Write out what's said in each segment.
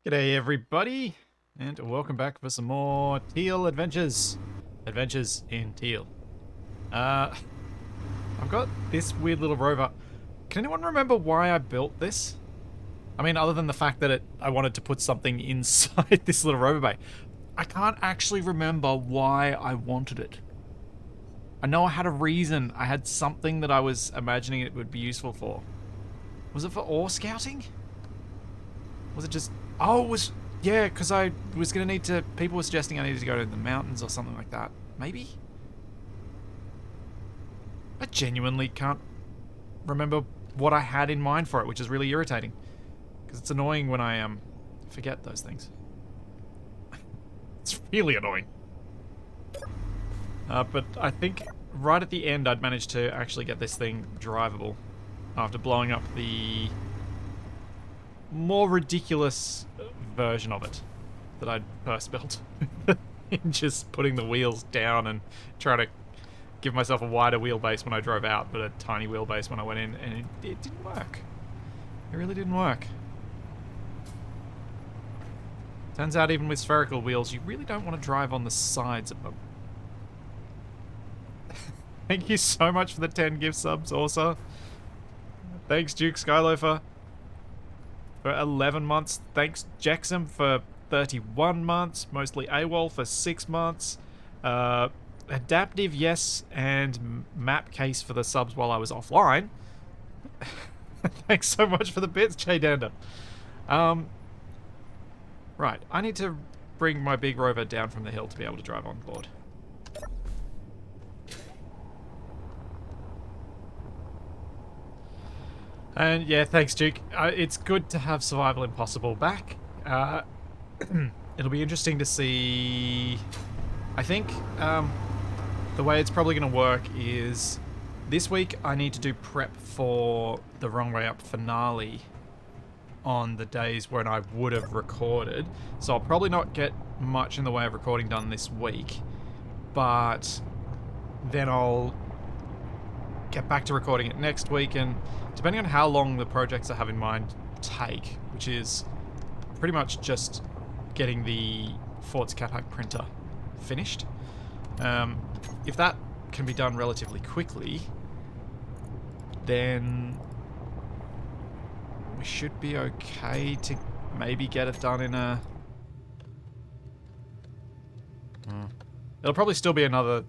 G'day everybody, and welcome back for some more Teal adventures. Adventures in Teal. I've got this weird little rover. Can anyone remember why I built this? I mean, other than the fact that I wanted to put something inside this little rover bay. I can't actually remember why I wanted it. I know I had a reason. I had something that I was imagining it would be useful for. Was it for ore scouting? Was it just... Oh, it was... Yeah, because I was going to need to... People were suggesting I needed to go to the mountains or something like that. Maybe? I genuinely can't remember what I had in mind for it, which is really irritating. Because it's annoying when I forget those things. It's really annoying. But I think right at the end I'd managed to actually get this thing drivable. After blowing up the more ridiculous version of it that I'd first built. Just putting the wheels down and trying to give myself a wider wheelbase when I drove out, but a tiny wheelbase when I went in, and it didn't work. It really didn't work. Turns out even with spherical wheels, you really don't want to drive on the sides of them. Thank you so much for the 10 gift subs, Orsa. Thanks, Duke Skyloafer, for 11 months. Thanks, Jackson, for 31 months. Mostly AWOL for 6 months. Adaptive, yes, and Map Case for the subs while I was offline. Thanks so much for the bits, J Dander. Right, I need to bring my big rover down from the hill to be able to drive on board. And yeah, thanks, Duke. It's good to have Survival Impossible back. It'll be interesting to see... I think the way it's probably going to work is this week I need to do prep for the Wrong Way Up finale on the days when I would have recorded. So I'll probably not get much in the way of recording done this week, but then I'll get back to recording it next week, and depending on how long the projects I have in mind take, which is pretty much just getting the Forts Capac printer finished. If that can be done relatively quickly, then we should be okay to maybe get it done in a... It'll probably still be another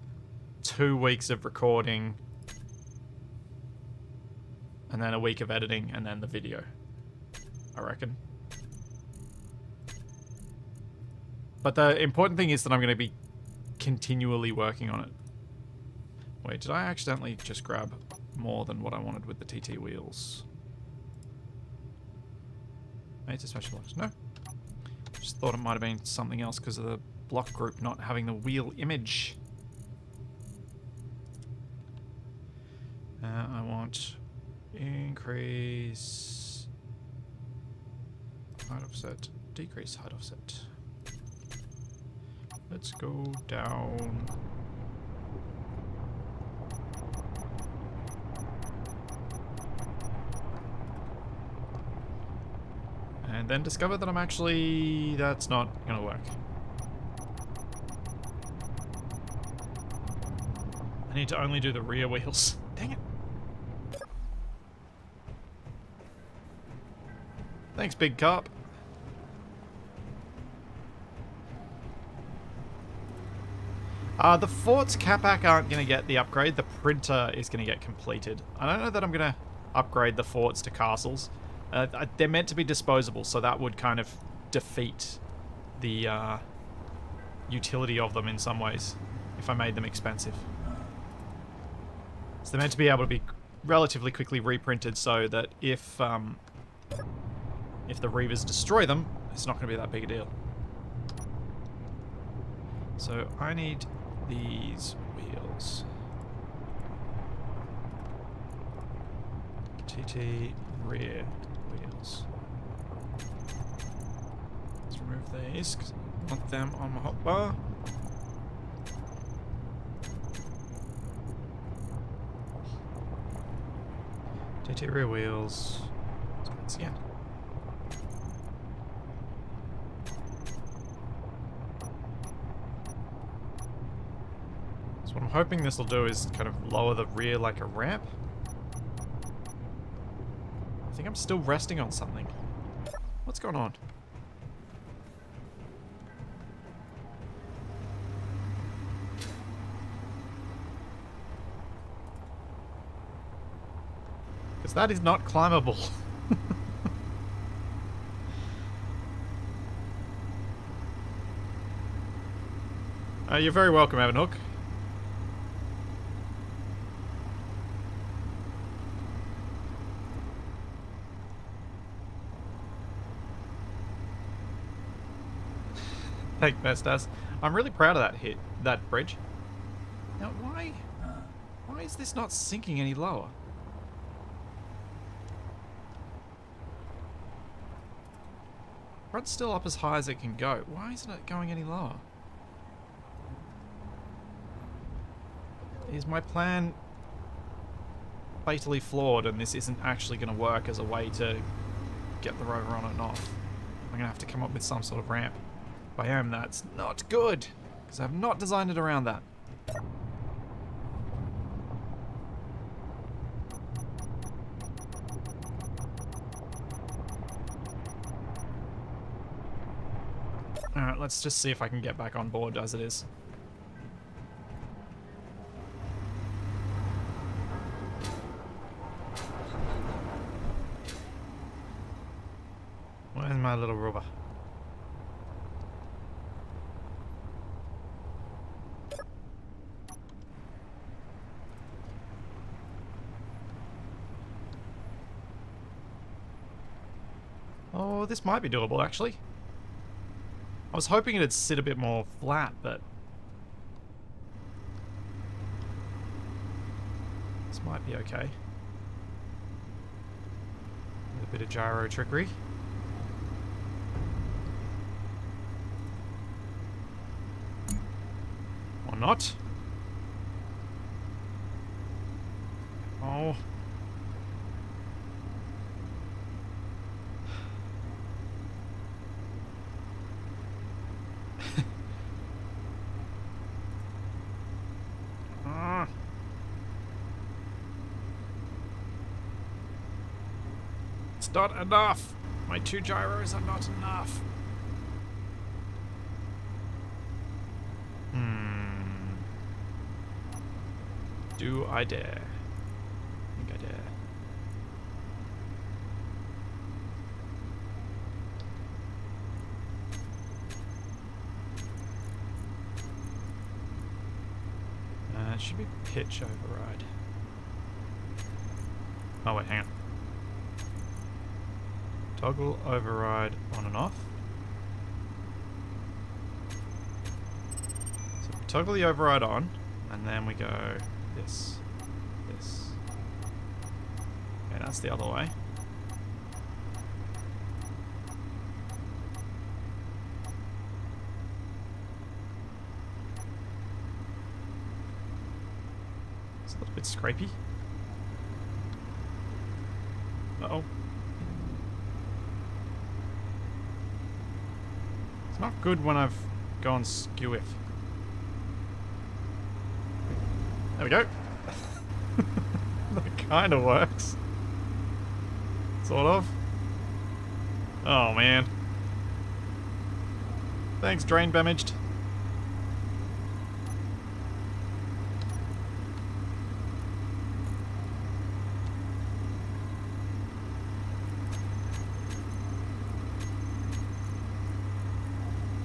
2 weeks of recording, and then a week of editing, and then the video, I reckon. But the important thing is that I'm going to be continually working on it. Wait, did I accidentally just grab more than what I wanted with the TT wheels? Made to special blocks. No. Just thought it might have been something else because of the block group not having the wheel image. I want increase height offset, decrease height offset. Let's go down. And then discover that that's not gonna work. I need to only do the rear wheels. Dang it. Thanks, Big Carp. The Forts Capac aren't going to get the upgrade. The printer is going to get completed. I don't know that I'm going to upgrade the forts to castles. They're meant to be disposable, so that would kind of defeat the utility of them in some ways if I made them expensive. So they're meant to be able to be relatively quickly reprinted so that if the Reavers destroy them, it's not going to be that big a deal. So I need these wheels. TT rear wheels. Let's remove these because I want them on my hotbar. TT rear wheels. Once again. So what I'm hoping this will do is kind of lower the rear like a ramp. I think I'm still resting on something. What's going on? Because that is not climbable. You're very welcome, Evan Hook. Thank Vestas. I'm really proud of that bridge. Now, why is this not sinking any lower? Front's still up as high as it can go. Why isn't it going any lower? Is my plan fatally flawed and this isn't actually going to work as a way to get the rover on and off? I'm going to have to come up with some sort of ramp. If I am, that's not good, because I've not designed it around that. Alright, let's just see if I can get back on board as it is. Where's my little rover? Oh, this might be doable, actually. I was hoping it'd sit a bit more flat, but... this might be okay. With a bit of gyro trickery. Or not. Oh. It's not enough. My 2 gyros are not enough. Do I dare? I think I dare. It should be pitch override. Oh wait, hang on. Toggle override on and off. So we toggle the override on, and then we go this. Okay, that's the other way. It's a little bit scrapey. Uh-oh. It's not good when I've gone skew-if. There we go. That kind of works. Sort of. Oh, man. Thanks, drain damaged.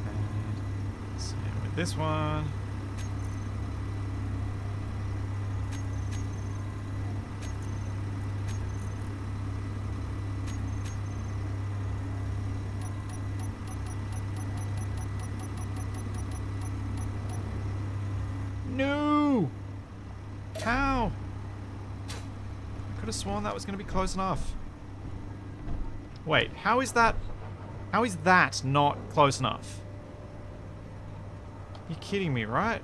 And same with this one. No! How? I could have sworn that was going to be close enough. Wait, how is that not close enough? You're kidding me, right?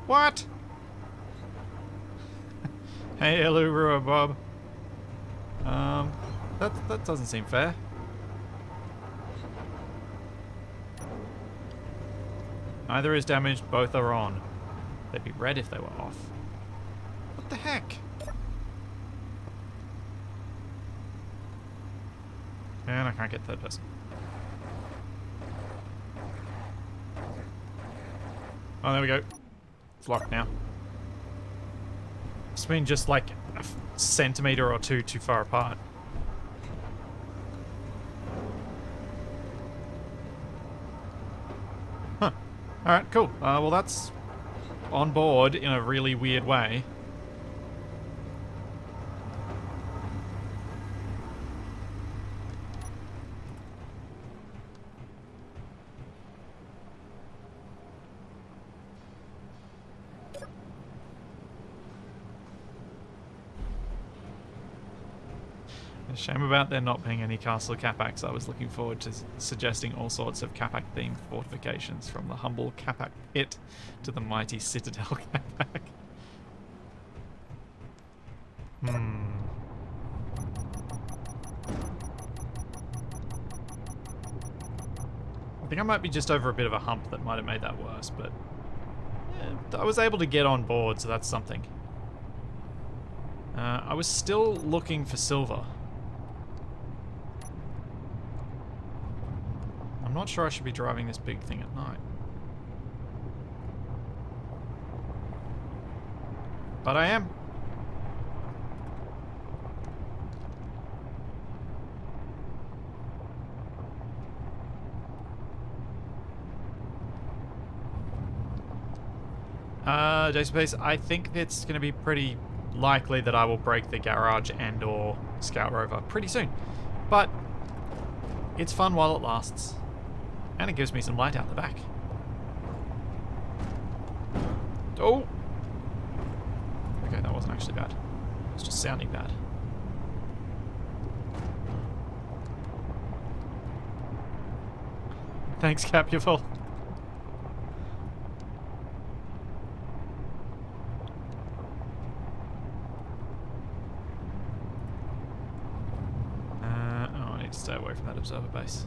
What? Hey, hello, Bob. That doesn't seem fair. Neither is damaged, both are on. They'd be red if they were off. What the heck? And I can't get third person. Oh, there we go. It's locked now. It's been just like a centimetre or two too far apart. Huh. Alright, cool. Well, that's on board in a really weird way. A shame about there not being any Castle Capacs. I was looking forward to suggesting all sorts of Capac-themed fortifications, from the humble Capac pit to the mighty Citadel Capac. I think I might be just over a bit of a hump that might have made that worse, but yeah, I was able to get on board, so that's something. I was still looking for silver. I'm not sure I should be driving this big thing at night. But I am. Jason Pace, I think it's going to be pretty likely that I will break the garage and or Scout Rover pretty soon. But it's fun while it lasts. And it gives me some light out the back. Oh! Okay, that wasn't actually bad. It was just sounding bad. Thanks, Cap, you're full. Oh, I need to stay away from that observer base.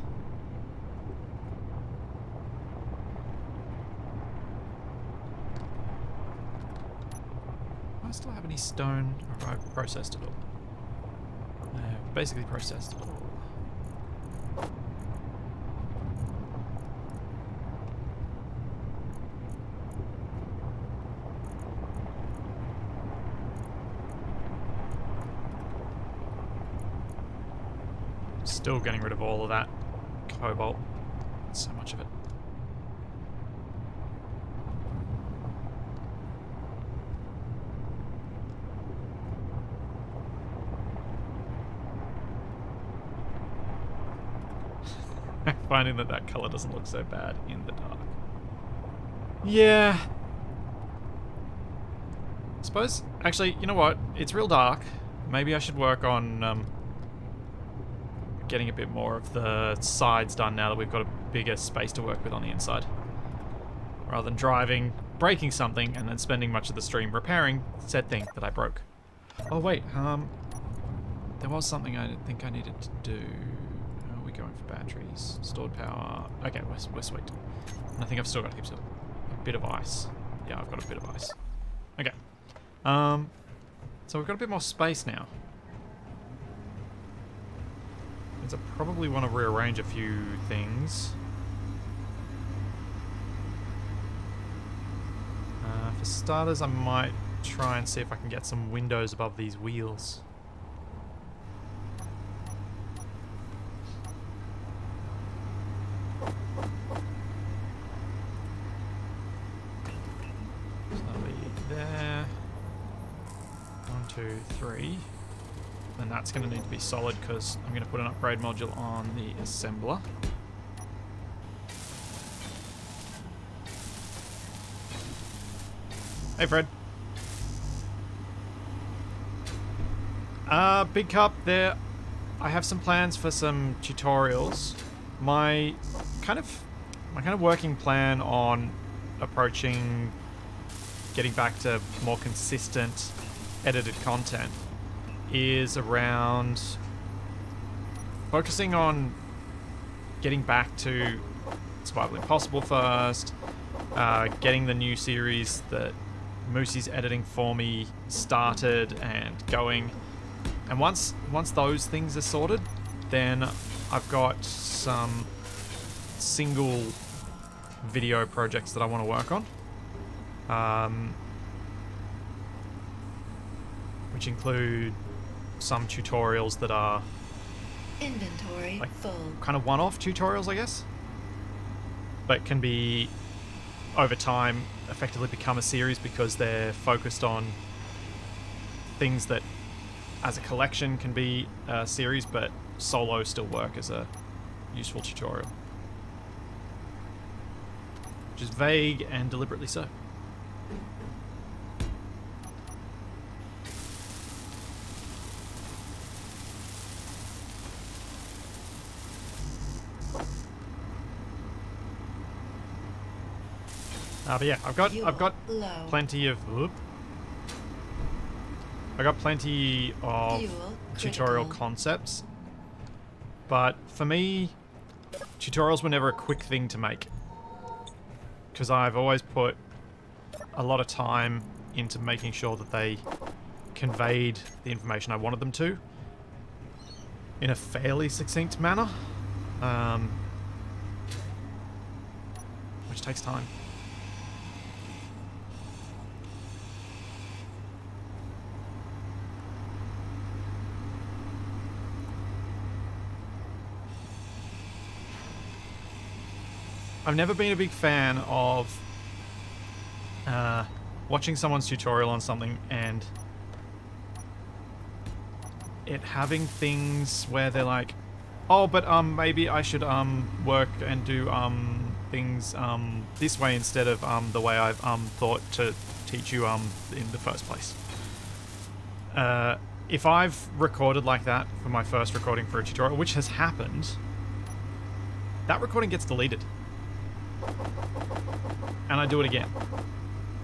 Do I still have any stone? Or have I processed it all? Basically processed it all. Still getting rid of all of that cobalt. So much of it. Finding that that color doesn't look so bad in the dark. Yeah. I suppose, actually, you know what? It's real dark. Maybe I should work on getting a bit more of the sides done now that we've got a bigger space to work with on the inside. Rather than driving, breaking something, and then spending much of the stream repairing said thing that I broke. Oh wait, there was something I think I needed to do. How are we going for batteries? Stored power. Okay, we're sweet. And I think I've still got to keep a bit of ice. Yeah, I've got a bit of ice. Okay. So we've got a bit more space now. Means I probably want to rearrange a few things. For starters, I might try and see if I can get some windows above these wheels. So that'll be there. 1, 2, 3. And that's going to need to be solid because I'm going to put an upgrade module on the assembler. Hey, Fred. Big Cup, there. I have some plans for some tutorials. My kind of working plan on approaching getting back to more consistent edited content is around focusing on getting back to Survival Impossible first, getting the new series that Moosey's editing for me started and going. And once those things are sorted, then I've got some single video projects that I want to work on, which include some tutorials that are inventory like full. kind of one-off tutorials, I guess, but can be over time effectively become a series because they're focused on things that as a collection can be a series, but solo still work as a useful tutorial, which is vague and deliberately so. But yeah, I've got plenty of tutorial concepts, but for me, tutorials were never a quick thing to make because I've always put a lot of time into making sure that they conveyed the information I wanted them to in a fairly succinct manner, which takes time. I've never been a big fan of watching someone's tutorial on something and it having things where they're like, oh, but maybe I should work and do things this way instead of the way I've thought to teach you in the first place. If I've recorded like that for my first recording for a tutorial, which has happened, that recording gets deleted. And I do it again.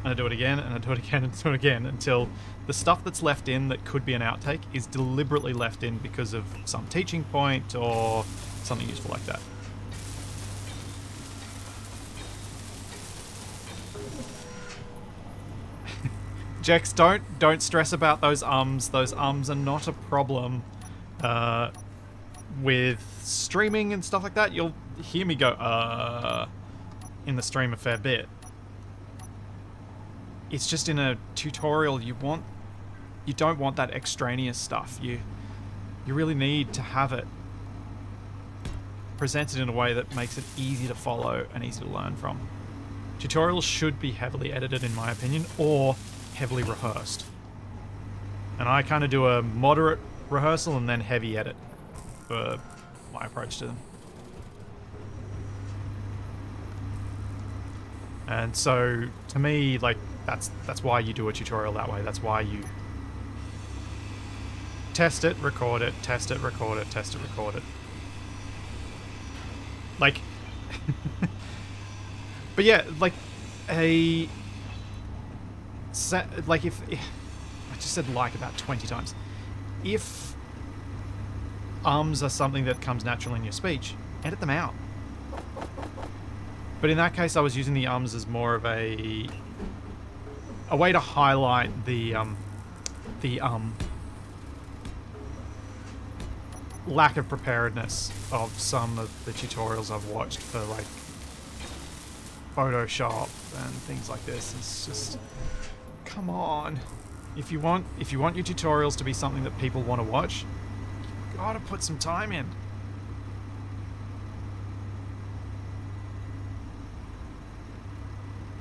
And I do it again, and I do it again, and I do it again, until the stuff that's left in that could be an outtake is deliberately left in because of some teaching point or something useful like that. Jex, don't stress about those ums. Those ums are not a problem. With streaming and stuff like that, you'll hear me go, in the stream a fair bit. It's just in a tutorial you don't want that extraneous stuff. You really need to have it presented in a way that makes it easy to follow and easy to learn from. Tutorials should be heavily edited, in my opinion, or heavily rehearsed. And I kind of do a moderate rehearsal and then heavy edit for my approach to them. And so, to me, like, that's why you do a tutorial that way. That's why you test it, record it, test it, record it, test it, record it. Like, but yeah, like if I just said like about 20 times, if ums are something that comes naturally in your speech, edit them out. But in that case, I was using the ums as more of a way to highlight the lack of preparedness of some of the tutorials I've watched for like Photoshop and things like this. It's just, come on. If you want your tutorials to be something that people want to watch, you gotta put some time in.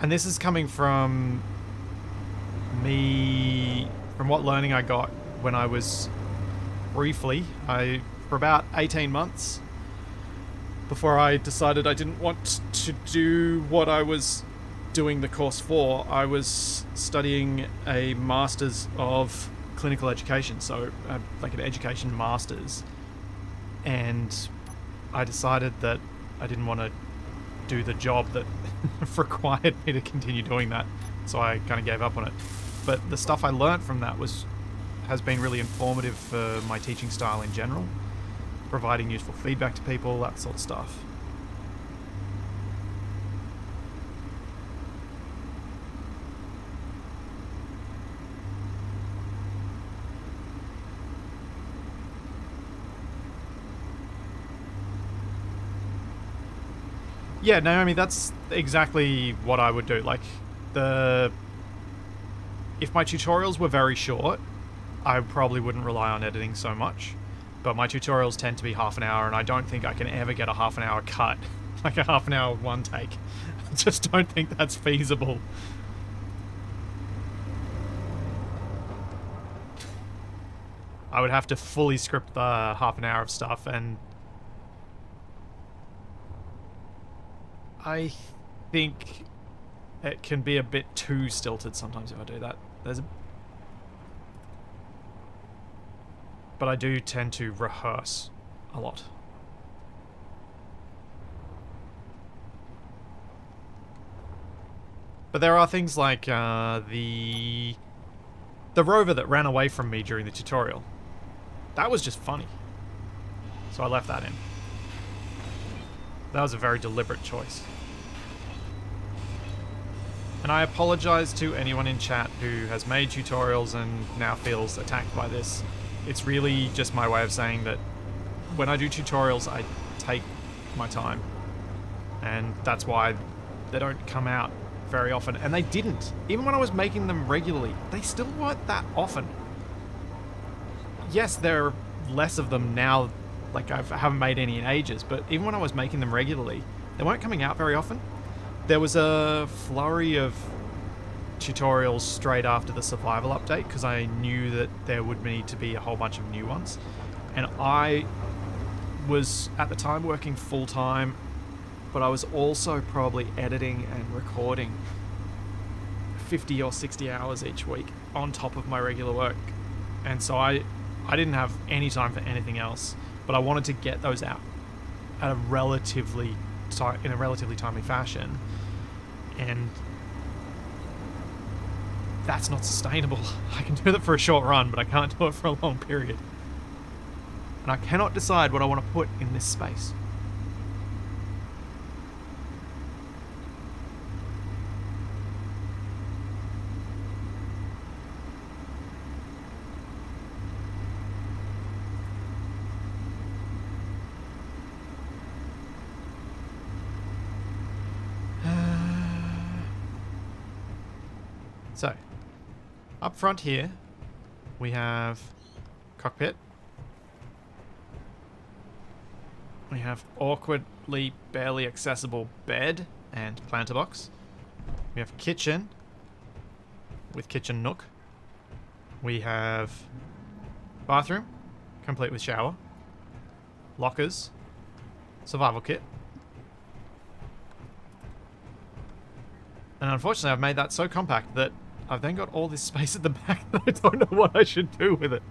And this is coming from me, from what learning I got when I was briefly, for about 18 months, before I decided I didn't want to do what I was doing the course for, I was studying a Master's of Clinical Education, so like an education master's. And I decided that I didn't want to do the job that required me to continue doing that, so I kind of gave up on it. But the stuff I learnt from that has been really informative for my teaching style in general. providing useful feedback to people, that sort of stuff. Yeah, Naomi, that's exactly what I would do. Like, if my tutorials were very short, I probably wouldn't rely on editing so much. But my tutorials tend to be half an hour, and I don't think I can ever get a half an hour cut. Like a half an hour one take. I just don't think that's feasible. I would have to fully script the half an hour of stuff, and I think it can be a bit too stilted sometimes if I do that. But I do tend to rehearse a lot. But there are things like the Rover that ran away from me during the tutorial. That was just funny. So I left that in. That was a very deliberate choice. And I apologize to anyone in chat who has made tutorials and now feels attacked by this. It's really just my way of saying that when I do tutorials, I take my time. And that's why they don't come out very often. And they didn't. Even when I was making them regularly, they still weren't that often. Yes, there are less of them now. Like, I haven't made any in ages, but even when I was making them regularly, they weren't coming out very often. There was a flurry of tutorials straight after the survival update because I knew that there would need to be a whole bunch of new ones. And I was, at the time, working full-time, but I was also probably editing and recording 50 or 60 hours each week on top of my regular work. And so I didn't have any time for anything else. But I wanted to get those out at in a relatively timely fashion, and that's not sustainable. I can do that for a short run, but I can't do it for a long period. And I cannot decide what I want to put in this space. So, up front here, we have cockpit. We have awkwardly, barely accessible bed and planter box. We have kitchen with kitchen nook. We have bathroom, complete with shower. Lockers, survival kit. And unfortunately, I've made that so compact that I've then got all this space at the back that I don't know what I should do with it.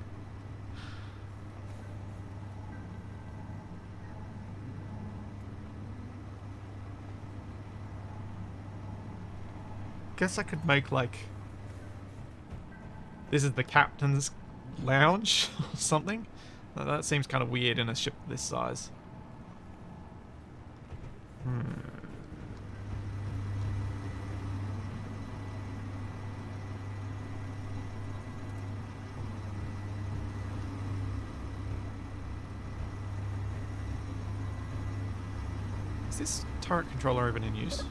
Guess I could make, like, this is the captain's lounge or something. That seems kind of weird in a ship this size. Is this turret controller even in use?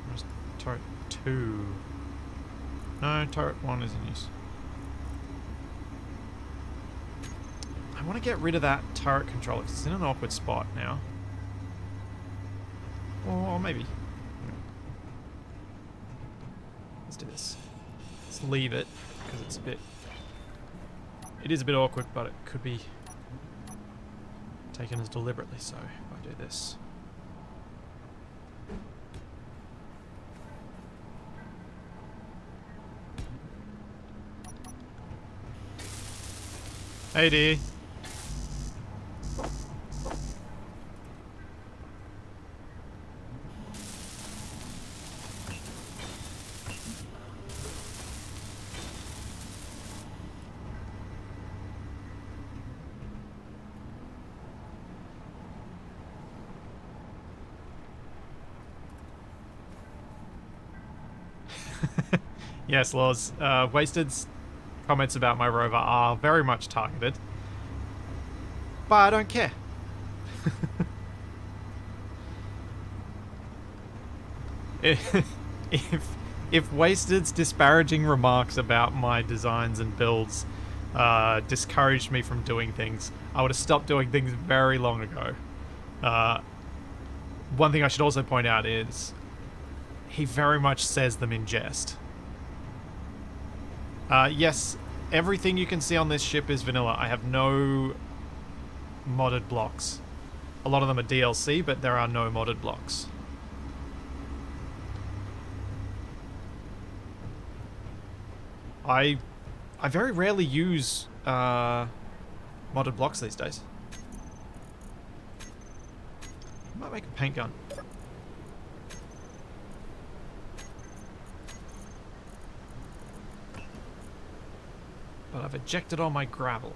Where's turret 2? No, turret 1 is in use. I want to get rid of that turret controller because it's in an awkward spot now. Or maybe. Let's do this. Let's leave it because it's a bit... It is a bit awkward, but it could be taken as deliberately so if I do this. Hey dear. Yes, Laws. Wasted's comments about my rover are very much targeted. But I don't care. if Wasted's disparaging remarks about my designs and builds discouraged me from doing things, I would have stopped doing things very long ago. One thing I should also point out is he very much says them in jest. Yes, everything you can see on this ship is vanilla. I have no modded blocks. A lot of them are DLC, but there are no modded blocks. I very rarely use modded blocks these days. I might make a paint gun. But I've ejected all my gravel.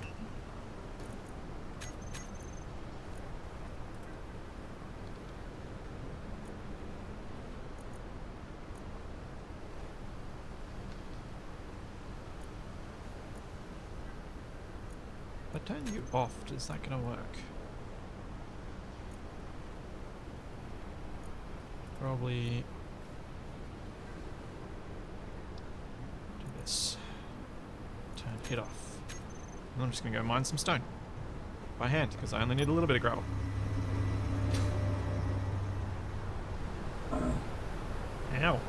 If I turn you off, is that gonna work? Probably do this. Turn it off. And I'm just gonna go mine some stone by hand because I only need a little bit of gravel. Ow.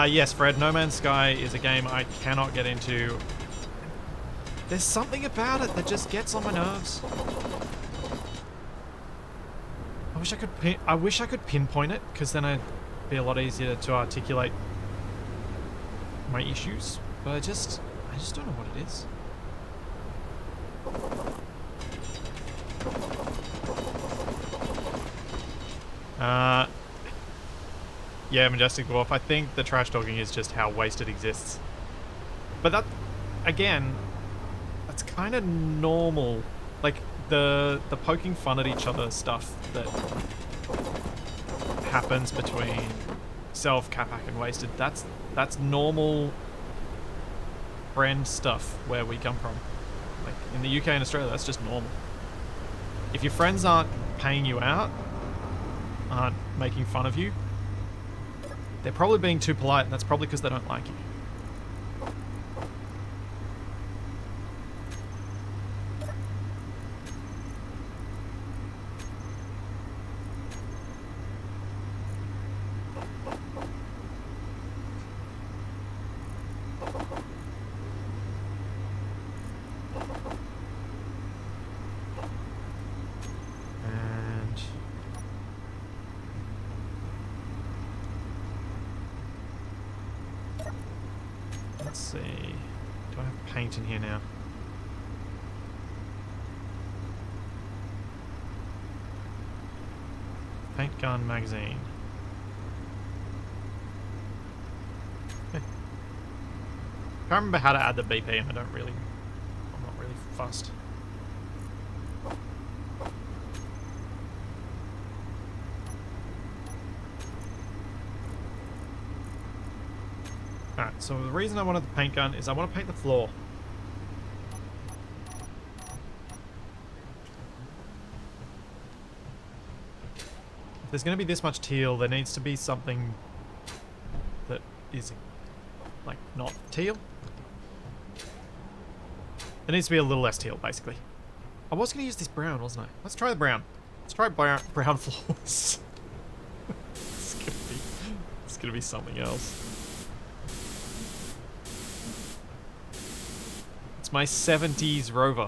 Yes, Fred, No Man's Sky is a game I cannot get into. There's something about it that just gets on my nerves. I wish I could pinpoint it, because then it'd be a lot easier to articulate my issues. But I just don't know what it is. Yeah, Majestic Dwarf. I think the trash talking is just how Wasted exists. But that, again, that's kind of normal. Like, the poking fun at each other stuff that happens between Self, Capac, and Wasted, that's normal friend stuff where we come from. Like, in the UK and Australia, that's just normal. If your friends aren't paying you out, aren't making fun of you, they're probably being too polite, and that's probably because they don't like you. Let's see. Do I have paint in here now? Paint gun magazine. Can't remember how to add the BP, and I'm not really fussed. Alright, so the reason I wanted the paint gun is I want to paint the floor. If there's going to be this much teal, there needs to be something that is, like, not teal. There needs to be a little less teal, basically. I was going to use this brown, wasn't I? Let's try the brown. Let's try brown floors. It's gonna be something else. It's my 70s Rover.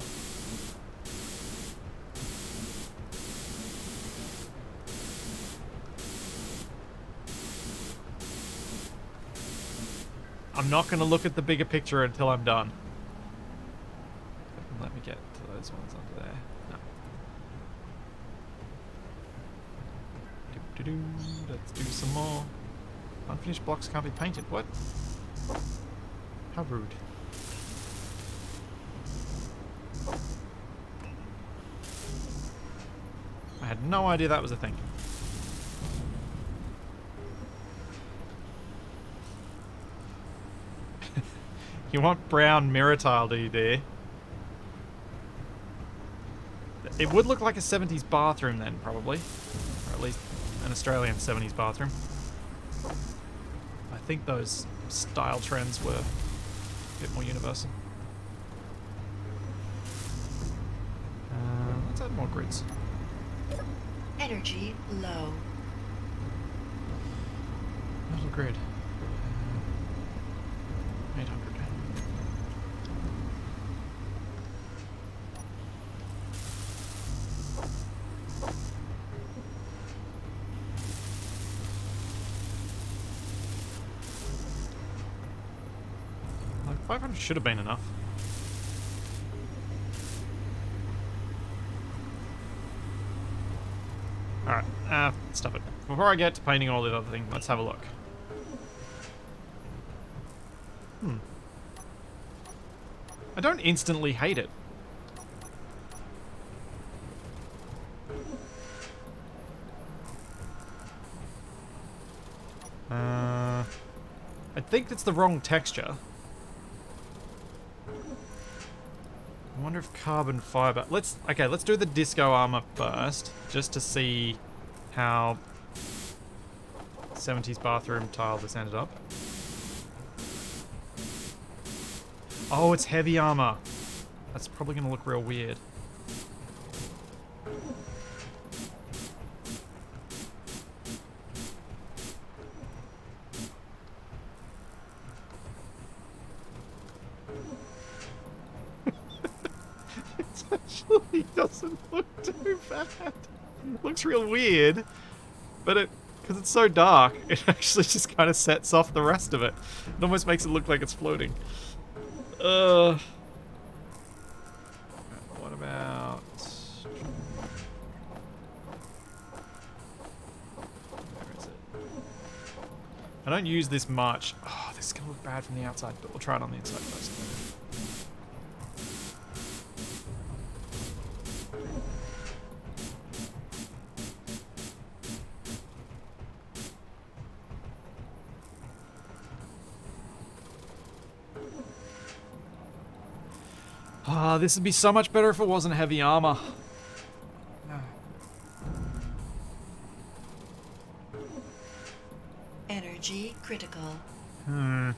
I'm not going to look at the bigger picture until I'm done. Let me get to those ones under there. No. Let's do some more. Unfinished blocks can't be painted. What? How rude. I had no idea that was a thing. You want brown mirror tile, do you, dear? It would look like a 70s bathroom then, probably. Or at least an Australian 70s bathroom. I think those style trends were a bit more universal. Let's add more grids. Energy low. Metal grid. 800. Like 500 should have been enough. Alright, stop it. Before I get to painting all the other thing, let's have a look. I don't instantly hate it. I think it's the wrong texture. I wonder if carbon fiber... Let's do the disco armor first, just to see how 70s bathroom tile this ended up. Oh, it's heavy armor. That's probably going to look real weird. It actually doesn't look too bad. It looks real weird, but because it's so dark, it actually just kind of sets off the rest of it. It almost makes it look like it's floating. What about... Where is it? I don't use this much. Oh, this is going to look bad from the outside, but we'll try it on the inside first. Ah, this would be so much better if it wasn't heavy armor. Energy critical. The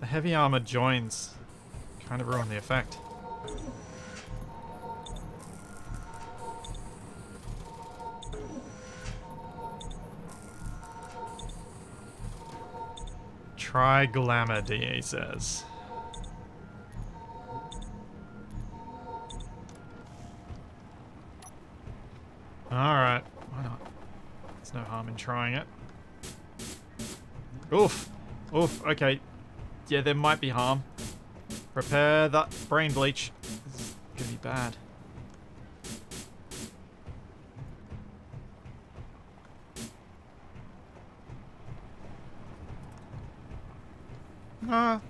heavy armor joins kind of ruin the effect. Try glamour, DE says. Alright, why not? There's no harm in trying it. Oof. Oof, okay. Yeah, there might be harm. Prepare that brain bleach. This is gonna be bad.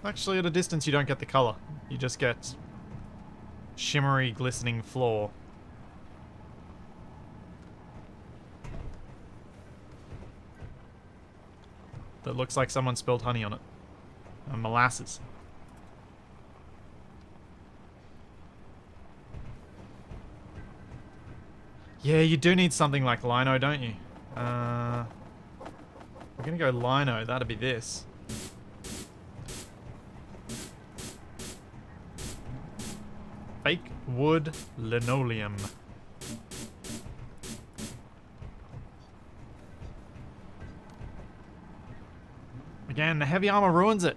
Actually at a distance you don't get the color. You just get shimmery, glistening floor. That looks like someone spilled honey on it. And molasses. Yeah, you do need something like lino, don't you? We're gonna go lino, that'd be this. Fake wood linoleum. Again, the heavy armor ruins it.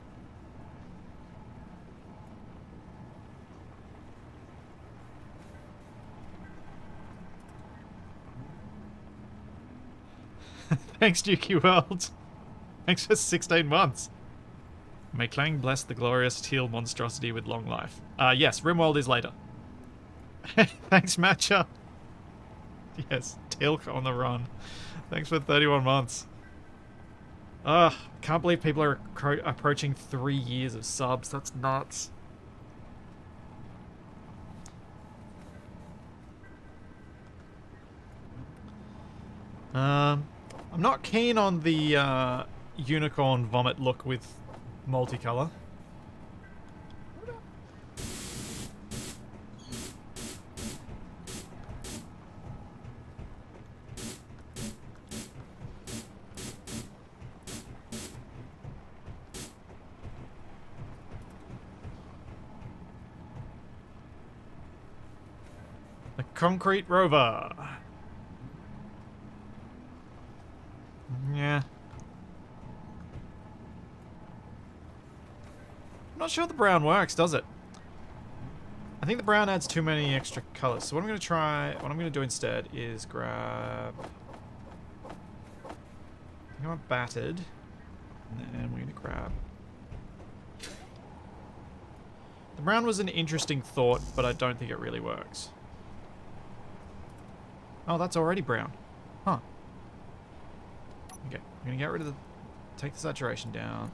Thanks, Dukey World. Thanks for 16 months. May Clang bless the glorious teal monstrosity with long life. Yes, Rimworld is later. Thanks, Matcha. Yes, Teal on the run. Thanks for 31 months. Can't believe people are approaching 3 years of subs. That's nuts. I'm not keen on the unicorn vomit look with multicolor. The concrete rover. Yeah. I'm not sure the brown works, does it? I think the brown adds too many extra colors. So what I'm going to do instead is grab... I think I want battered. And we're going to grab... The brown was an interesting thought, but I don't think it really works. Oh, that's already brown. Huh. Okay, I'm going to get rid of the... Take the saturation down.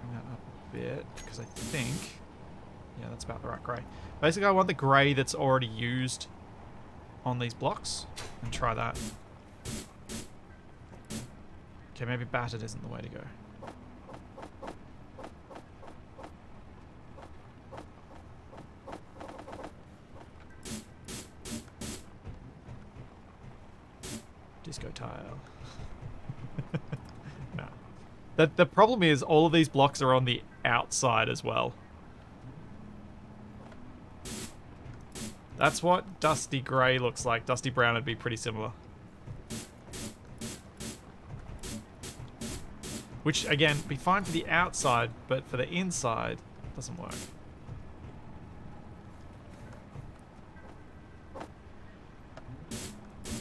Bring that up a bit, because I think... Yeah, that's about the right grey. Basically, I want the grey that's already used on these blocks. And try that. Okay, maybe battered isn't the way to go. Disco tile. No. The problem is all of these blocks are on the outside as well. That's what dusty grey looks like. Dusty brown would be pretty similar. Which, again, be fine for the outside, but for the inside, it doesn't work.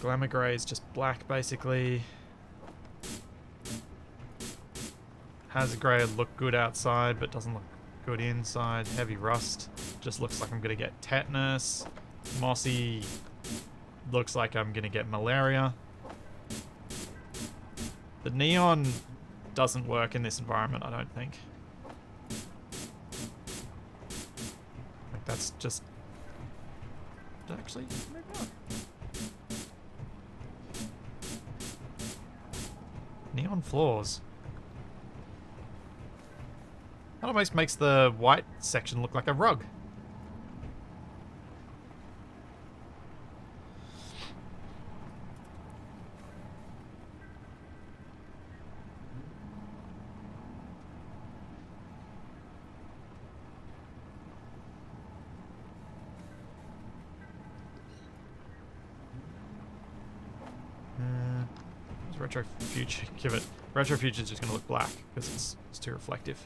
Glamour grey is just black, basically. Hazard grey would look good outside, but doesn't look good inside. Heavy rust just looks like I'm going to get tetanus. Mossy looks like I'm going to get malaria. The neon doesn't work in this environment, I don't think. Like, that's just... Actually, maybe not. Neon floors. That almost makes the white section look like a rug. Retro future, give it. Retro future is just going to look black because it's too reflective.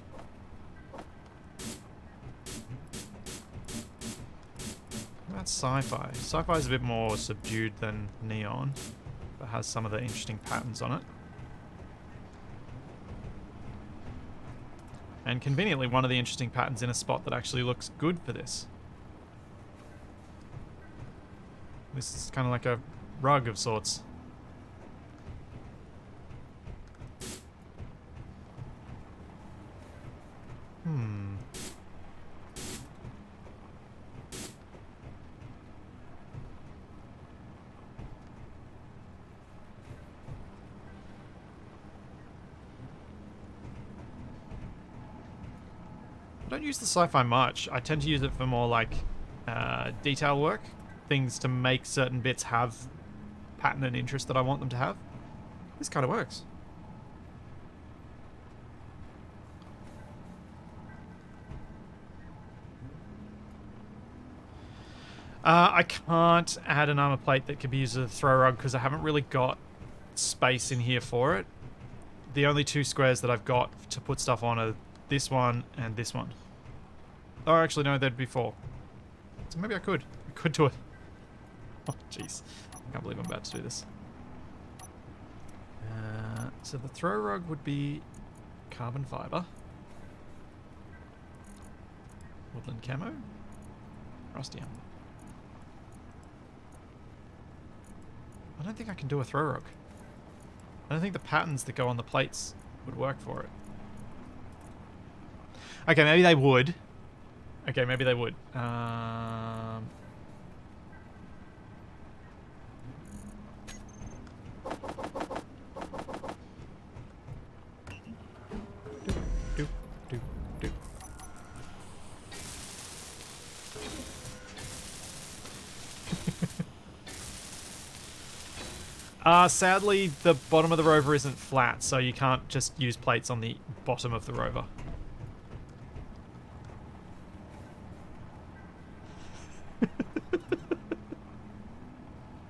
What about sci-fi? Sci-fi is a bit more subdued than neon, but has some of the interesting patterns on it. And conveniently, one of the interesting patterns in a spot that actually looks good for this. This is kind of like a rug of sorts. I don't use the sci-fi much. I tend to use it for more like detail work. Things to make certain bits have pattern and interest that I want them to have. This kind of works. I can't add an armor plate that could be used as a throw rug because I haven't really got space in here for it. The only two squares that I've got to put stuff on are this one and this one. Oh, actually, no, there'd be four. So maybe I could. I could do it. Oh, jeez. I can't believe I'm about to do this. So the throw rug would be carbon fiber. Woodland camo. Rusty amber. I don't think I can do a throw rug. I don't think the patterns that go on the plates would work for it. Okay, maybe they would. Okay, maybe they would. Sadly, the bottom of the rover isn't flat, so you can't just use plates on the bottom of the rover.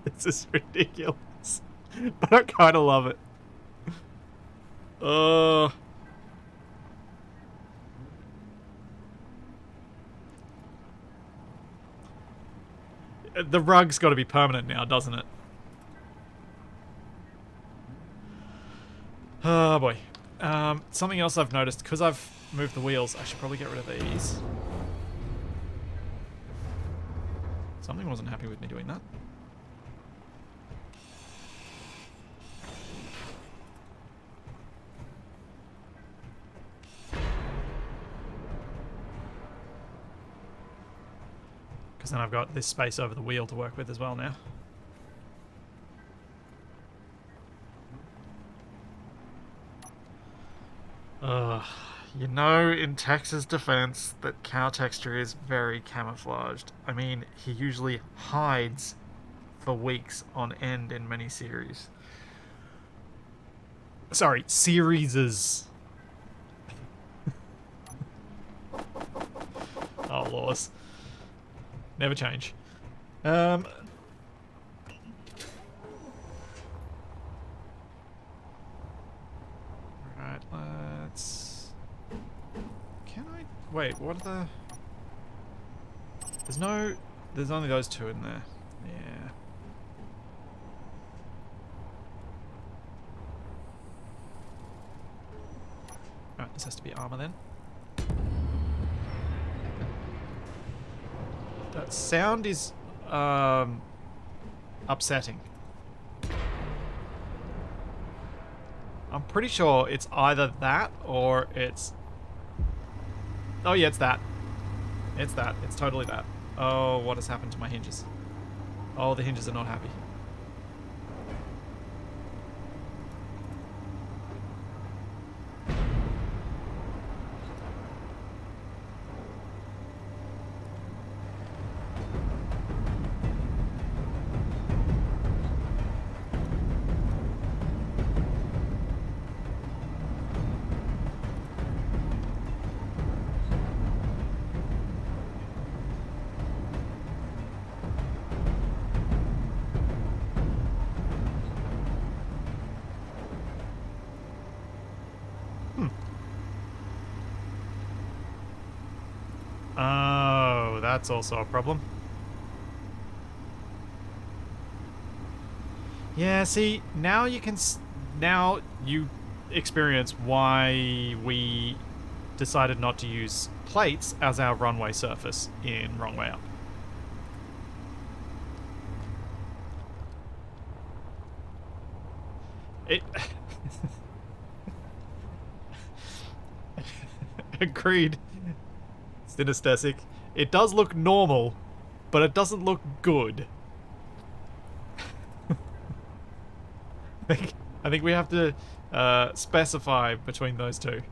This is ridiculous. But I kind of love it. The rug's got to be permanent now, doesn't it? Oh boy. Something else I've noticed, because I've moved the wheels, I should probably get rid of these. Something wasn't happy with me doing that. Because then I've got this space over the wheel to work with as well now. You know, in Tex's defense, that cow texture is very camouflaged. I mean, he usually hides for weeks on end in many series. Sorry, serieses. Oh, laws. Never change. Right, let's... Can I... Wait, what are the... There's no... There's only those two in there. Yeah. Right, this has to be armor then. That sound is upsetting. I'm pretty sure it's either that or it's... Oh yeah, it's that. It's that. It's totally that. Oh, what has happened to my hinges? Oh, the hinges are not happy. Oh, that's also a problem. Yeah, see, now you can... Now you experience why we decided not to use plates as our runway surface in Wrong Way Up. It... Agreed. Synesthetic. It does look normal, but it doesn't look good. I think we have to specify between those two.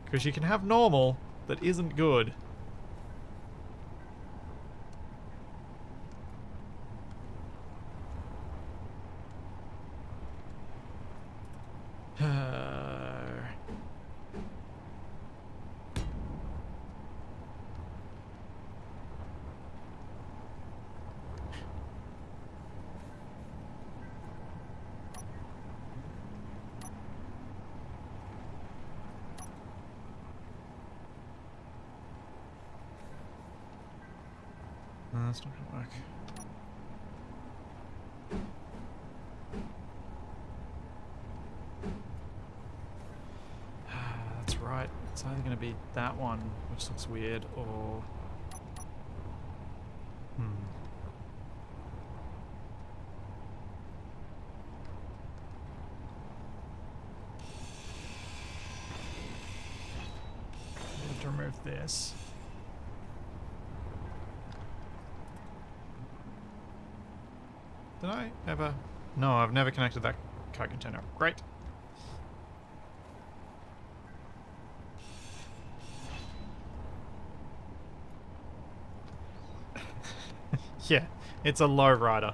Because you can have normal that isn't good. No, that's not gonna work. That's right. It's either gonna be that one, which looks weird, or... I have to remove this. Did I ever? No, I've never connected that card container. Great. Yeah, it's a low rider.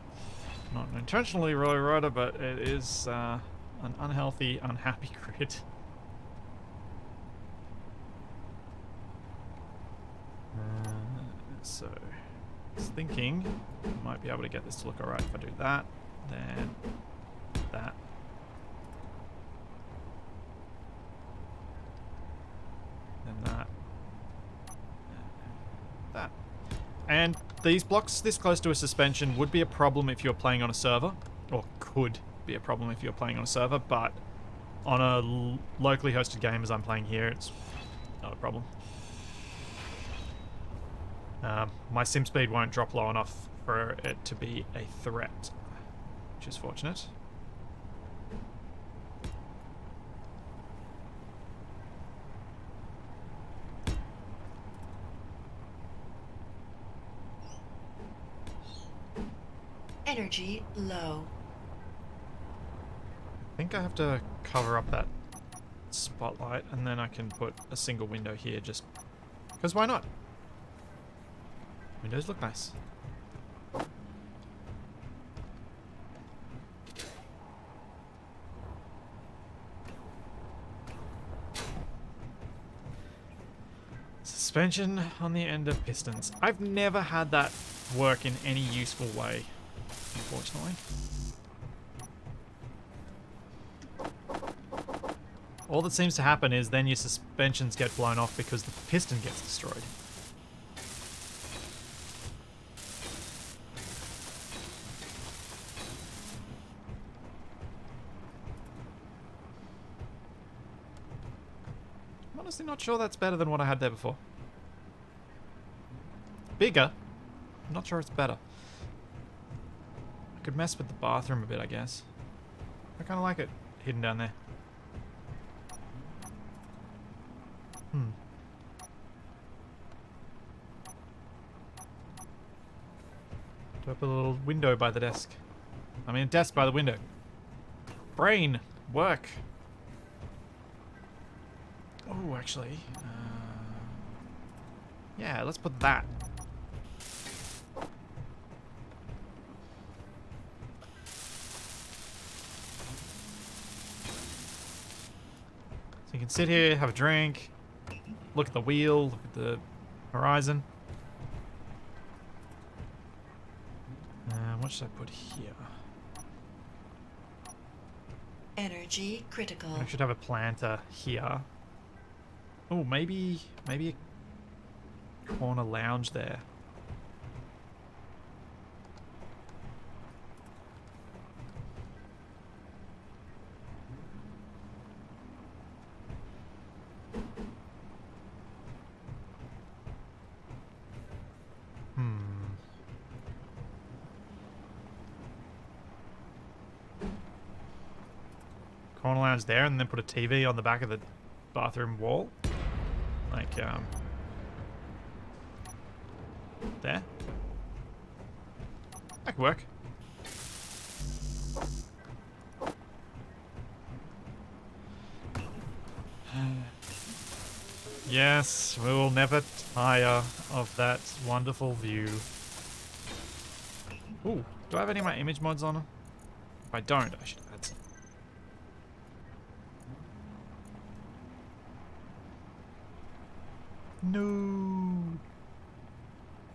Not an intentionally roller rotor, but it is an unhealthy, unhappy grid. So, I was thinking I might be able to get this to look alright if I do that, then that. Then that. That. And these blocks this close to a suspension would be a problem if you're playing on a server, or could be a problem if you're playing on a server, but on a locally hosted game as I'm playing here, it's not a problem. My sim speed won't drop low enough for it to be a threat, which is fortunate. Energy low. I think I have to cover up that spotlight and then I can put a single window here just because why not? Windows look nice. Suspension on the end of pistons. I've never had that work in any useful way, unfortunately. All that seems to happen is then your suspensions get blown off because the piston gets destroyed. I'm honestly not sure that's better than what I had there before. Bigger. I'm not sure it's better. I could mess with the bathroom a bit, I guess. I kind of like it hidden down there. Do I put a little window by the desk? I mean, a desk by the window. Brain, work. Oh, actually, yeah, let's put that. So you can sit here, have a drink, look at the wheel, look at the horizon. What should I put here? Energy critical. I should have a planter here. Oh, maybe a corner lounge there. Corner lounge there, and then put a TV on the back of the bathroom wall. Like, there. That could work. Yes, we will never tire of that wonderful view. Ooh, do I have any of my image mods on? If I don't, I should add some. No,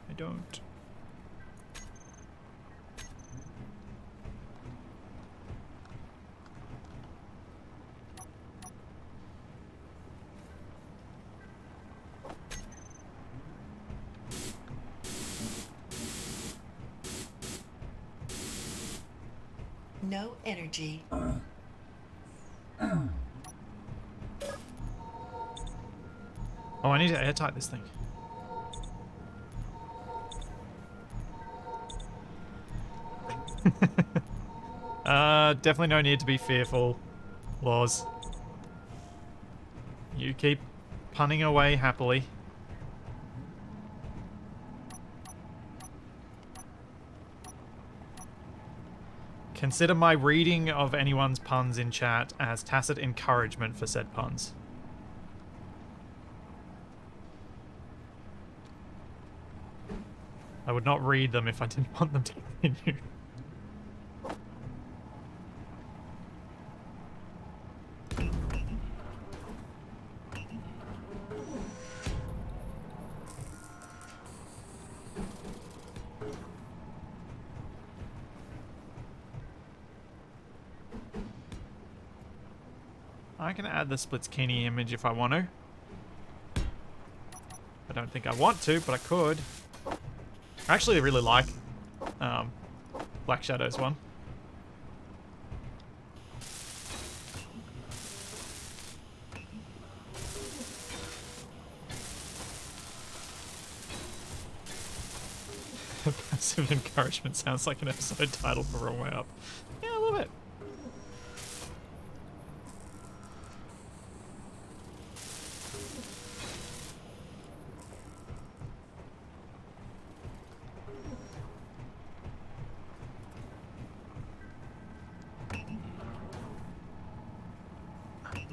I don't. No energy. Oh, I need to airtight this thing. Definitely no need to be fearful, Laws. You keep punning away happily. Consider my reading of anyone's puns in chat as tacit encouragement for said puns. I would not read them if I didn't want them to continue. I can add the Splitskeeny image if I want to. I don't think I want to, but I could. I actually really like Black Shadow's one. Passive encouragement sounds like an episode title for Wrong Way Up. Yeah, a little bit.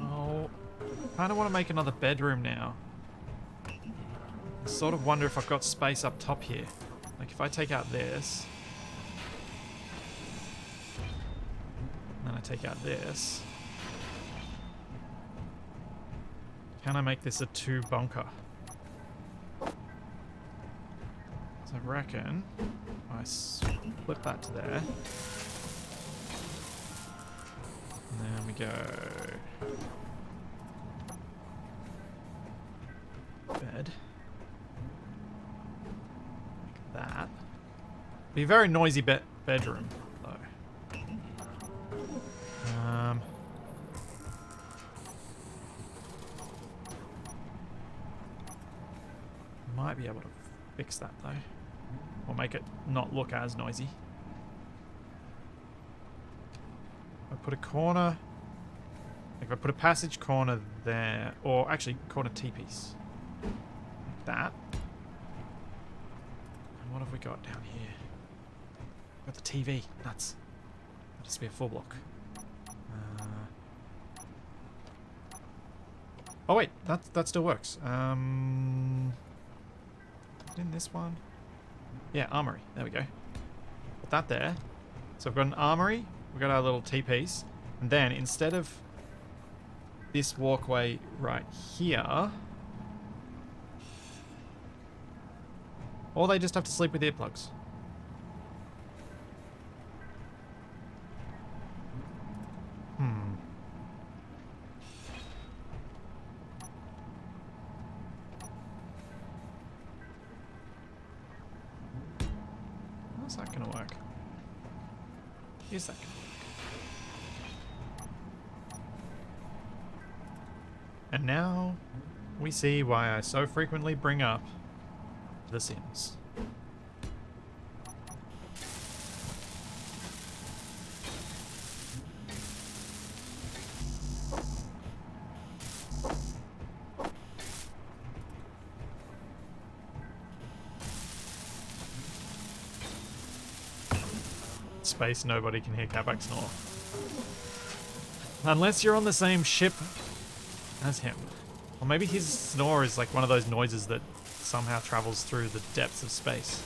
Oh, I kind of want to make another bedroom now. I sort of wonder if I've got space up top here. Like if I take out this, and then I take out this, can I make this a 2 bunker? So I reckon I flip that to there. And then we go bed. That. Be a very noisy bedroom, though. Might be able to fix that, though. Or make it not look as noisy. I put a corner... Like if I put a passage corner there, or actually corner T-piece. Like that. What have we got down here? Got the TV. Nuts. That has to be a full block. Oh wait, that still works. In this one. Yeah, armory. There we go. Put that there. So I've got an armory. We've got our little T-piece. And then instead of this walkway right here... Or they just have to sleep with earplugs. How's that gonna work? Is that gonna work? And now we see why I so frequently bring up The Sims. Space, nobody can hear Kabak snore. Unless you're on the same ship as him. Or maybe his snore is like one of those noises that somehow travels through the depths of space.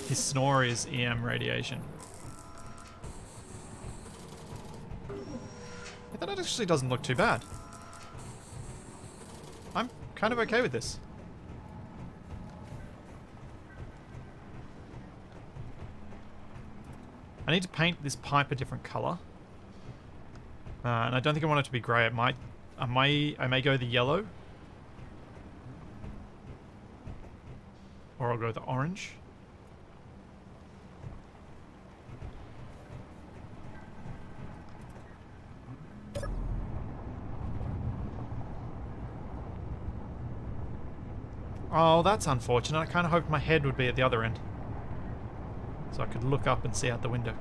His snore is EM radiation. Yeah, that actually doesn't look too bad. I'm kind of okay with this. I need to paint this pipe a different color. And I don't think I want it to be grey. I may go the yellow. Or I'll go the orange. Oh, that's unfortunate. I kind of hoped my head would be at the other end. So I could look up and see out the window.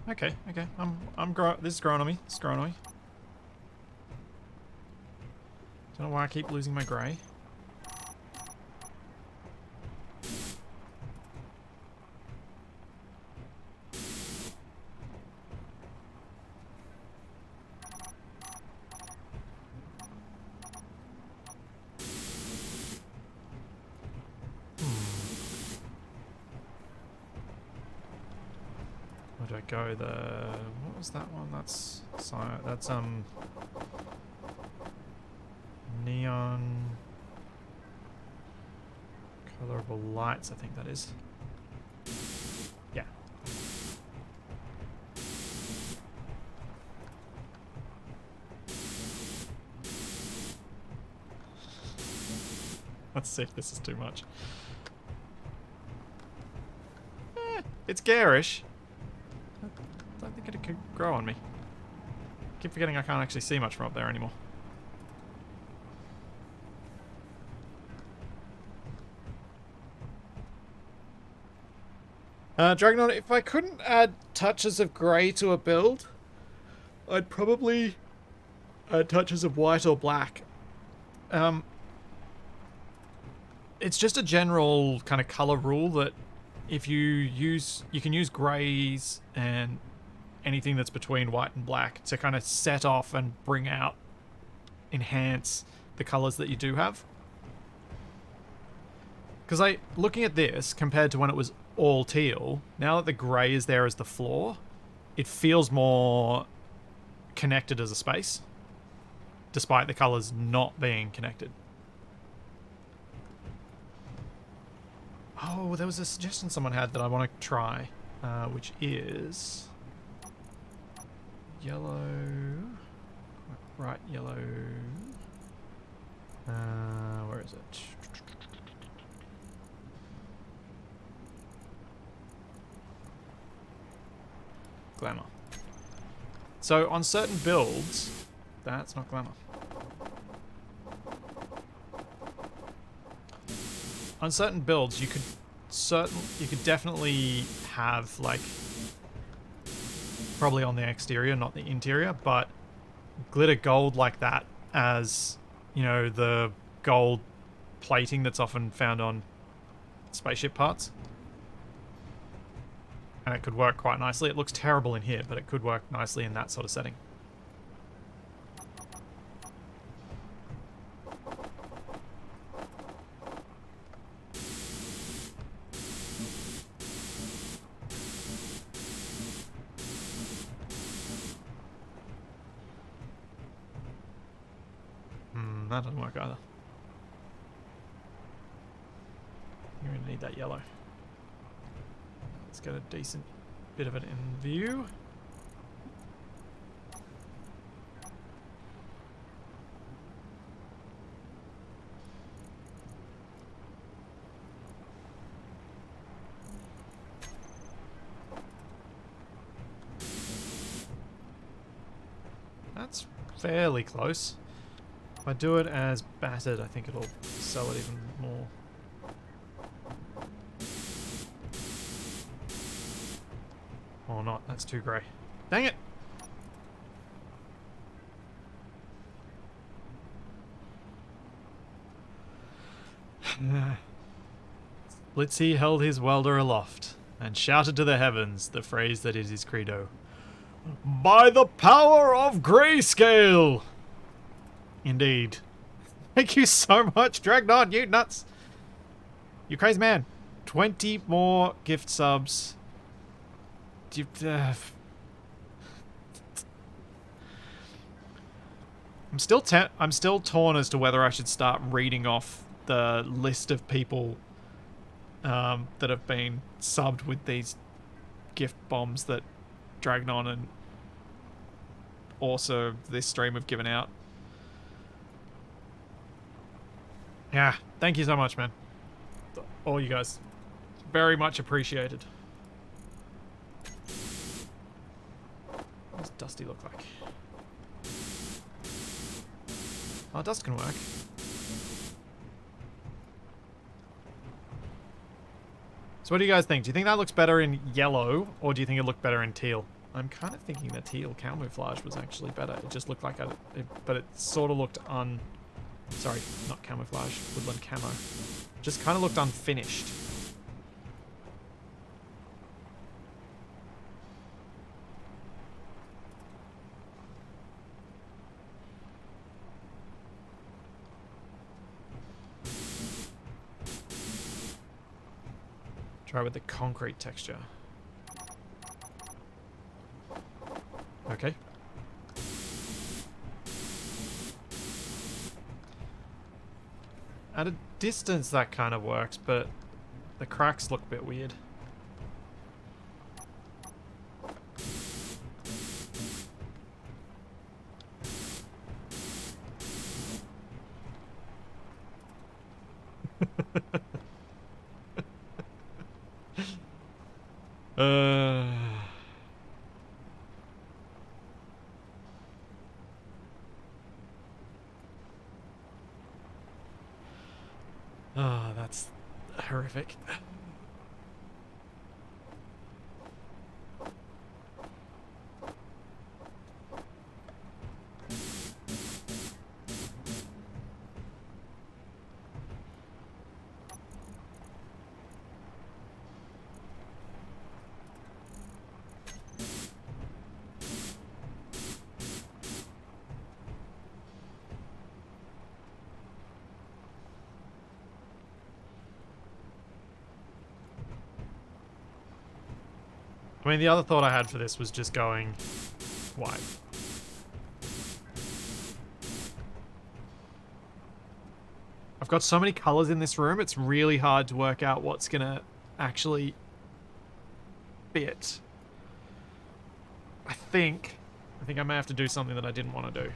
Okay. This is growing on me. It's growing on me. Don't know why I keep losing my grey. do I go? What was that one? That's neon colorable lights, I think that is. Yeah. Let's see if this is too much. It's garish. I don't think it could grow on me. Keep forgetting I can't actually see much from up there anymore. Dragon, if I couldn't add touches of grey to a build, I'd probably add touches of white or black. It's just a general kind of color rule that if you can use greys and anything that's between white and black to kind of set off and bring out, enhance the colors that you do have. Because looking at this compared to when it was all teal, now that the grey is there as the floor, it feels more connected as a space, despite the colors not being connected. Oh, there was a suggestion someone had that I want to try, which is yellow, bright yellow. Where is it? Glamour. So on certain builds, that's not glamour. On certain builds, you could definitely have, like, probably on the exterior, not the interior, but glitter gold like that as, you know, the gold plating that's often found on spaceship parts. And it could work quite nicely. It looks terrible in here, but it could work nicely in that sort of setting. That doesn't work either. You're going to need that yellow. Let's get a decent bit of it in view. That's fairly close. If I do it as battered, I think it'll sell it even more. Or not, that's too grey. Dang it! Blitzy held his welder aloft and shouted to the heavens the phrase that is his credo. By the power of grayscale! Indeed. Thank you so much, Dragnon, you nuts! You crazy man. 20 more gift subs. I'm still torn as to whether I should start reading off the list of people that have been subbed with these gift bombs that Dragnon and also this stream have given out. Yeah, thank you so much, man. All you guys. Very much appreciated. What does Dusty look like? Oh, dust can work. So what do you guys think? Do you think that looks better in yellow, or do you think it looked better in teal? I'm kind of thinking the teal camouflage was actually better. It just looked like but it sort of looked sorry, not camouflage, woodland camo. Just kind of looked unfinished. Try with the concrete texture. Okay. At a distance that kind of works, but the cracks look a bit weird. uh... Oh, that's horrific. I mean, the other thought I had for this was just going white. I've got so many colors in this room, it's really hard to work out what's gonna actually fit. I think I may have to do something that I didn't want to do.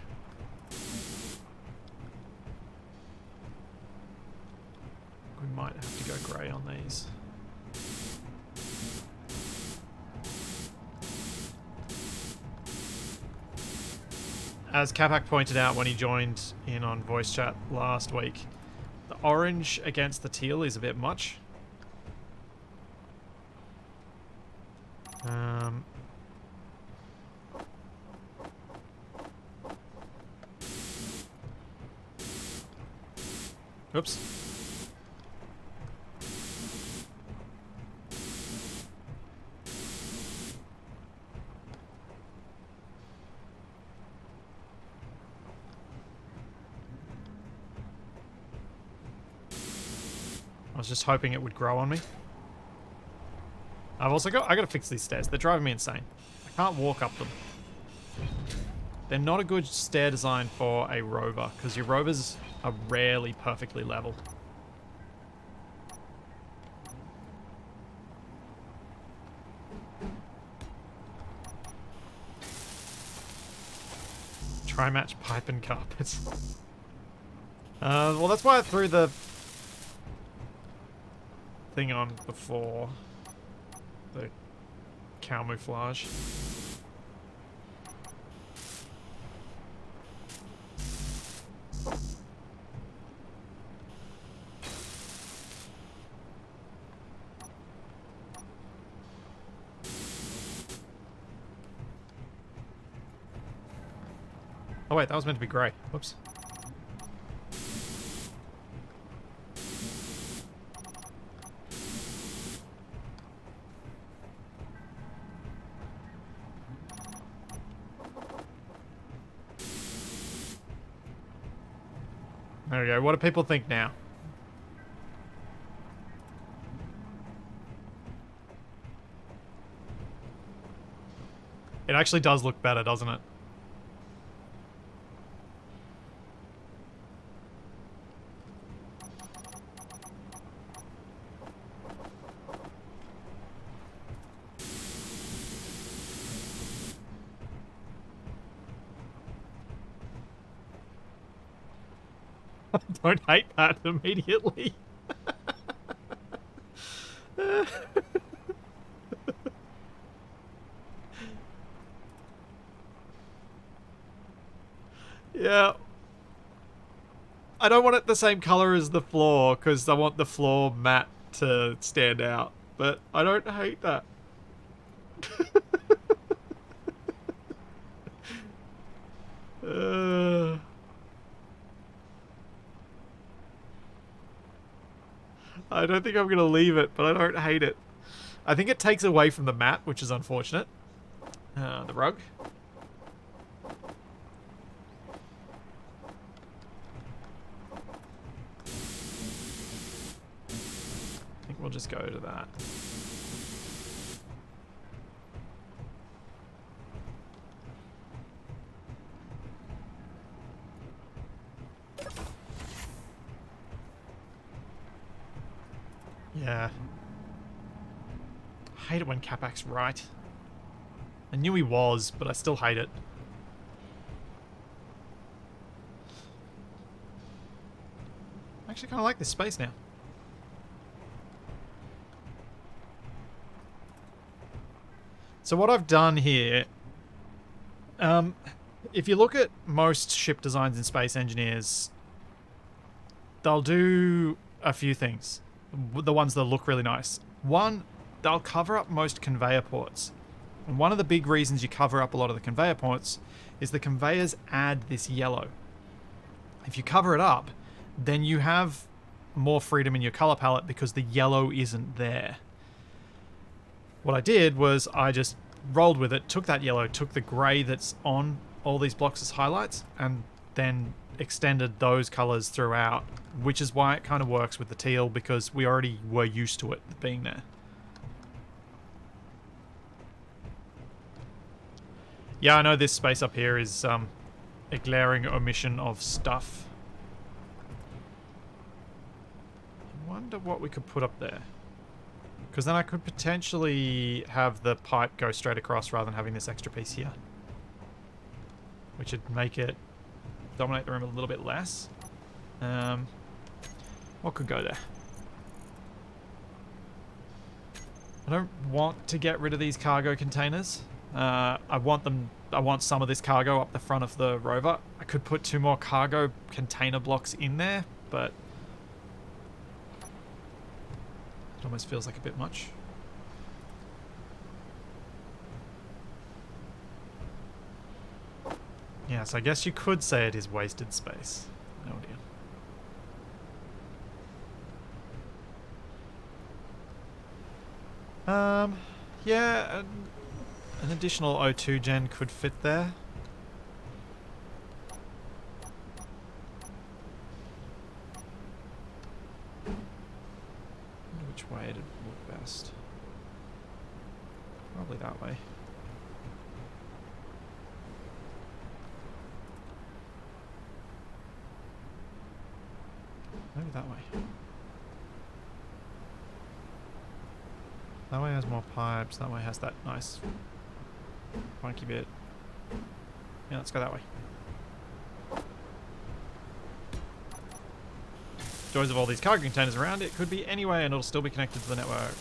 We might have to go grey on these. As Capac pointed out when he joined in on voice chat last week, the orange against the teal is a bit much. Oops. I was just hoping it would grow on me. I gotta fix these stairs. They're driving me insane. I can't walk up them. They're not a good stair design for a Rover, because your Rovers are rarely perfectly level. Try match pipe and carpets. Well, that's why I threw the thing on before. The camouflage. Oh wait, that was meant to be grey. Whoops. There we go. What do people think now? It actually does look better, doesn't it? Don't hate that immediately. Yeah. I don't want it the same color as the floor, because I want the floor matte to stand out. But I don't hate that. I don't think I'm going to leave it, but I don't hate it. I think it takes away from the mat, which is unfortunate. The rug. I think we'll just go to that. Yeah. I hate it when Capac's right. I knew he was, but I still hate it. I actually kind of like this space now. So what I've done here, if you look at most ship designs in Space Engineers, they'll do a few things. The ones that look really nice. One, they'll cover up most conveyor ports. And one of the big reasons you cover up a lot of the conveyor ports is the conveyors add this yellow. If you cover it up, then you have more freedom in your color palette because the yellow isn't there. What I did was I just rolled with it, took that yellow, took the grey that's on all these blocks as highlights, and then extended those colors throughout, which is why it kind of works with the teal, because we already were used to it being there. Yeah, I know this space up here is a glaring omission of stuff. I wonder what we could put up there. Because then I could potentially have the pipe go straight across rather than having this extra piece here. Which would make it dominate the room a little bit less. What could go there? I don't want to get rid of these cargo containers. I want some of this cargo up the front of the rover. I could put 2 more cargo container blocks in there, but it almost feels like a bit much. Yes, I guess you could say it is wasted space. Oh dear. Yeah, an additional O2 gen could fit there. Which way did it look best? Probably that way. Maybe that way. That way has more pipes, that way has that nice funky bit. Yeah, let's go that way. Joys of all these cargo containers around, it could be anyway and it'll still be connected to the network.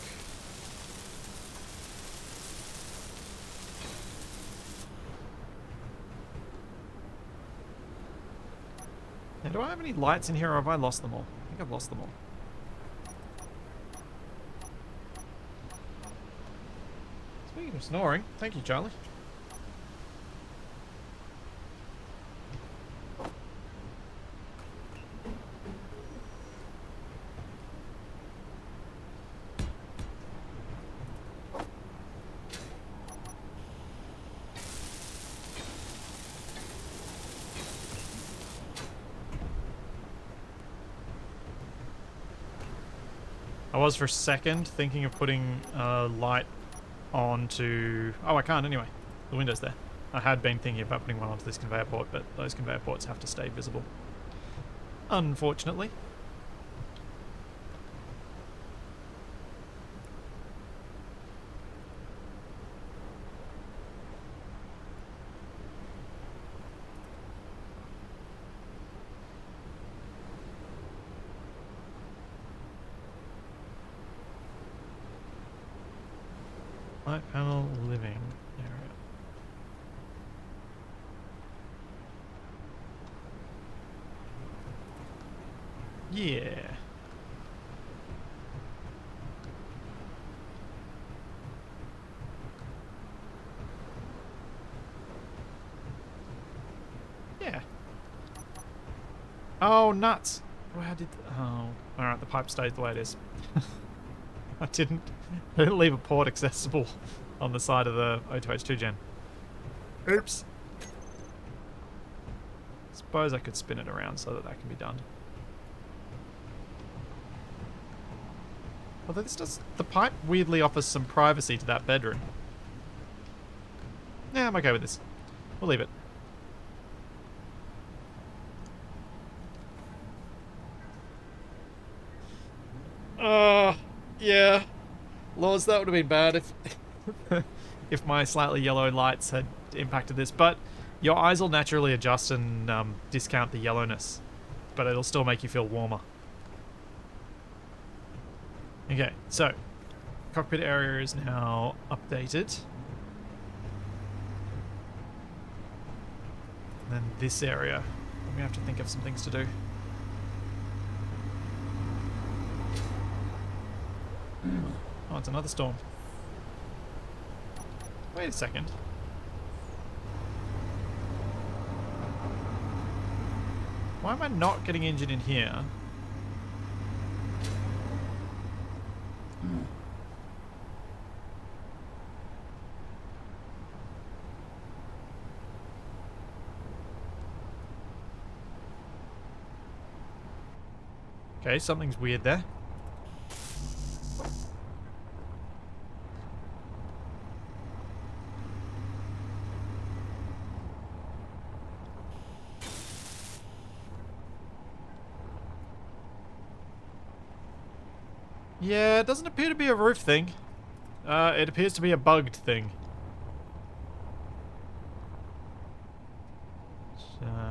Now, do I have any lights in here or have I lost them all? I think I've lost them all. Speaking of snoring, thank you, Charlie. I was for a second thinking of putting a light onto... Oh, I can't anyway. The window's there. I had been thinking about putting one onto this conveyor port, but those conveyor ports have to stay visible. Unfortunately. Light panel living area. Yeah. Yeah. Oh, nuts. How did... Oh. Alright, the pipe stayed the way it is. I didn't leave a port accessible on the side of the O2H2 gen. Oops. Suppose I could spin it around so that that can be done. Although this does... The pipe weirdly offers some privacy to that bedroom. Yeah, I'm okay with this. We'll leave it. Yeah. Laws, that would have been bad if if my slightly yellow lights had impacted this. But your eyes will naturally adjust and discount the yellowness. But it'll still make you feel warmer. Okay, so cockpit area is now updated. And then this area, we have to think of some things to do. Oh, it's another storm. Wait a second. Why am I not getting injured in here? Okay, something's weird there. Yeah, it doesn't appear to be a roof thing. It appears to be a bugged thing.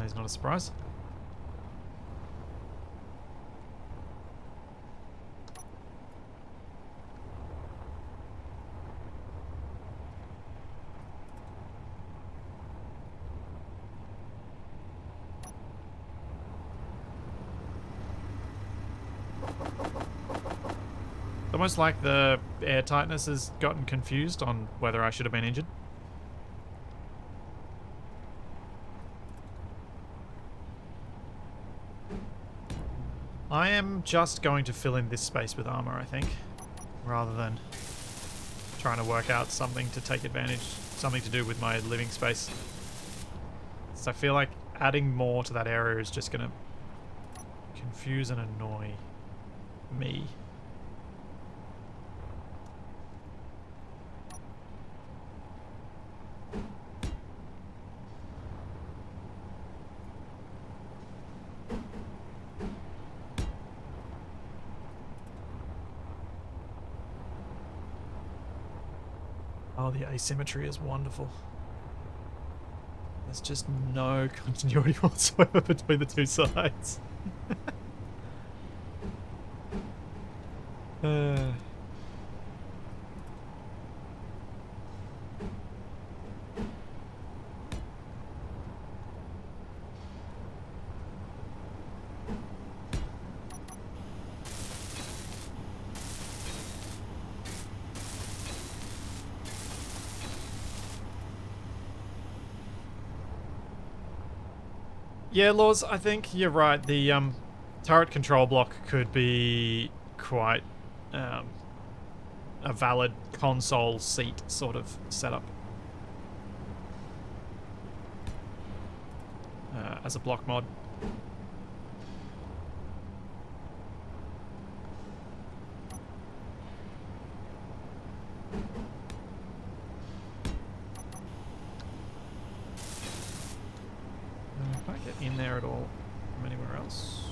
Is not a surprise. Almost like the air tightness has gotten confused on whether I should have been injured. I am just going to fill in this space with armor, I think, rather than trying to work out something to take advantage, something to do with my living space. So I feel like adding more to that area is just going to confuse and annoy me. Oh, the asymmetry is wonderful. There's just no continuity whatsoever between the two sides. Yeah, Laws, I think you're right. The turret control block could be quite a valid console seat sort of setup as a block mod. If I get in there at all from anywhere else?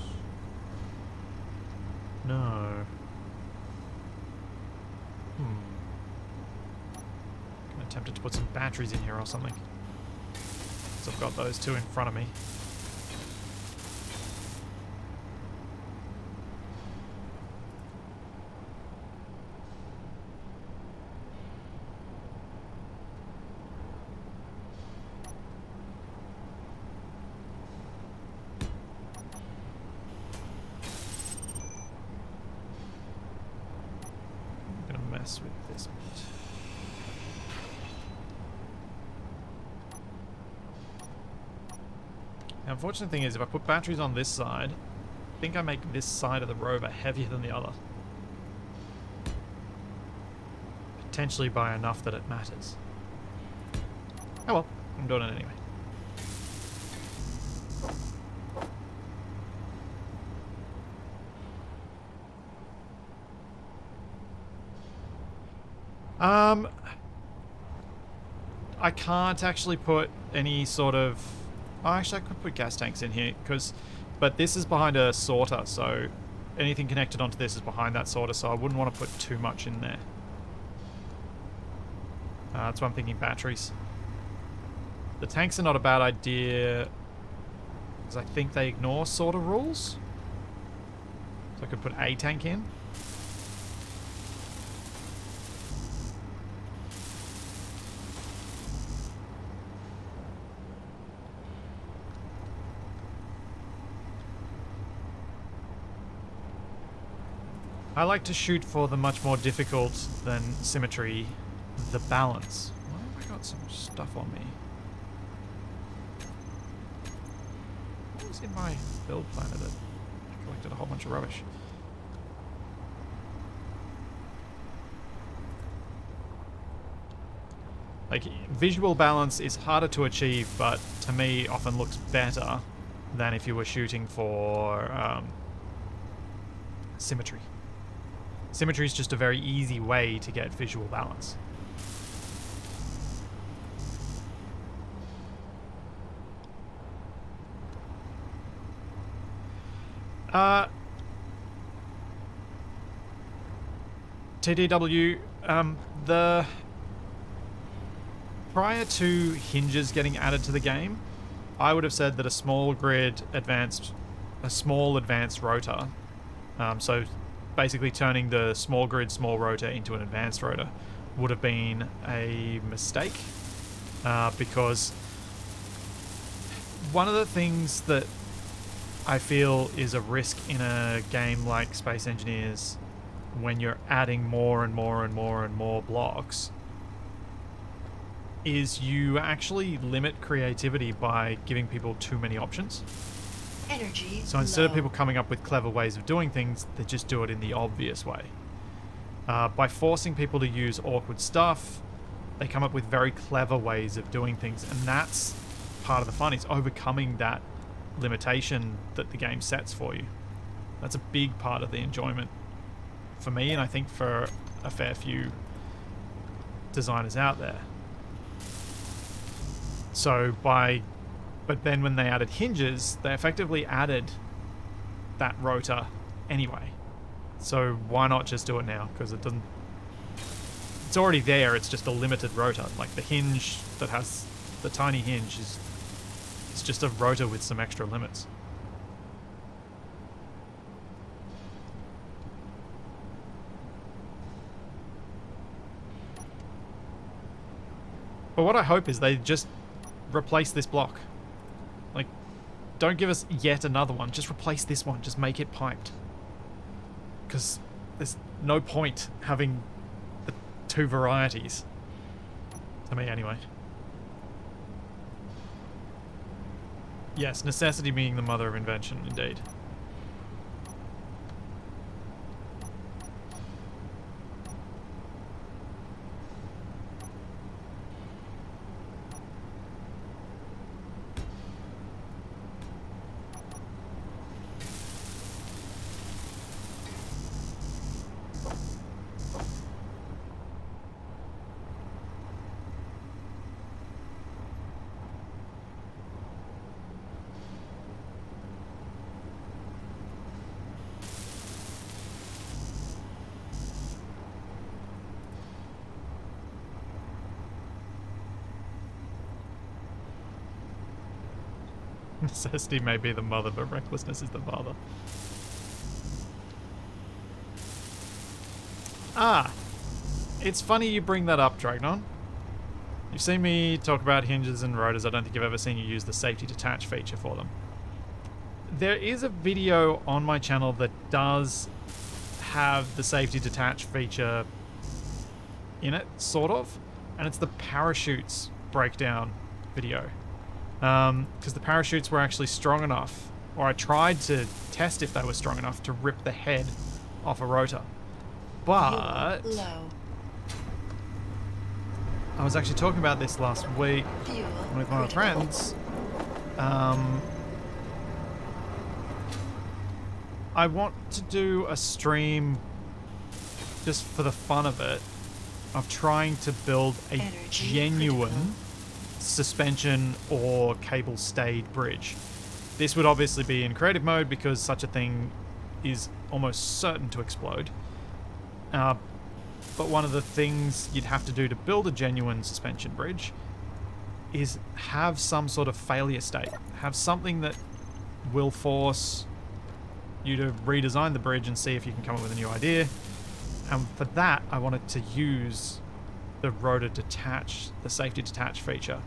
No. I'm tempted to put some batteries in here or something. So I've got those two in front of me. With this bit. The unfortunate thing is if I put batteries on this side, I think I make this side of the Rover heavier than the other. Potentially by enough that it matters. Oh well, I'm doing it anyway. I can't actually put any sort of... Oh, actually I could put gas tanks in here, but this is behind a sorter, so anything connected onto this is behind that sorter, so I wouldn't want to put too much in there. That's why I'm thinking batteries. The tanks are not a bad idea, because I think they ignore sorter rules. So I could put a tank in. I like to shoot for the much more difficult than symmetry, the balance. Why have I got some stuff on me? What was in my build planner that collected a whole bunch of rubbish? Like, visual balance is harder to achieve, but to me often looks better than if you were shooting for symmetry. Symmetry is just a very easy way to get visual balance. TDW, the prior to hinges getting added to the game, I would have said that a small advanced rotor, so basically turning the small grid, small rotor into an advanced rotor, would have been a mistake, because one of the things that I feel is a risk in a game like Space Engineers when you're adding more and more and more and more blocks is you actually limit creativity by giving people too many options. Energy So instead of low. people coming up with clever ways of doing things, they just do it in the obvious way. By forcing people to use awkward stuff, they come up with very clever ways of doing things, and that's part of the fun, is overcoming that limitation that the game sets for you. That's a big part of the enjoyment for me, and I think for a fair few designers out there. But then when they added hinges, they effectively added that rotor anyway. So why not just do it now? Because it's already there, it's just a limited rotor. Like the hinge that has the tiny hinge it's just a rotor with some extra limits. But what I hope is they just replace this block. Like, don't give us yet another one. Just replace this one. Just make it piped. Because there's no point having the two varieties. To me, anyway. Yes, necessity being the mother of invention, indeed. Necessity may be the mother, but recklessness is the father. Ah! It's funny you bring that up, Dragnon. You've seen me talk about hinges and rotors. I don't think I've ever seen you use the safety detach feature for them. There is a video on my channel that does have the safety detach feature in it, sort of, and it's the parachutes breakdown video. Because the parachutes were actually strong enough, or I tried to test if they were strong enough to rip the head off a rotor. But Low. I was actually talking about this last week Fuel with one of my critical. friends. I want to do a stream just for the fun of it, of trying to build a Energy genuine critical. suspension or cable stayed bridge. This would obviously be in creative mode because such a thing is almost certain to explode. But one of the things you'd have to do to build a genuine suspension bridge is have some sort of failure state. Have something that will force you to redesign the bridge and see if you can come up with a new idea. And for that, I wanted to use the rotor detach, the safety detach feature,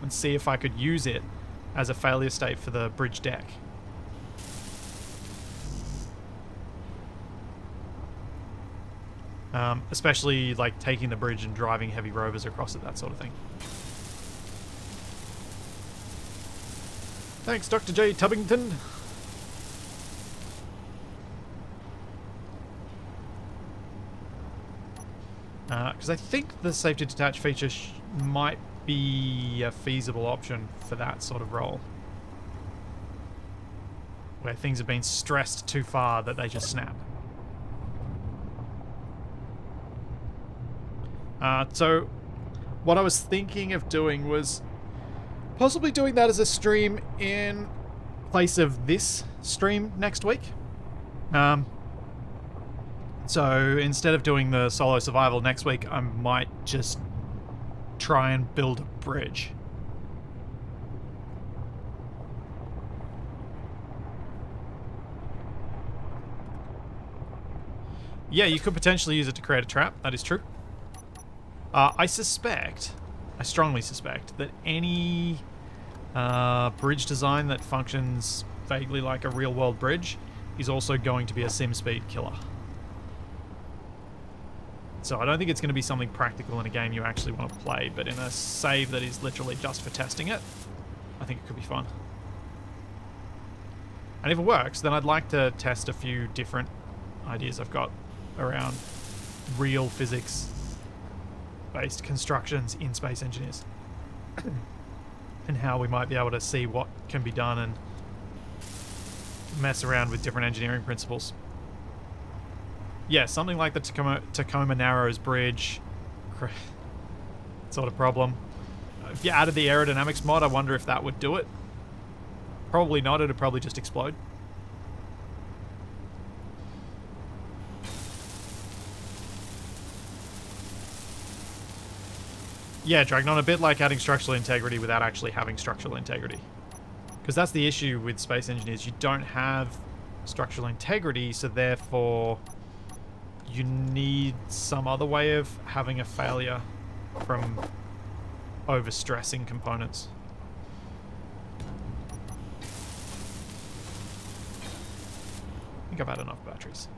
and see if I could use it as a failure state for the bridge deck. Especially like taking the bridge and driving heavy rovers across it, that sort of thing. Thanks, Dr. J. Tubbington. Because I think the safety detach feature might be a feasible option for that sort of role. Where things have been stressed too far that they just snap. So what I was thinking of doing was possibly doing that as a stream in place of this stream next week. So instead of doing the solo survival next week, I might just try and build a bridge. Yeah, you could potentially use it to create a trap. That is true. I strongly suspect that any bridge design that functions vaguely like a real-world bridge is also going to be a sim speed killer. So I don't think it's going to be something practical in a game you actually want to play, but in a save that is literally just for testing it, I think it could be fun. And if it works, then I'd like to test a few different ideas I've got around real physics-based constructions in Space Engineers. And how we might be able to see what can be done and mess around with different engineering principles. Yeah, something like the Tacoma Narrows Bridge sort of problem. If you added the aerodynamics mod, I wonder if that would do it. Probably not, it'd probably just explode. Yeah, Dragnon, a bit like adding structural integrity without actually having structural integrity. Because that's the issue with Space Engineers. You don't have structural integrity, so therefore you need some other way of having a failure from overstressing components. I think I've had enough batteries.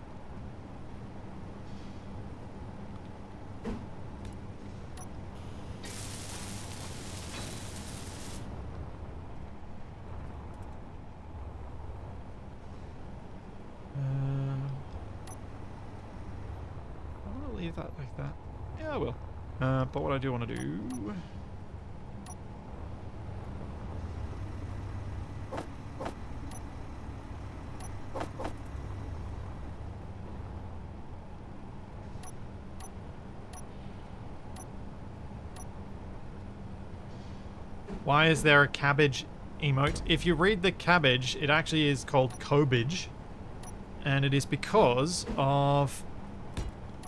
Leave that like that. Yeah, I will. But what I do want to do... Why is there a cabbage emote? If you read the cabbage, it actually is called Cobage. And it is because of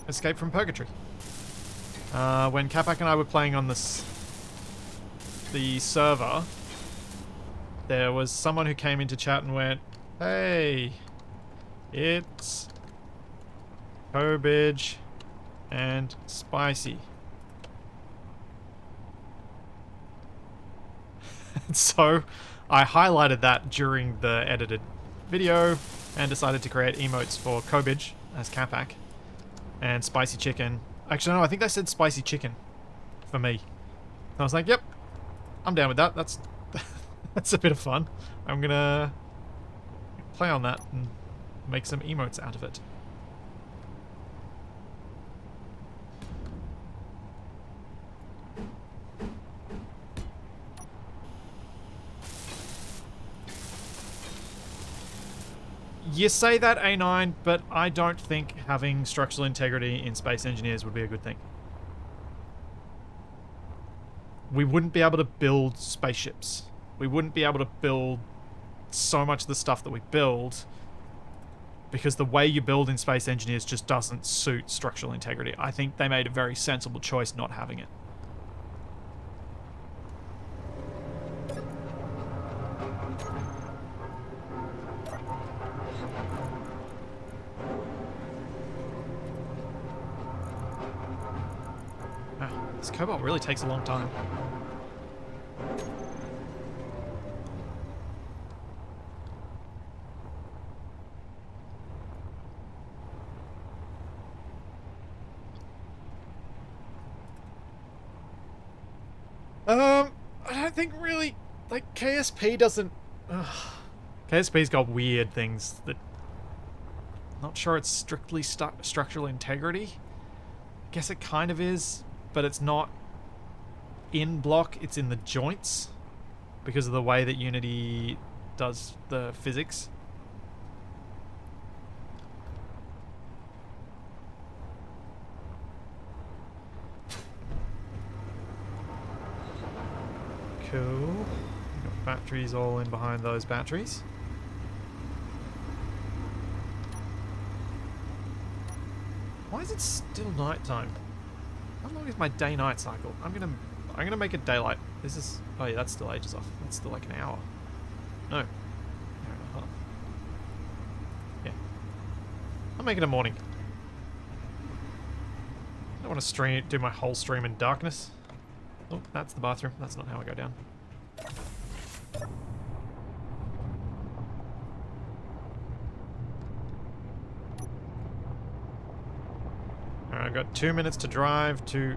Escape from Purgatory. When Capac and I were playing on the server, there was someone who came into chat and went, "Hey, it's Cobage and Spicy." So I highlighted that during the edited video and decided to create emotes for Cobage as Capac. And Spicy Chicken. Actually, no, I think they said Spicy Chicken for me. And I was like, yep, I'm down with that. That's that's a bit of fun. I'm gonna play on that and make some emotes out of it. You say that, A9, but I don't think having structural integrity in Space Engineers would be a good thing. We wouldn't be able to build spaceships. We wouldn't be able to build so much of the stuff that we build because the way you build in Space Engineers just doesn't suit structural integrity. I think they made a very sensible choice not having it. Wow, this cobalt really takes a long time. I don't think really, like, KSP doesn't... KSP's got weird things that... Not sure it's strictly structural integrity. I guess it kind of is, but it's not in block, it's in the joints because of the way that Unity does the physics. Cool. Got batteries all in behind those batteries. Why is it still nighttime? How long is my day-night cycle? I'm gonna make it daylight. This is... Oh yeah, that's still ages off. That's still like an hour. No. Hour and a half. Yeah. I'll make it a morning. I don't want to do my whole stream in darkness. Oh, that's the bathroom. That's not how I go down. Alright, I've got 2 minutes to drive to...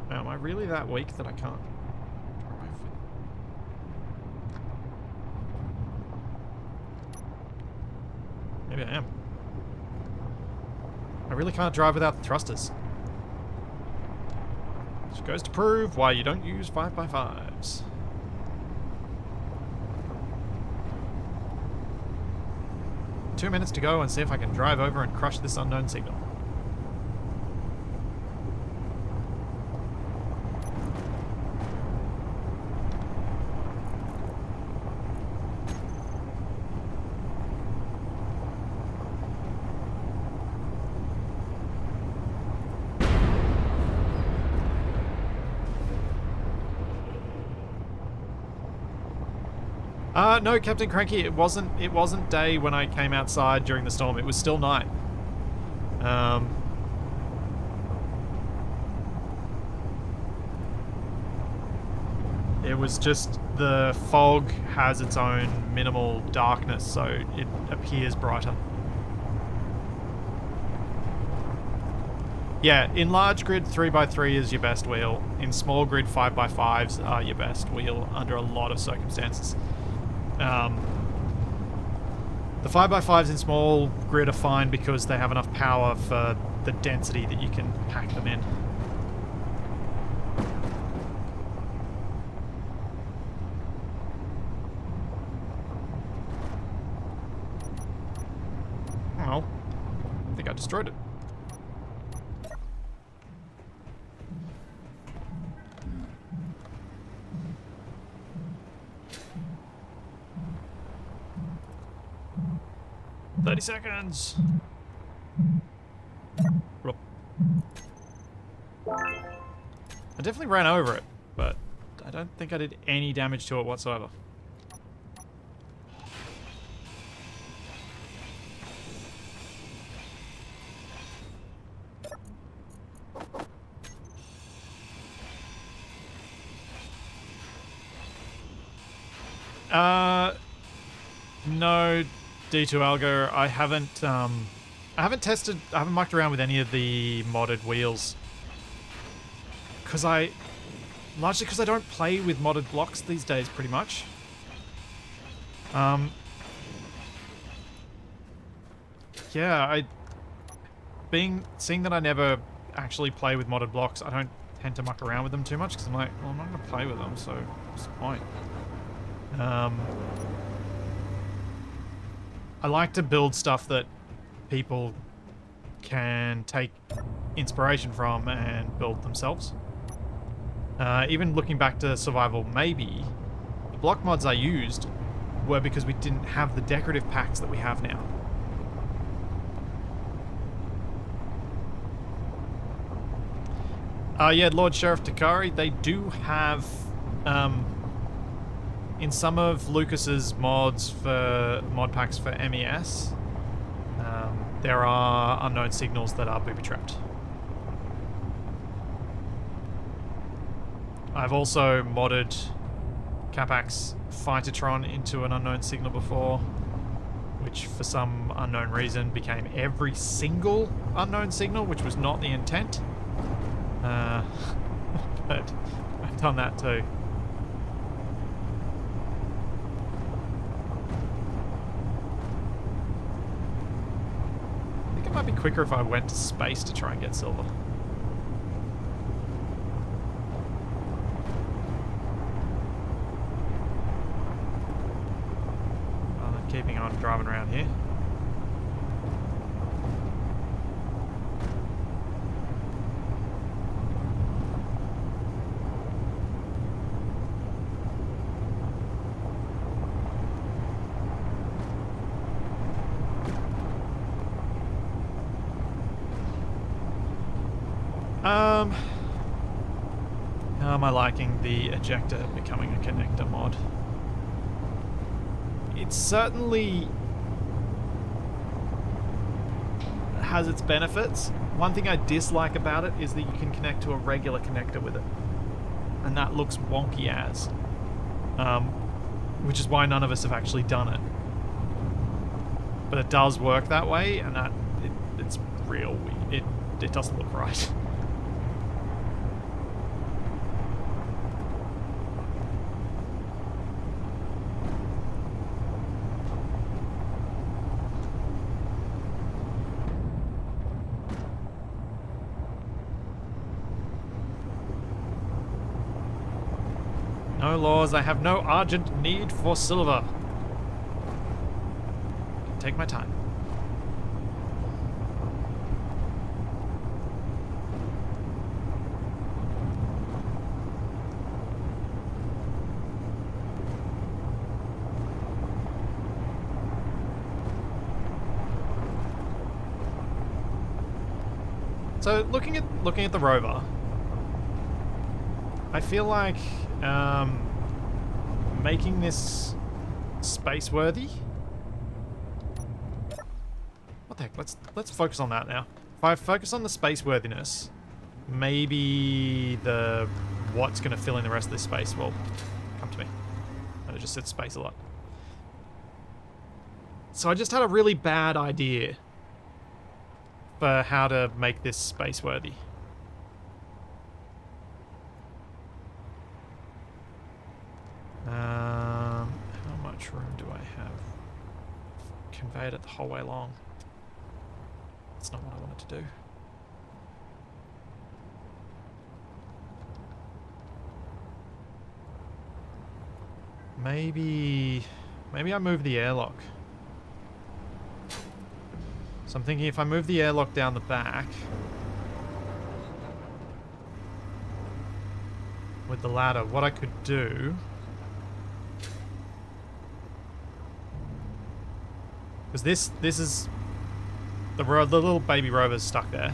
Now, am I really that weak that I can't drive? Maybe I am. I really can't drive without the thrusters. Which goes to prove why you don't use 5x5s. Two minutes to go and see if I can drive over and crush this unknown signal. No, Captain Cranky, it wasn't day when I came outside during the storm. It was still night. It was just the fog has its own minimal darkness, so it appears brighter. Yeah, in large grid, 3x3 is your best wheel. In small grid, 5x5s are your best wheel under a lot of circumstances. The 5x5s in small grid are fine because they have enough power for the density that you can pack them in. Oh, I think I destroyed it. Seconds. I definitely ran over it, but I don't think I did any damage to it whatsoever. No, D2 Algo, I haven't tested, I haven't mucked around with any of the modded wheels. Largely because I don't play with modded blocks these days, pretty much. Yeah, seeing that I never actually play with modded blocks, I don't tend to muck around with them too much, because I'm like, well, I'm not going to play with them, so what's the point? I like to build stuff that people can take inspiration from and build themselves. Even looking back to Survival Maybe, block mods I used were because we didn't have the decorative packs that we have now. Yeah, Lord Sheriff Takari, they do have, in some of Lucas's mods for mod packs for MES, there are unknown signals that are booby-trapped. I've also modded Capac's Fightertron into an unknown signal before, which for some unknown reason became every single unknown signal, which was not the intent. But I've done that too. I think it might be quicker if I went to space to try and get silver. Keeping on driving around here. How am I liking the ejector becoming a connector mod? It certainly has its benefits. One thing I dislike about it is that you can connect to a regular connector with it. And that looks wonky as. Which is why none of us have actually done it. But it does work that way, and it's real weird. It doesn't look right. No laws, I have no urgent need for silver. Take my time. So looking at the rover, I feel like making this space-worthy. What the heck? Let's focus on that now. If I focus on the space-worthiness, maybe the what's going to fill in the rest of this space will come to me. I just said space a lot. So I just had a really bad idea for how to make this space-worthy. How much room do I have? Conveyed it the whole way along. That's not what I wanted to do. Maybe I move the airlock. So I'm thinking if I move the airlock down the back with the ladder, what I could do, because this is the little baby rover's stuck there.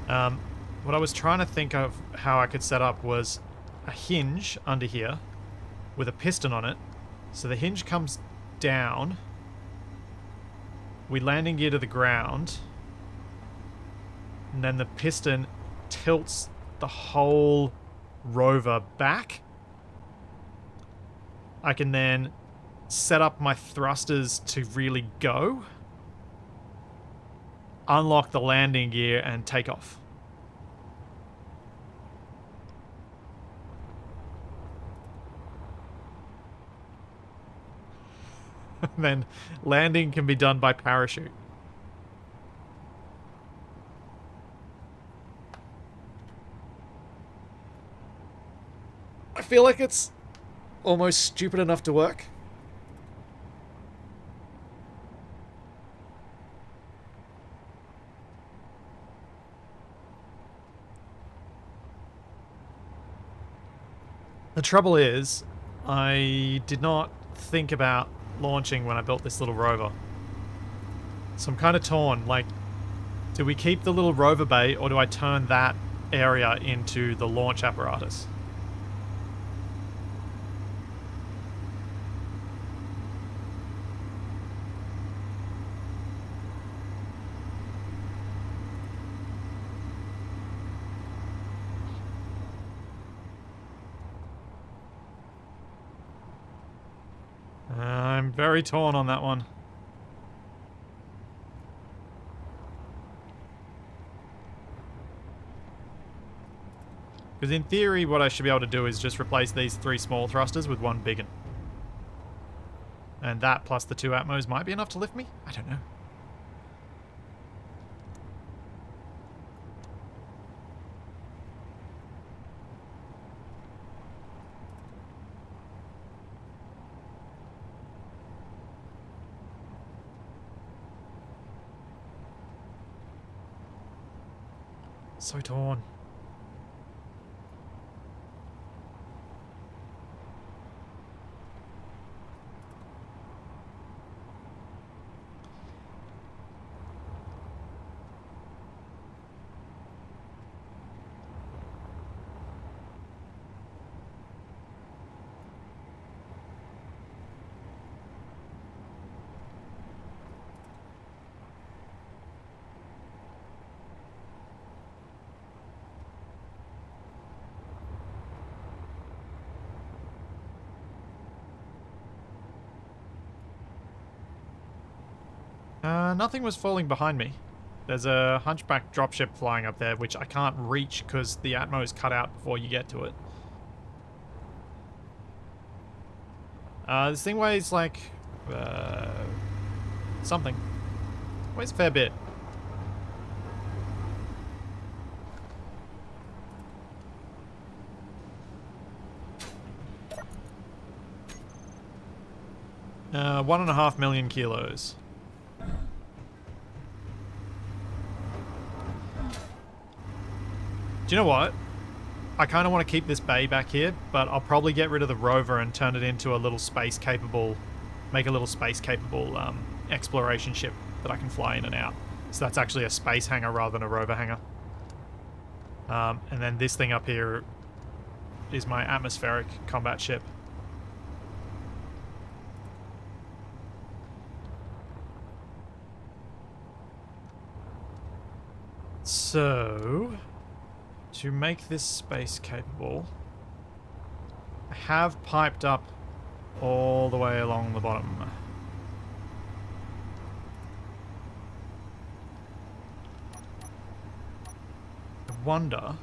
What I was trying to think of how I could set up was a hinge under here with a piston on it. So the hinge comes down. We landing gear to the ground. And then the piston tilts the whole rover back. I can then set up my thrusters to really go. Unlock the landing gear and take off. Then landing can be done by parachute. I feel like it's almost stupid enough to work. The trouble is, I did not think about launching when I built this little rover. So I'm kind of torn. Like, do we keep the little rover bay, or do I turn that area into the launch apparatus? I'm very torn on that one. Because in theory, what I should be able to do is just replace these 3 small thrusters with 1 big one. And that plus the 2 Atmos might be enough to lift me? I don't know. So torn. Nothing was falling behind me. There's a hunchback dropship flying up there, which I can't reach because the Atmo is cut out before you get to it. This thing weighs like... something. Weighs a fair bit. Uh, 1.5 million kilos. Do you know what? I kind of want to keep this bay back here, but I'll probably get rid of the rover and turn it into a little space-capable... Make a little space-capable exploration ship that I can fly in and out. So that's actually a space hangar rather than a rover hangar. And then this thing up here is my atmospheric combat ship. So... to make this space capable, I have piped up all the way along the bottom. I wonder... I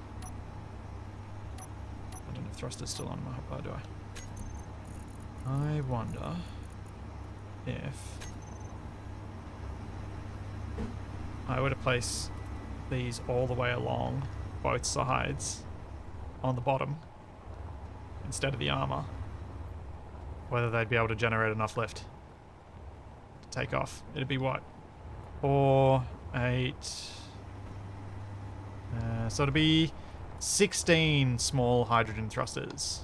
don't know if thruster's still on my hotbar, do I? I wonder if I were to place these all the way along both sides on the bottom instead of the armor, whether they'd be able to generate enough lift to take off. It'd be what? 4, 8... so it'd be 16 small hydrogen thrusters.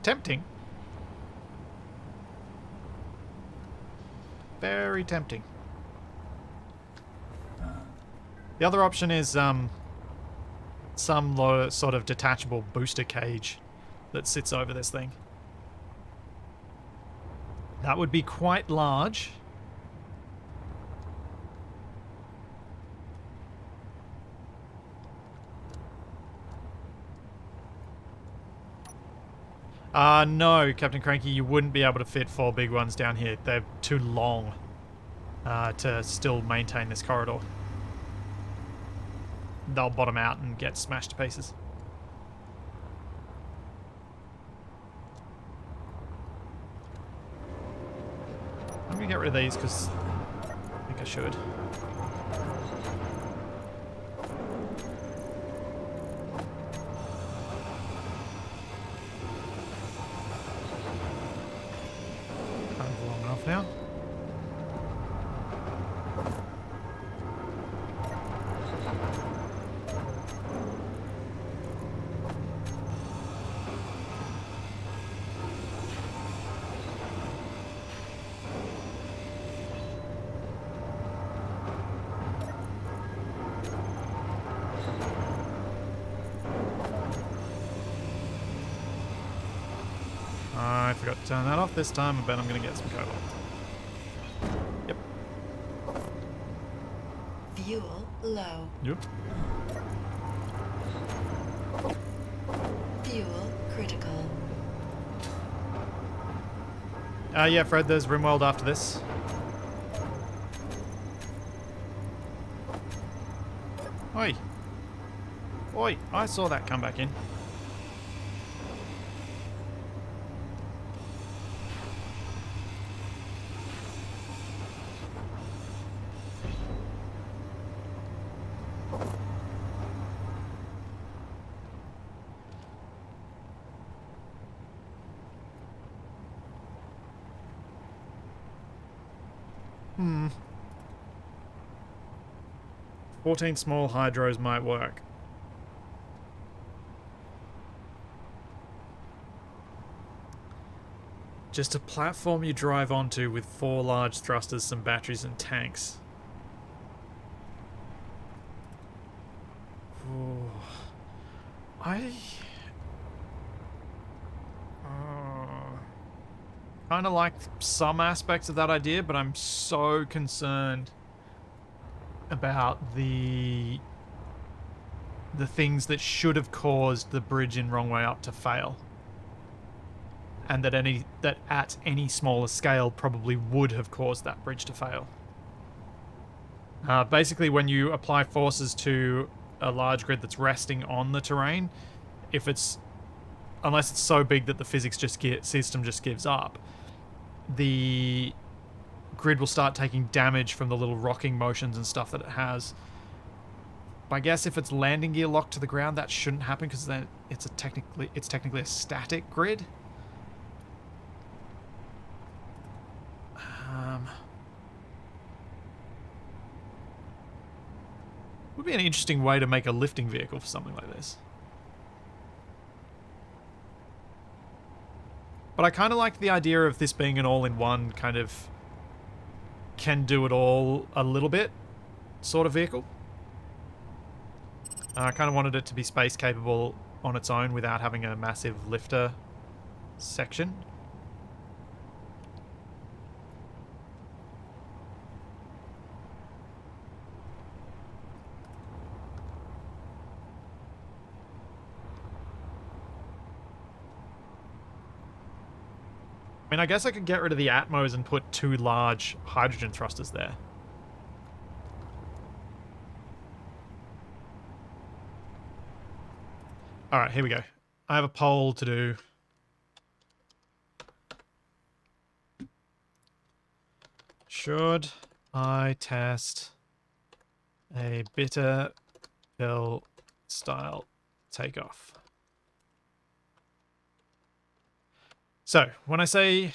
Tempting. Very tempting. The other option is some sort of detachable booster cage that sits over this thing. That would be quite large. No, Captain Cranky, you wouldn't be able to fit 4 big ones down here. They're too long to still maintain this corridor. They'll bottom out and get smashed to pieces. I'm gonna get rid of these because I think I should. Forgot to turn that off this time. I bet I'm going to get some cobalt. Yep. Fuel low. Yep. Fuel critical. Yeah, Fred, there's Rimworld after this. Oi. Oi, I saw that come back in. Hmm. 14 small hydros might work. Just a platform you drive onto with 4 large thrusters, some batteries, and tanks. Ooh. I kind of like some aspects of that idea, but I'm so concerned about the things that should have caused the bridge in Wrong Way Up to fail, and that at any smaller scale probably would have caused that bridge to fail. Basically, when you apply forces to a large grid that's resting on the terrain, unless it's so big that the physics system just gives up, the grid will start taking damage from the little rocking motions and stuff that it has. But I guess if it's landing gear locked to the ground, that shouldn't happen because then it's technically a static grid. Would be an interesting way to make a lifting vehicle for something like this. But I kind of like the idea of this being an all-in-one kind of can do it all a little bit sort of vehicle. I kind of wanted it to be space capable on its own without having a massive lifter section. I mean, I guess I could get rid of the Atmos and put 2 large hydrogen thrusters there. Alright, here we go. I have a poll to do. Should I test a bitter pill style takeoff? So, when I say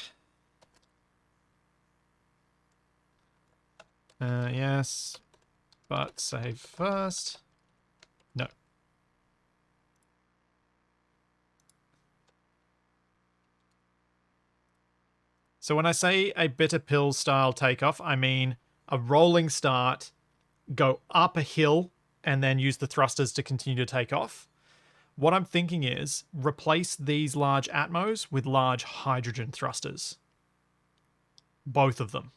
yes, but save first, no. So when I say a bitter pill style takeoff, I mean a rolling start, go up a hill, and then use the thrusters to continue to take off. What I'm thinking is replace these large Atmos with large hydrogen thrusters. Both of them.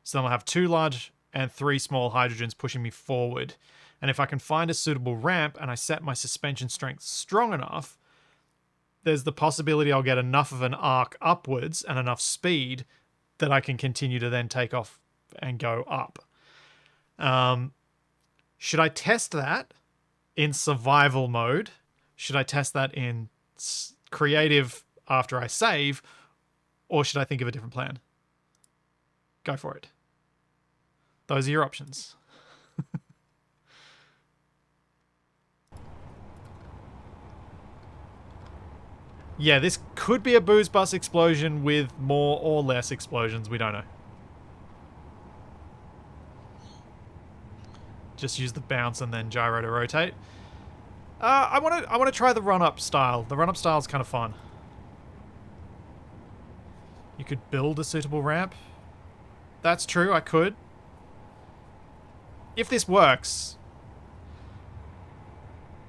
So then I'll have 2 large and 3 small hydrogens pushing me forward. And if I can find a suitable ramp and I set my suspension strength strong enough, there's the possibility I'll get enough of an arc upwards and enough speed that I can continue to then take off and go up. Should I test that in survival mode? Should I test that in creative after I save? Or should I think of a different plan? Go for it. Those are your options. Yeah, this could be a booze bus explosion with more or less explosions. We don't know. Just use the bounce and then gyro to rotate. I want to try the run-up style. The run-up style is kind of fun. You could build a suitable ramp. That's true, I could. If this works...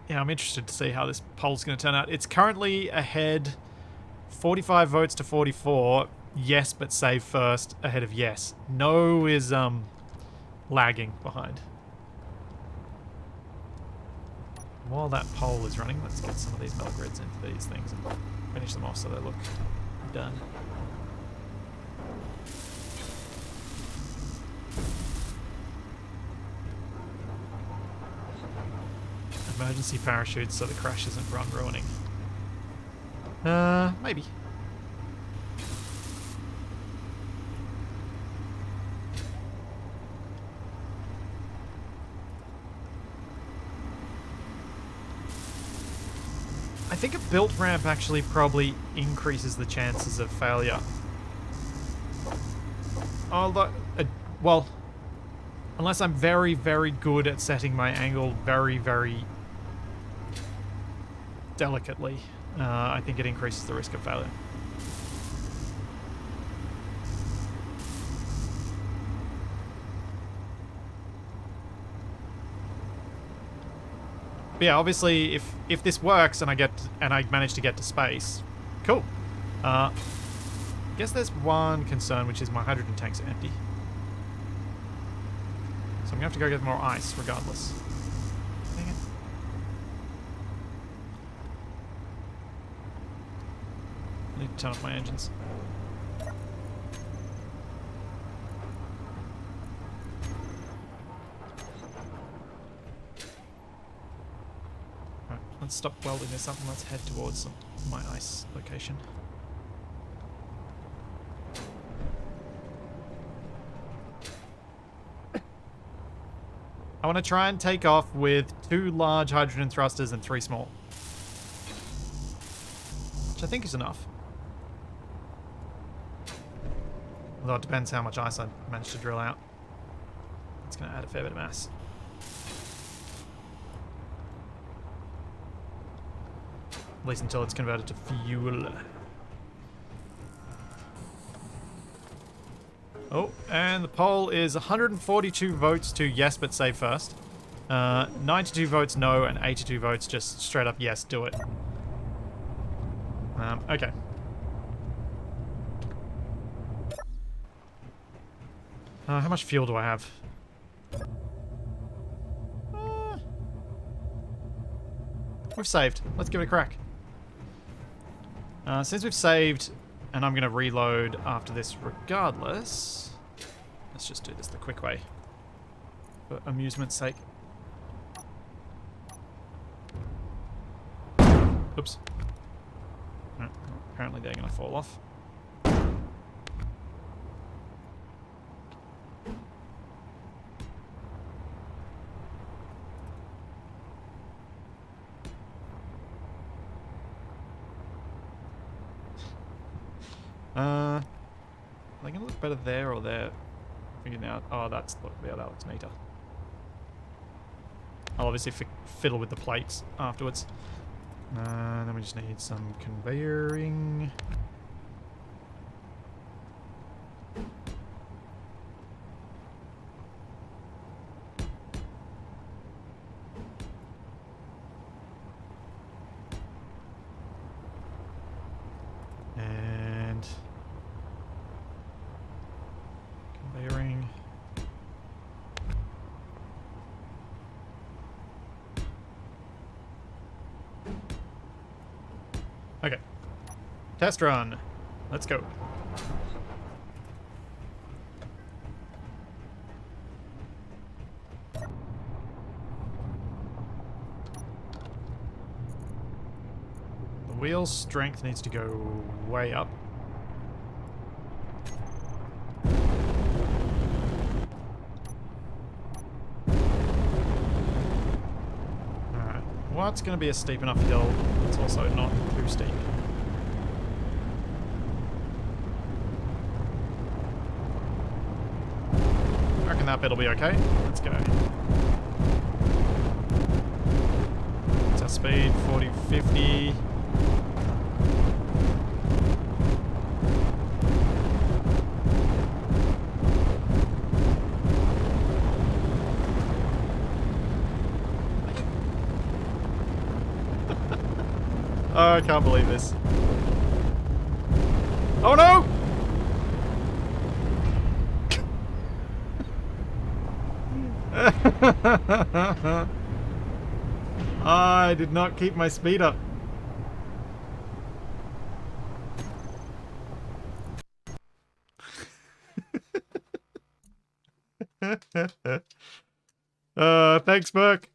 Yeah, I'm interested to see how this poll's going to turn out. It's currently ahead 45 votes to 44. Yes, but save first ahead of yes. No is lagging behind. While that poll is running, let's get some of these metal grids into these things and finish them off so they look done. Emergency parachutes so the crash isn't run ruining. Maybe. I think a built ramp actually probably increases the chances of failure. Although, well, unless I'm very, very good at setting my angle very, very delicately, I think it increases the risk of failure. But yeah, obviously, if this works and I manage to get to space, cool. I guess there's one concern, which is my hydrogen tanks are empty, so I'm gonna have to go get more ice, regardless. Dang it. I need to turn off my engines. Let's stop welding this up and let's head towards my ice location. I want to try and take off with 2 large hydrogen thrusters and 3 small. Which I think is enough. Although it depends how much ice I manage to drill out. It's going to add a fair bit of mass. At least until it's converted to fuel. Oh, and the poll is 142 votes to yes, but save first. 92 votes no, and 82 votes just straight up yes, do it. Okay. How much fuel do I have? We've saved. Let's give it a crack. Since we've saved, and I'm going to reload after this regardless, let's just do this the quick way, for amusement's sake. Oops. Oh, apparently they're going to fall off. Are they going to look better there or there? Figuring out. Oh, that looks neater. I'll obviously fiddle with the plates afterwards. Then we just need some conveyoring. And conveyoring. Okay. Test run. Let's go. The wheel strength needs to go way up. Alright. What's going to be a steep enough hill? It's also not too steep. I reckon that bit'll be okay. Let's go. What's our speed? 40, 50. Oh, I can't believe this. Oh no! I did not keep my speed up. Thanks, Merc.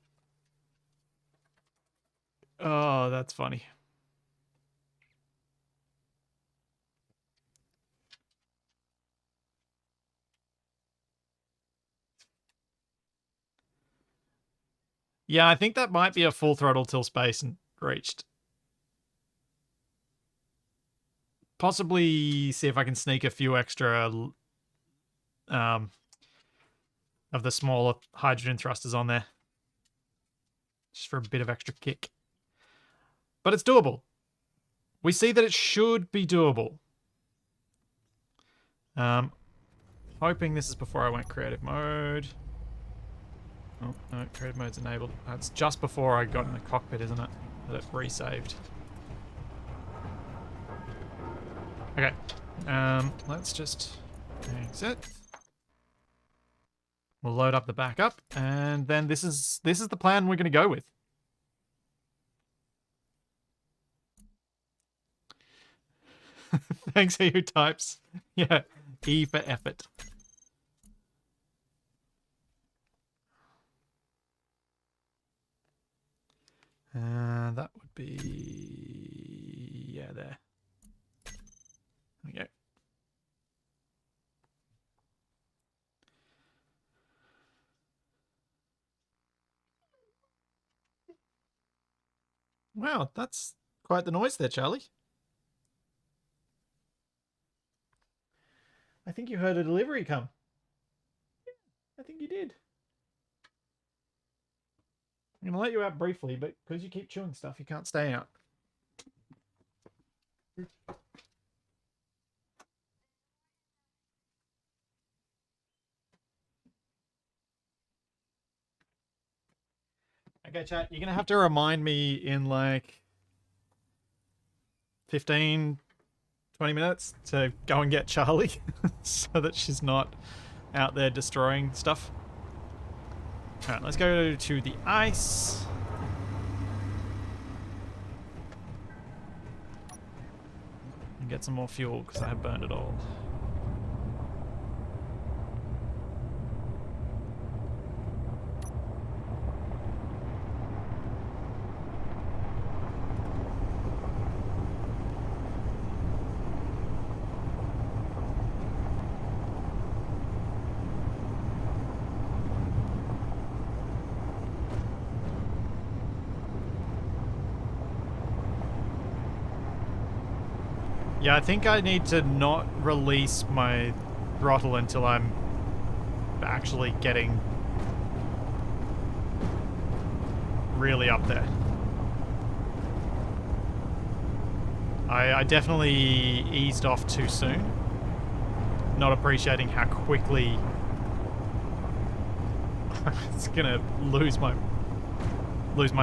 Oh, that's funny. Yeah, I think that might be a full throttle till space and reached. Possibly see if I can sneak a few extra of the smaller hydrogen thrusters on there. Just for a bit of extra kick. But it's doable. We see that it should be doable. Hoping this is before I went creative mode. Oh, no, creative mode's enabled. That's just before I got in the cockpit, isn't it? That it resaved. Okay. Let's just exit. We'll load up the backup, and then this is the plan we're going to go with. Thanks, who types. Yeah, E for effort. That would be... yeah, there. Okay. Wow, that's quite the noise there, Charlie. I think you heard a delivery come. Yeah, I think you did. I'm going to let you out briefly, but because you keep chewing stuff, you can't stay out. Okay, chat, you're going to have to remind me in like 15, 20 minutes to go and get Charlie so that she's not out there destroying stuff. Alright, let's go to the ice. And get some more fuel because I have burned it all. Yeah, I think I need to not release my throttle until I'm actually getting really up there. I definitely eased off too soon, not appreciating how quickly it's gonna lose my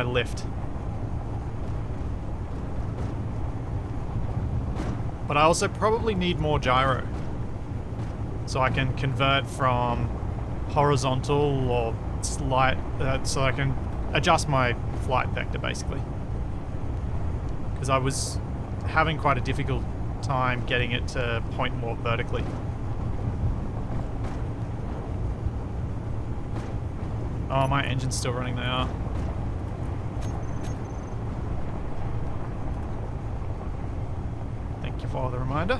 lift. But I also probably need more gyro, so I can convert from horizontal or slight, so I can adjust my flight vector basically. Because I was having quite a difficult time getting it to point more vertically. Oh, my engine's still running, they are. Thank you for the reminder.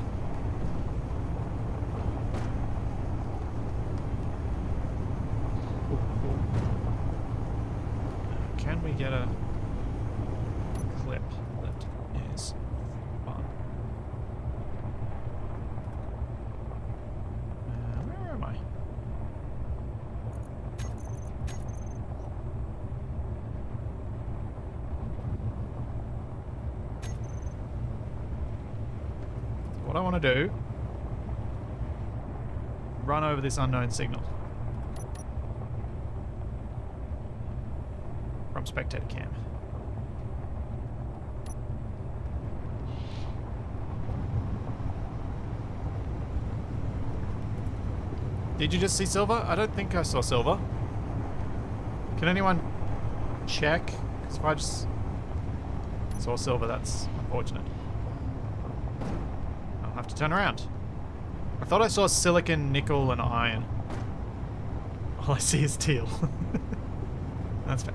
Can we get a clip that is fun? Where am I? What I want to do, run over this unknown signal from spectator cam. Did you just see silver? I don't think I saw silver. Can anyone check? Because if I just saw silver, that's unfortunate. I'll have to turn around. I thought I saw silicon, nickel, and iron. All I see is teal. That's fair.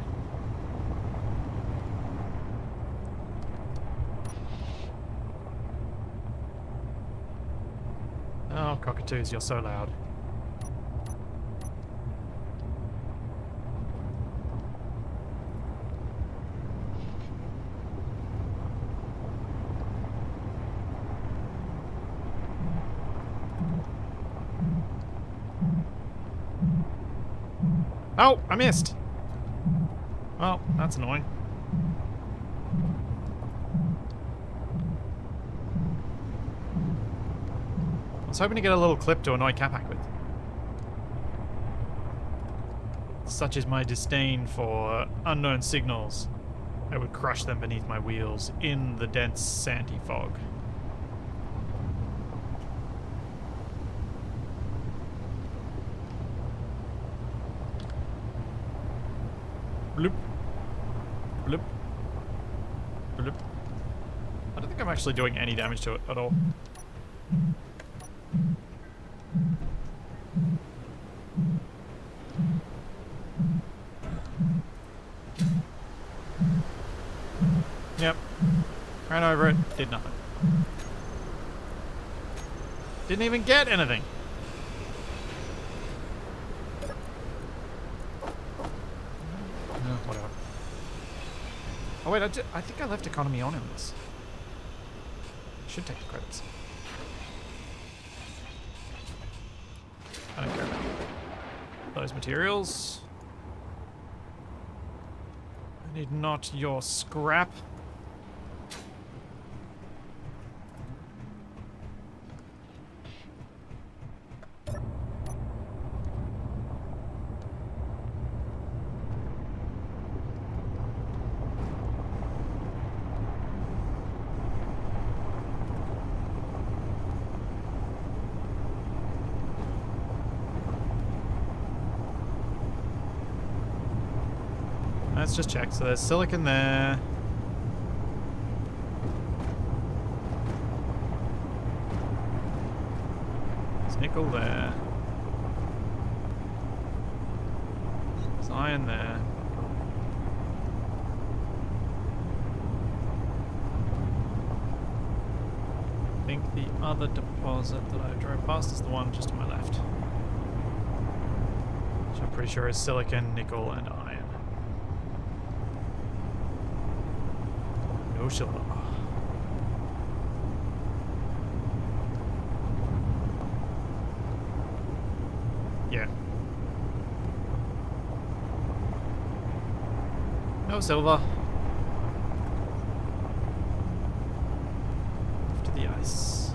Oh, cockatoos, you're so loud. Oh, I missed. Well, that's annoying. I was hoping to get a little clip to annoy Capac with. Such is my disdain for unknown signals. I would crush them beneath my wheels in the dense sandy fog. Bloop. Bloop. Bloop. I don't think I'm actually doing any damage to it at all. Yep. Ran over it, did nothing. Didn't even get anything. Whatever. Oh wait, I think I left economy on in this. Should take the credits. I don't care about those materials. I need not your scrap. Let's just check. So there's silicon there. There's nickel there. There's iron there. I think the other deposit that I drove past is the one just to my left. Which I'm pretty sure is silicon, nickel, and iron. No silver. Yeah. No silver. Off to the ice.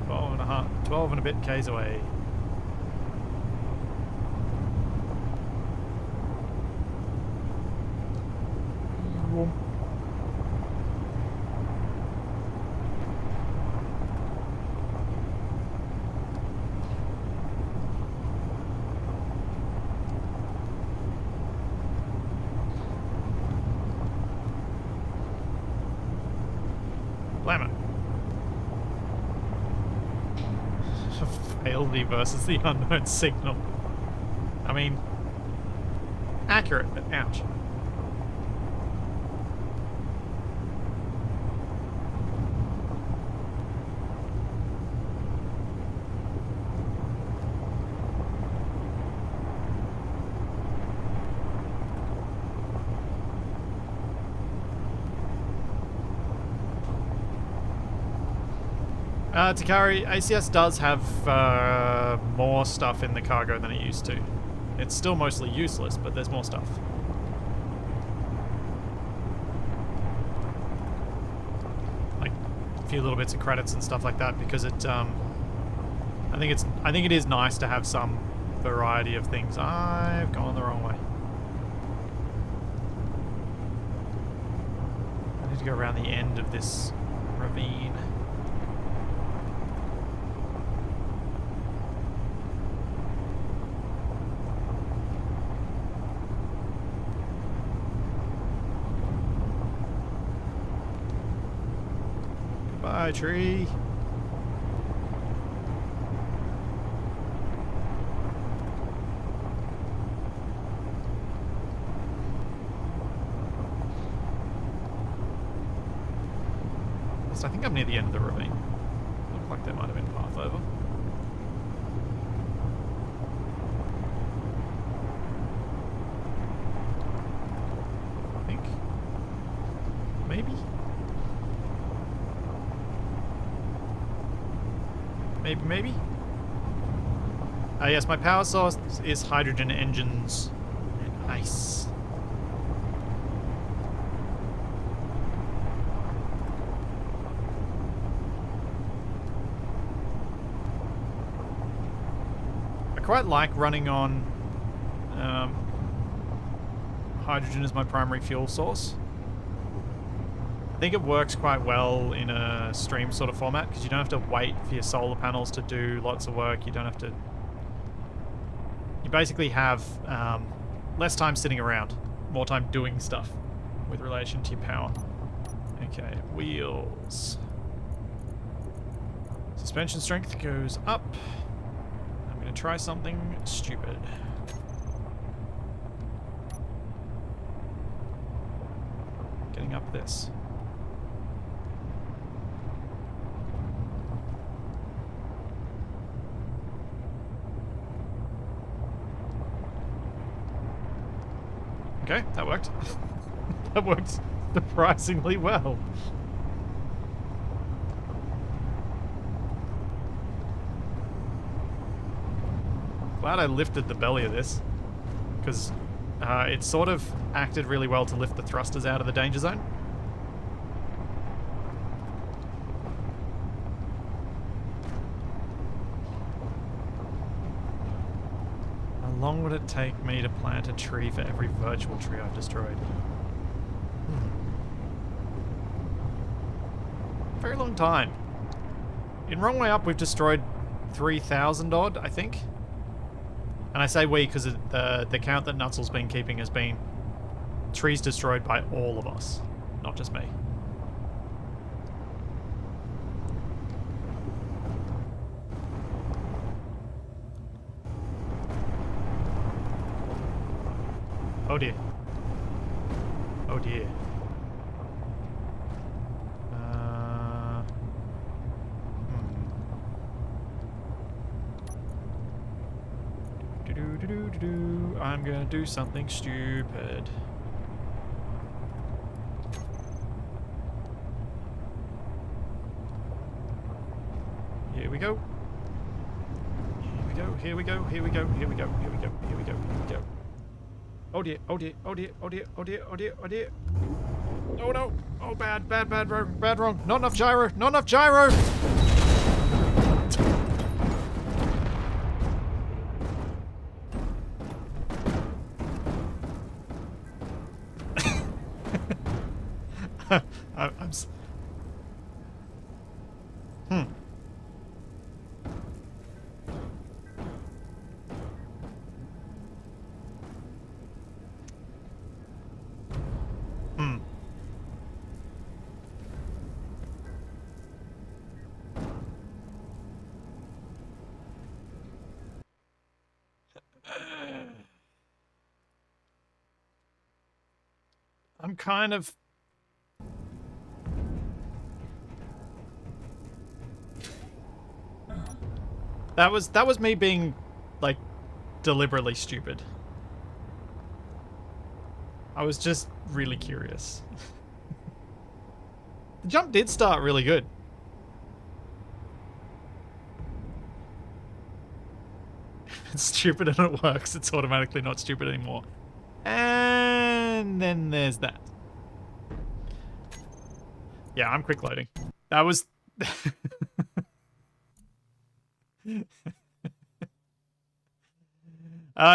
12 and a bit Ks away. Blammo. Failed versus the unknown signal. I mean, accurate, but ouch. Takari, ACS does have more stuff in the cargo than it used to. It's still mostly useless, but there's more stuff. Like a few little bits of credits and stuff like that, because it I think it is nice to have some variety of things. I've gone the wrong way. I need to go around the end of this ravine. Die, tree. So I think I'm near the end of the ravine. Looked like there might have been a path over. I think. Maybe? Maybe? Yes, my power source is hydrogen engines and ice. I quite like running on hydrogen as my primary fuel source. I think it works quite well in a stream sort of format because you don't have to wait for your solar panels to do lots of work. You don't have to... You basically have less time sitting around, more time doing stuff with relation to your power. Okay, wheels. Suspension strength goes up. I'm going to try something stupid. Getting up this. Okay, that worked. That worked surprisingly well. Glad I lifted the belly of this, because it sort of acted really well to lift the thrusters out of the danger zone. How long would it take me to plant a tree for every virtual tree I've destroyed? Very long time. In Wrong Way Up, we've destroyed 3,000 odd, I think. And I say we because the count that Nutzel's been keeping has been trees destroyed by all of us, not just me. Oh dear. Oh dear. I'm gonna do something stupid. Here we go. Here we go. Here we go. Here we go. Here we go. Here we go. Here we go. Here we go. Oh dear. Oh dear. Oh dear. Oh dear. Oh dear. Oh dear. Oh dear. Oh no. Oh bad. Bad. Bad. Wrong. Bad. Wrong. Not enough gyro. Not enough gyro. I'm I'm kind of... That was me being, like, deliberately stupid. I was just really curious. The jump did start really good. If it's stupid and it works, it's automatically not stupid anymore. And then there's that. Yeah, I'm quick loading. That was...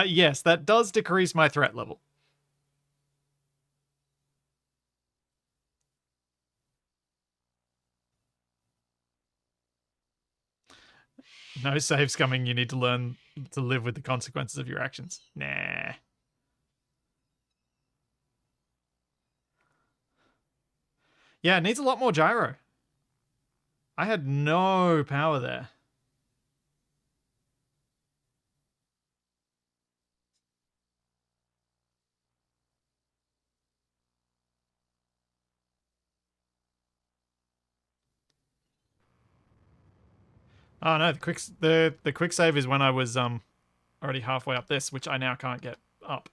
yes, that does decrease my threat level. No saves coming, you need to learn to live with the consequences of your actions. Nah. Yeah, it needs a lot more gyro. I had no power there. Oh no, the quick save is when I was already halfway up this, which I now can't get up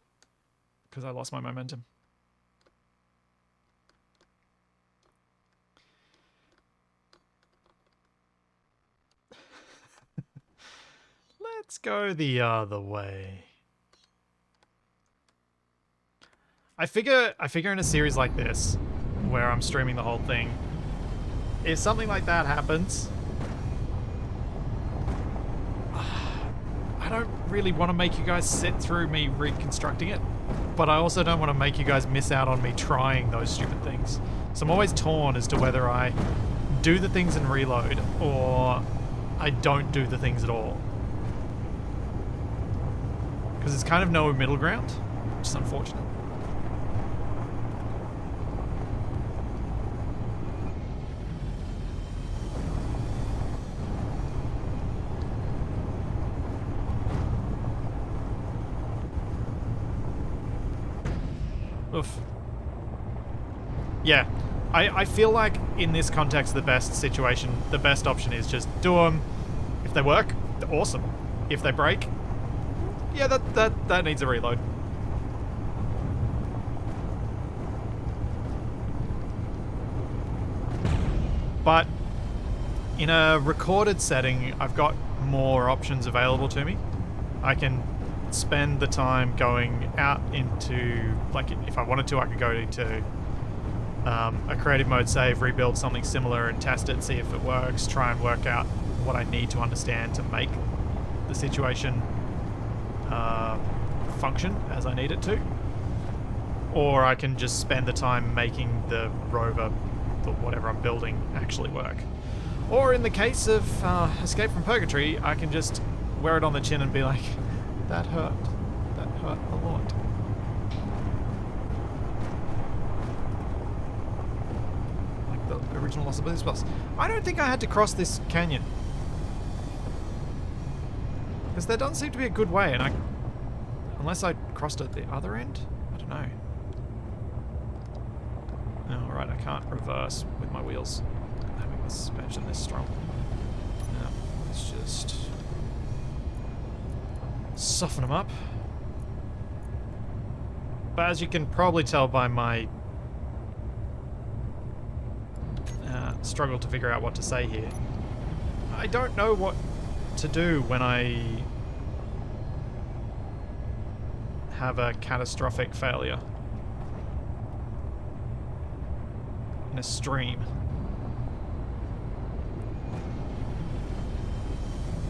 because I lost my momentum. Let's go the other way. I figure in a series like this, where I'm streaming the whole thing, if something like that happens, I don't really want to make you guys sit through me reconstructing it, but I also don't want to make you guys miss out on me trying those stupid things. So I'm always torn as to whether I do the things and reload, or I don't do the things at all. Because there's kind of no middle ground, which is unfortunate. Oof. Yeah, I feel like in this context the best option is just do them. If they work, awesome. If they break, yeah, that needs a reload. But in a recorded setting, I've got more options available to me. I can spend the time going out into, like, if I wanted to, I could go into a creative mode save, rebuild something similar and test it, see if it works, try and work out what I need to understand to make the situation function as I need it to. Or I can just spend the time making the Rover, whatever I'm building, actually work. Or in the case of Escape from Purgatory, I can just wear it on the chin and be like, that hurt. That hurt a lot. Like the original Lost Abilities Plus. I don't think I had to cross this canyon. Because there doesn't seem to be a good way, and unless I crossed at the other end? I don't know. Oh, right, I can't reverse with my wheels. Having the suspension this strong. No, let's just soften them up. But as you can probably tell by my struggle to figure out what to say here, I don't know what to do when I have a catastrophic failure in a stream.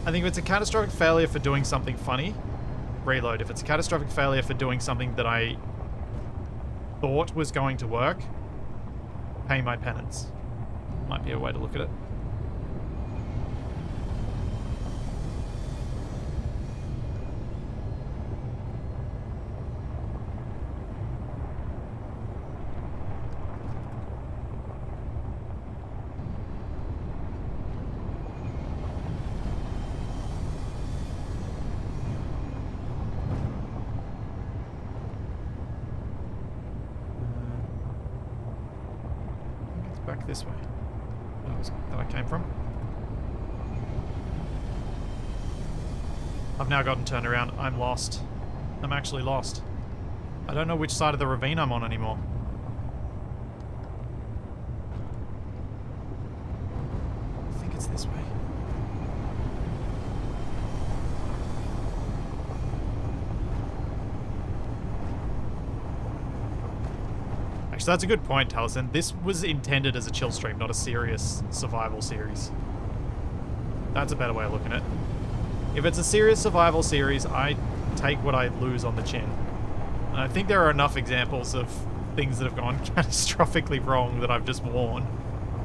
I think if it's a catastrophic failure for doing something funny, reload. If it's a catastrophic failure for doing something that I thought was going to work, pay my penance. Might be a way to look at it. Back this way. That I came from. I've now gotten turned around. I'm lost. I'm actually lost. I don't know which side of the ravine I'm on anymore. I think it's this way. So that's a good point, Taliesin. This was intended as a chill stream, not a serious survival series. That's a better way of looking at it. If it's a serious survival series, I take what I lose on the chin. And I think there are enough examples of things that have gone catastrophically wrong that I've just worn.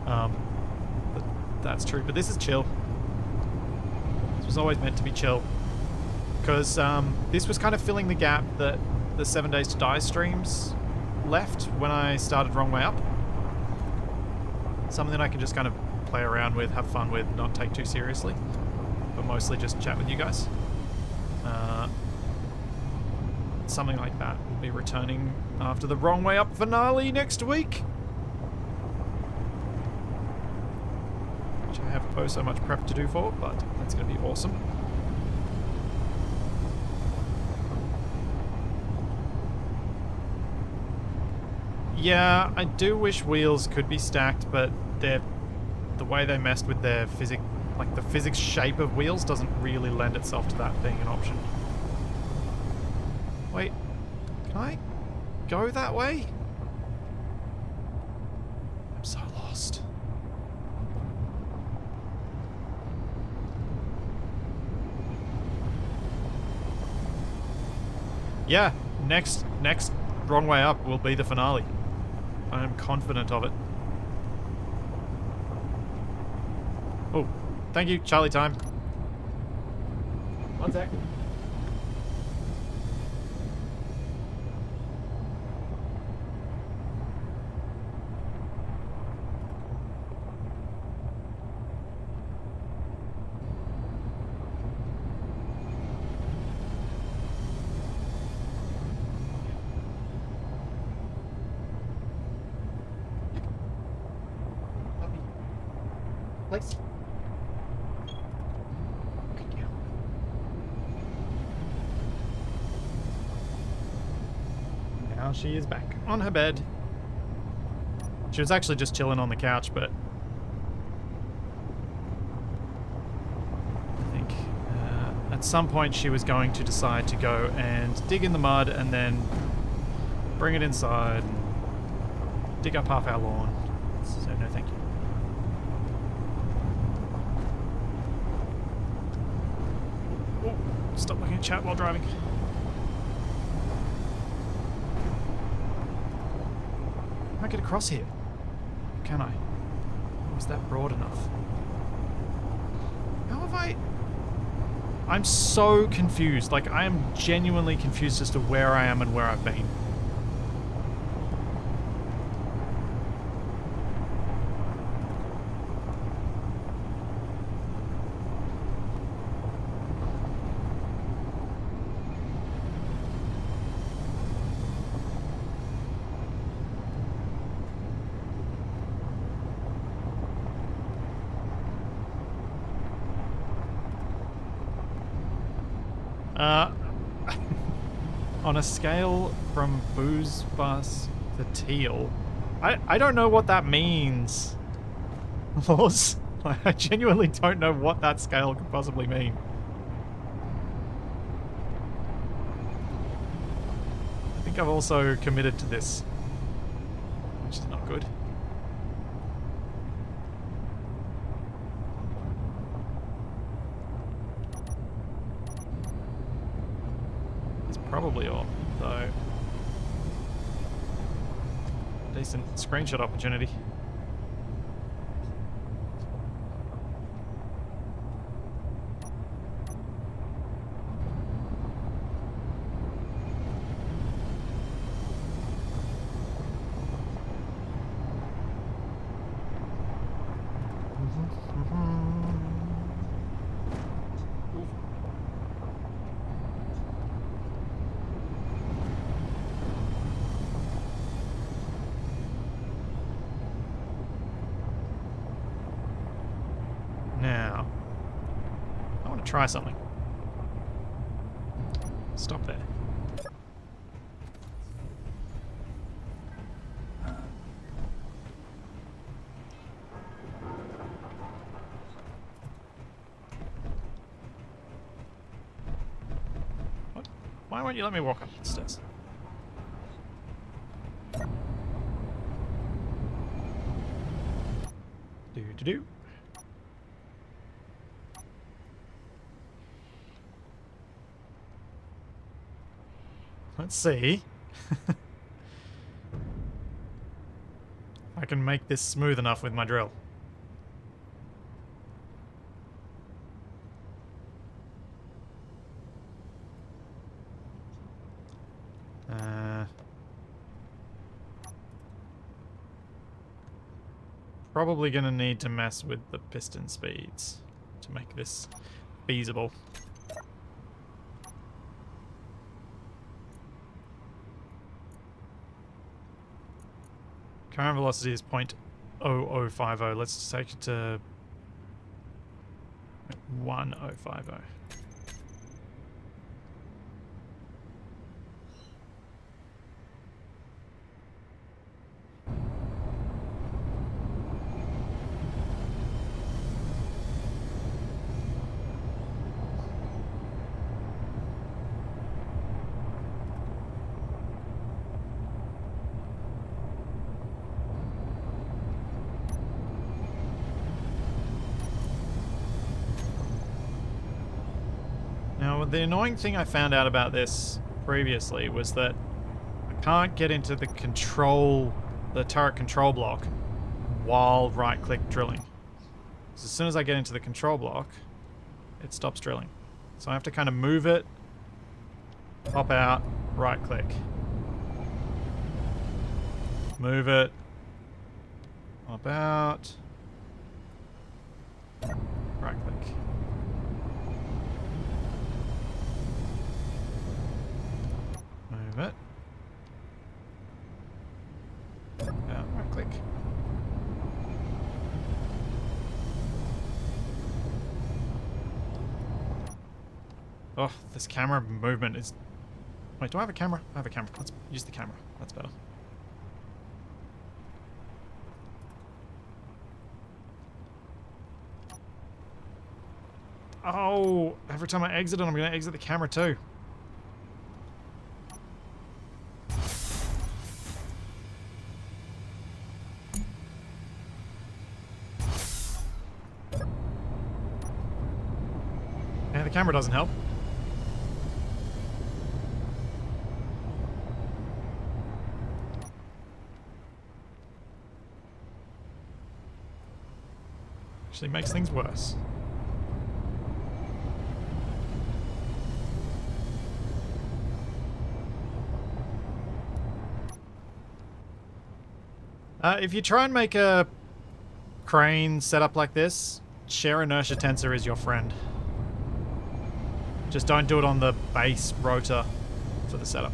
But that's true. But this is chill. This was always meant to be chill. Because this was kind of filling the gap that the 7 Days to Die streams left when I started wrong way up. Something that I can just kind of play around with, have fun with, not take too seriously. But mostly just chat with you guys. Something like that will be returning after the Wrong Way Up finale next week. Which I have so much prep to do for, but that's going to be awesome. Yeah, I do wish wheels could be stacked, but the way they messed with their physics, like the physics shape of wheels doesn't really lend itself to that being an option. Wait, can I go that way? I'm so lost. Yeah, next Wrong Way Up will be the finale. I am confident of it. Oh, thank you, Charlie time. 1 sec. Place. Good girl. Now she is back on her bed. She was actually just chilling on the couch, but I think at some point she was going to decide to go and dig in the mud and then bring it inside and dig up half our lawn. So no thank you. Stop looking at chat while driving. Can I get across here? Can I? Or is that broad enough? How have I... I'm so confused. Like, I am genuinely confused as to where I am and where I've been. On a scale from booze bus to teal, I don't know what that means. Laws? I genuinely don't know what that scale could possibly mean. I think I've also committed to this, which is not good. Probably all, though. Decent screenshot opportunity. Now, I want to try something. Stop there. What? Why won't you let me walk up the stairs? Do-do-do. Let's see. I can make this smooth enough with my drill. probably going to need to mess with the piston speeds to make this feasible. Current velocity is 0.0050. Let's just take it to 1050. Now, the annoying thing I found out about this previously was that I can't get into the turret control block while right-click drilling. So as soon as I get into the control block, it stops drilling. So I have to kind of move it, pop out, right-click. Move it, pop out, right-click. Move it. Right click. Oh, this camera movement is... Wait, do I have a camera? I have a camera. Let's use the camera. That's better. Oh, every time I exit it, I'm going to exit the camera too. Yeah, the camera doesn't help. Actually makes things worse. If you try and make a crane setup like this, share inertia tensor is your friend. Just don't do it on the base rotor for the setup.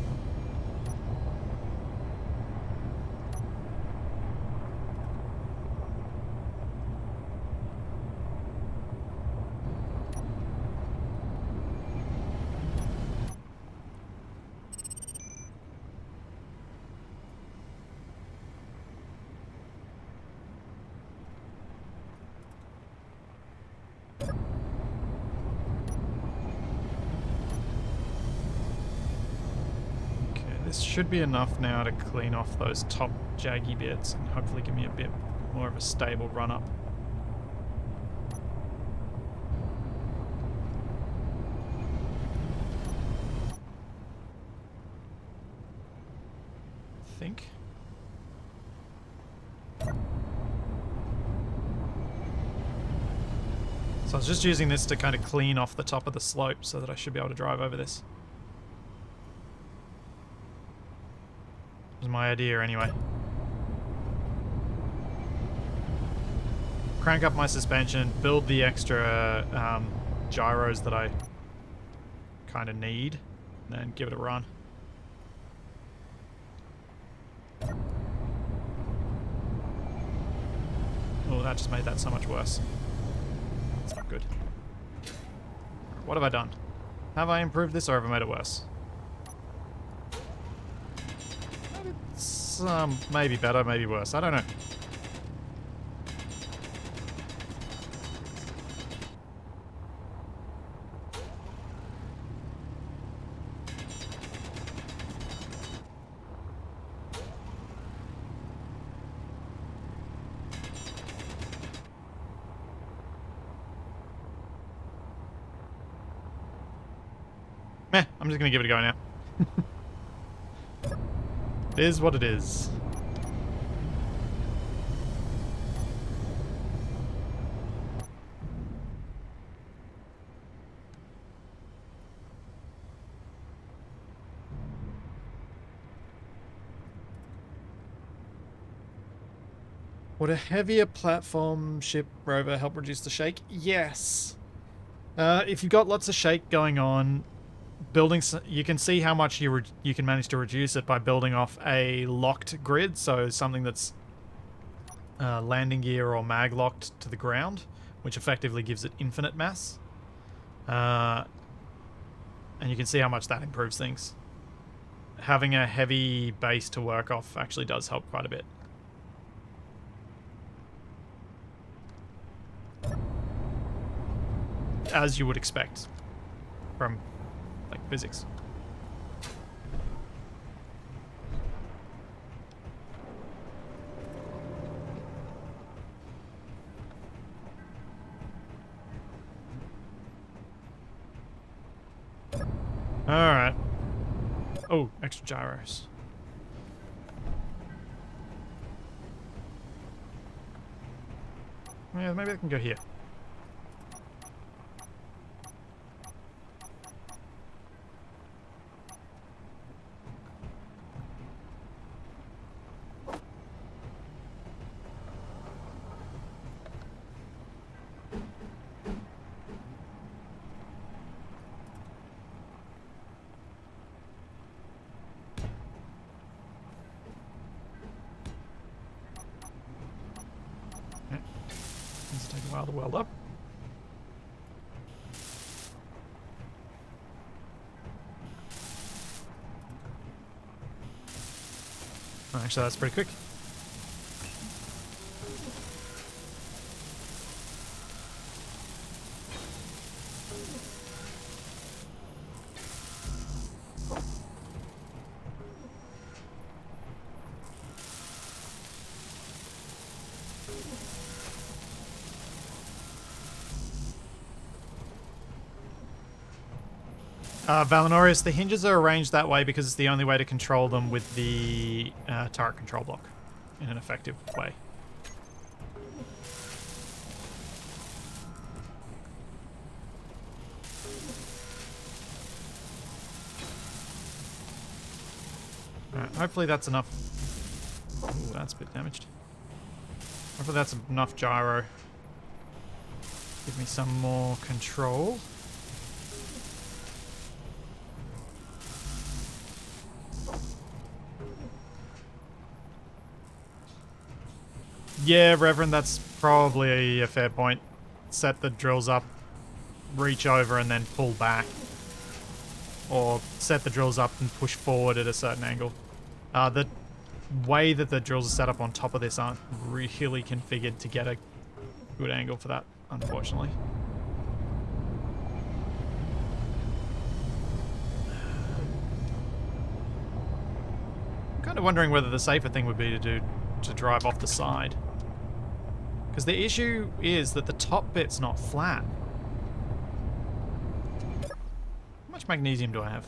This should be enough now to clean off those top jaggy bits and hopefully give me a bit more of a stable run-up. I think. So I was just using this to kind of clean off the top of the slope so that I should be able to drive over this. Was my idea anyway. Crank up my suspension, build the extra gyros that I kind of need, and then give it a run. Oh, that just made that so much worse. That's not good. What have I done? Have I improved this or have I made it worse? It's maybe better, maybe worse. I don't know. Meh, I'm just gonna give it a go now. It is what it is. Would a heavier platform ship rover help reduce the shake? Yes. If you've got lots of shake going on, you can see how much you can manage to reduce it by building off a locked grid, so something that's landing gear or mag locked to the ground, which effectively gives it infinite mass. And you can see how much that improves things. Having a heavy base to work off actually does help quite a bit. As you would expect from, like, physics. Alright. Oh, extra gyros. Yeah, maybe I can go here. It's taking a while to weld up. Oh, actually, that's pretty quick. Valinorius, the hinges are arranged that way because it's the only way to control them with the turret control block in an effective way. Alright, hopefully that's enough. Ooh, that's a bit damaged. Hopefully that's enough gyro. Give me some more control. Yeah, Reverend, that's probably a fair point. Set the drills up, reach over, and then pull back. Or set the drills up and push forward at a certain angle. The way that the drills are set up on top of this aren't really configured to get a good angle for that, unfortunately. I'm kind of wondering whether the safer thing would be to drive off the side. Because the issue is that the top bit's not flat. How much magnesium do I have?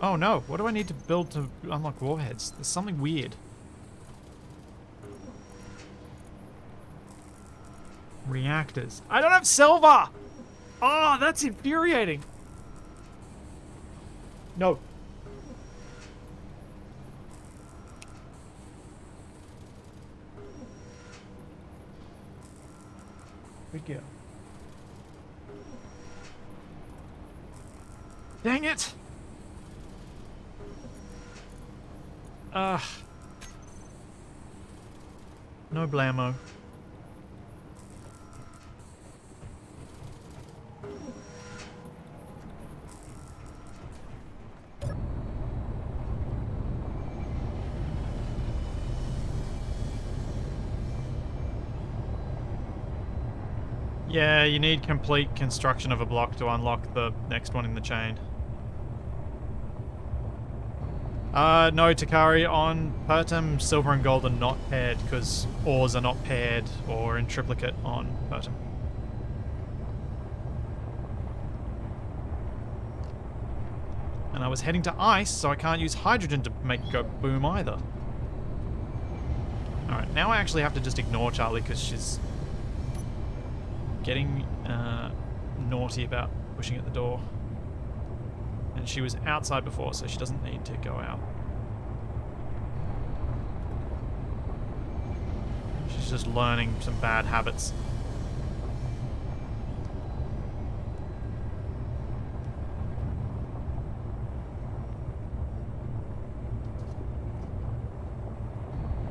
Oh no, what do I need to build to unlock warheads? There's something weird. Reactors. I don't have silver! Oh, that's infuriating. No. Good girl. Dang it! No blammo. Yeah, you need complete construction of a block to unlock the next one in the chain. No, Takari, on Pertum, silver and gold are not paired because ores are not paired or in triplicate on Pertum. And I was heading to ice, so I can't use hydrogen to make it go boom either. Alright, now I actually have to just ignore Charlie because she's getting naughty about pushing at the door. And she was outside before, so she doesn't need to go out. She's just learning some bad habits.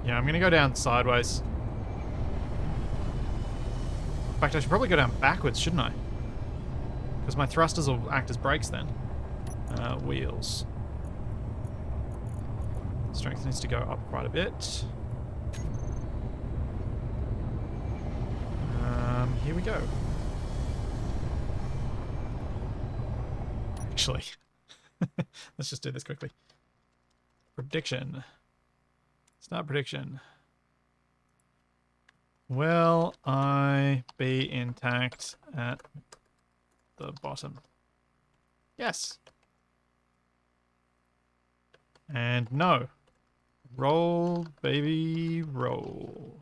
Yeah, I'm gonna go down sideways. In fact, I should probably go down backwards, shouldn't I? Because my thrusters will act as brakes then. Wheels. Strength needs to go up quite a bit. Here we go. Actually, let's just do this quickly. Prediction. Start prediction. Will I be intact at the bottom? Yes. And no. Roll, baby, roll.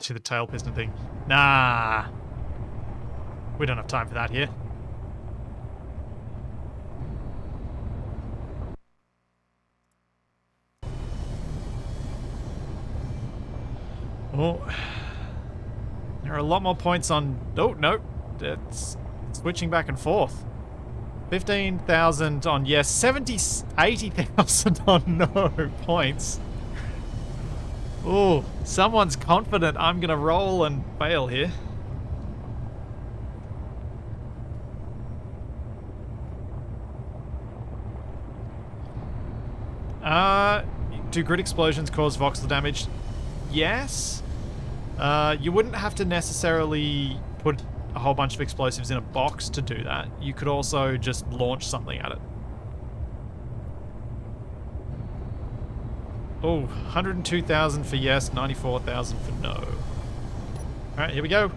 To the tail piston thing. Nah. We don't have time for that here. Oh. There are a lot more points on... Oh, no. It's switching back and forth. 15,000 on yes. 80,000 on no points. Oh, someone's confident I'm going to roll and fail here. Do grid explosions cause voxel damage? Yes. You wouldn't have to necessarily put a whole bunch of explosives in a box to do that. You could also just launch something at it. Oh, 102,000 for yes, 94,000 for no. Alright, here we go.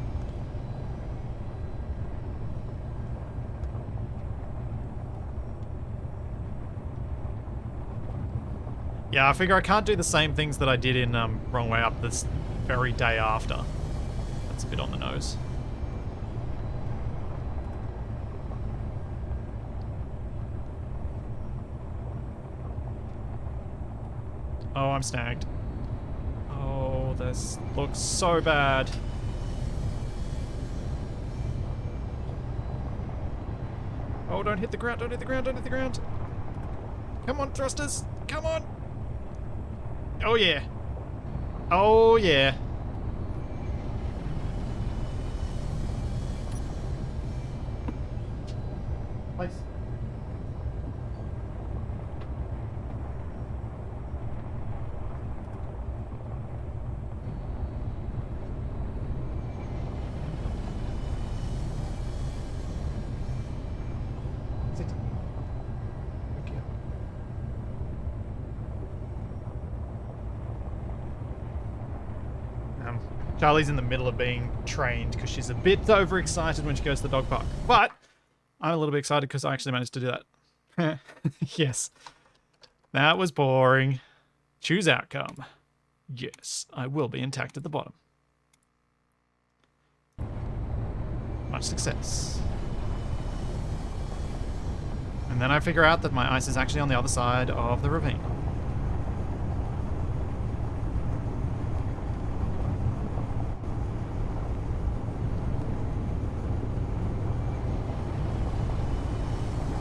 Yeah, I figure I can't do the same things that I did in Wrong Way Up this very day after. That's a bit on the nose. Oh, I'm snagged. Oh, this looks so bad. Oh, don't hit the ground, don't hit the ground, don't hit the ground. Come on, thrusters, come on. Oh, yeah. Oh, yeah. Place. Sit. Thank you. Charlie's in the middle of being trained because she's a bit overexcited when she goes to the dog park. But I'm a little bit excited because I actually managed to do that. Yes. That was boring. Choose outcome. Yes, I will be intact at the bottom. Much success. And then I figure out that my ice is actually on the other side of the ravine.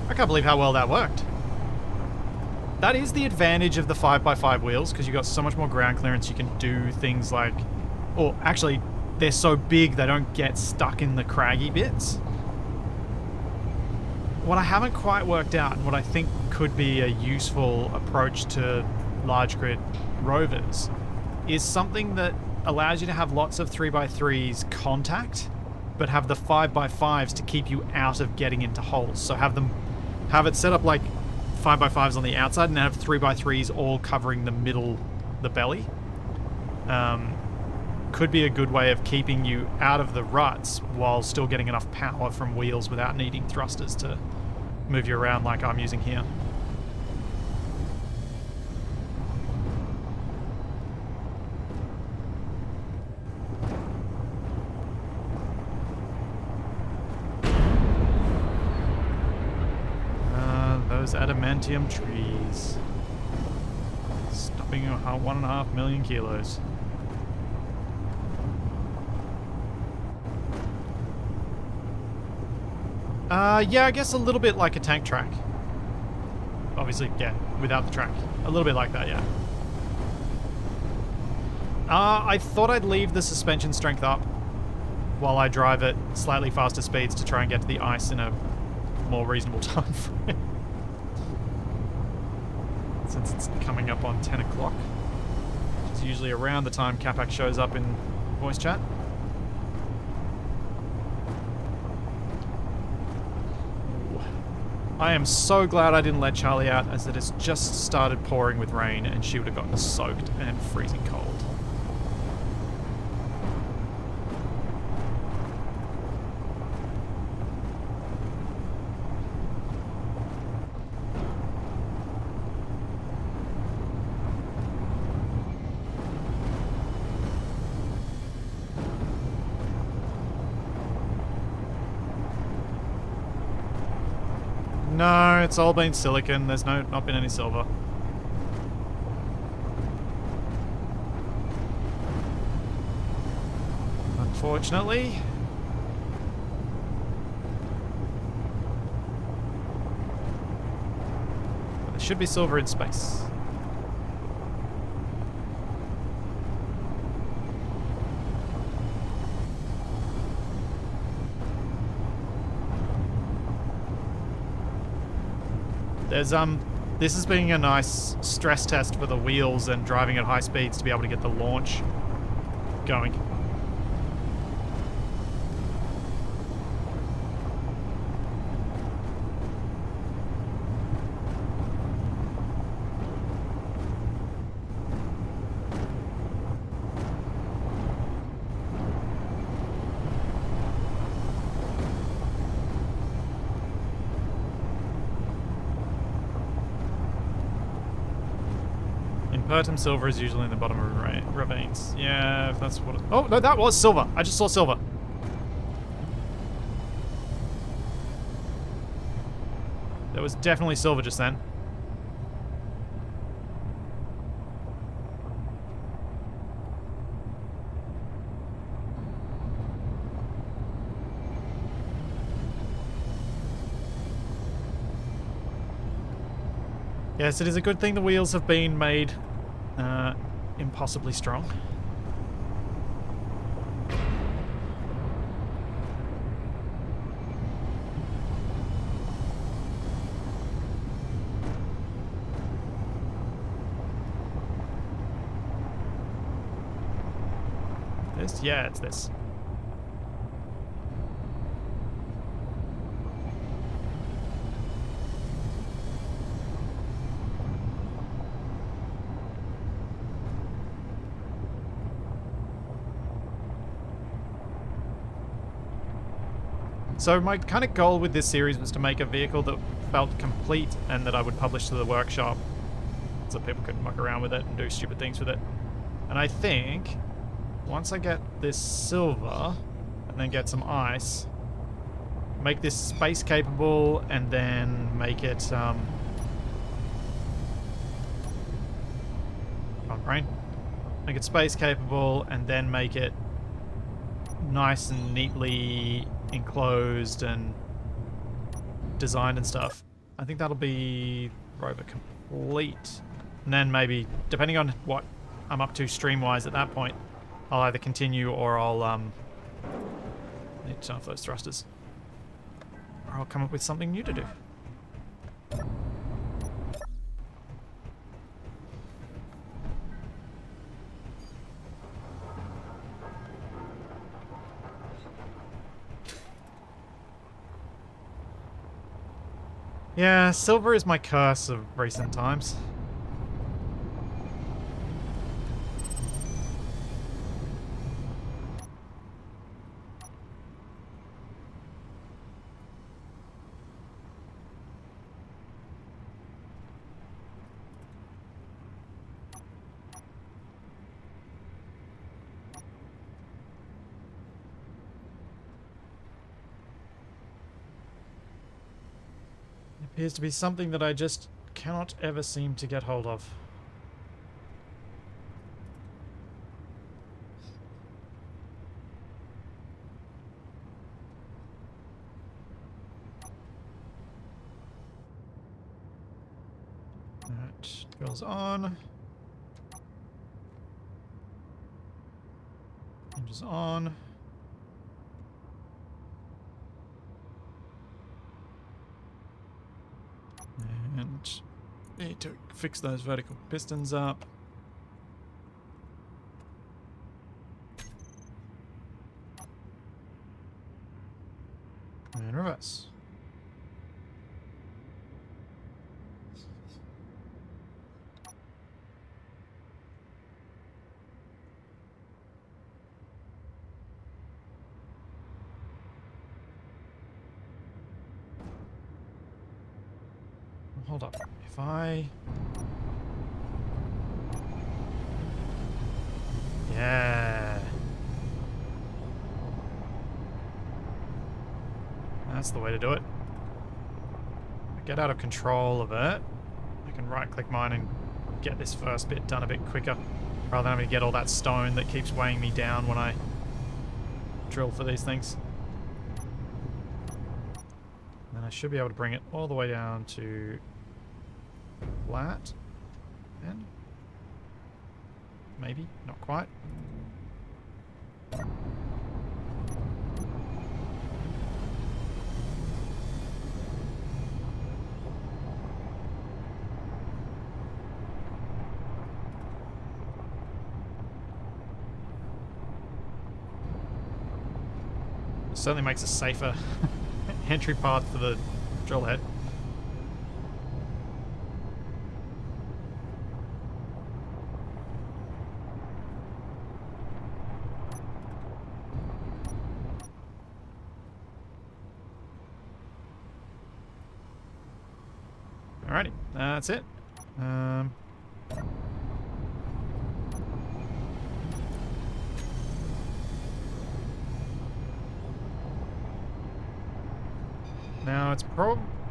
I can't believe how well that worked. That is the advantage of the 5x5 wheels, because you've got so much more ground clearance. You can do things like... Or actually, they're so big they don't get stuck in the craggy bits. What I haven't quite worked out, and what I think could be a useful approach to large grid rovers, is something that allows you to have lots of 3x3s contact, but have the 5x5s to keep you out of getting into holes. So have it set up like 5x5s on the outside and have 3x3s all covering the middle, the belly. Could be a good way of keeping you out of the ruts while still getting enough power from wheels without needing thrusters to move you around like I'm using here. Those adamantium trees. Stopping 1.5 million kilos. Yeah, I guess a little bit like a tank track. Obviously, yeah, without the track. A little bit like that, yeah. I thought I'd leave the suspension strength up while I drive at slightly faster speeds to try and get to the ice in a more reasonable time frame. Since it's coming up on 10 o'clock, which is usually around the time Capac shows up in voice chat. I am so glad I didn't let Charlie out, as it has just started pouring with rain and she would have gotten soaked and freezing cold. No, it's all been silicon. There's not been any silver. Unfortunately. But there should be silver in space. There's this has been a nice stress test for the wheels and driving at high speeds to be able to get the launch going. Impertum silver is usually in the bottom of ravines. Yeah, if that's what it... Oh, no, that was silver. I just saw silver. There was definitely silver just then. Yes, it is a good thing the wheels have been made impossibly strong. This? Yeah, it's this. So my kind of goal with this series was to make a vehicle that felt complete and that I would publish to the workshop so people could muck around with it and do stupid things with it. And I think once I get this silver and then get some ice, make this space capable and then make it on brain. Make it space capable and then make it nice and neatly enclosed and designed and stuff. I think that'll be Rover complete. And then maybe, depending on what I'm up to stream-wise at that point, I'll either continue or I'll need to turn off those thrusters. Or I'll come up with something new to do. Yeah, silver is my curse of recent times. Appears to be something that I just cannot ever seem to get hold of. Alright, goes on. Hinges on. And need to fix those vertical pistons up. And reverse. Hold up. If I... Yeah. That's the way to do it. Get out of control of it. I can right-click mine and get this first bit done a bit quicker, rather than having to get all that stone that keeps weighing me down when I drill for these things. And then I should be able to bring it all the way down to flat. And maybe, not quite. Certainly makes a safer entry path for the drill head. Alrighty, that's it. Now it's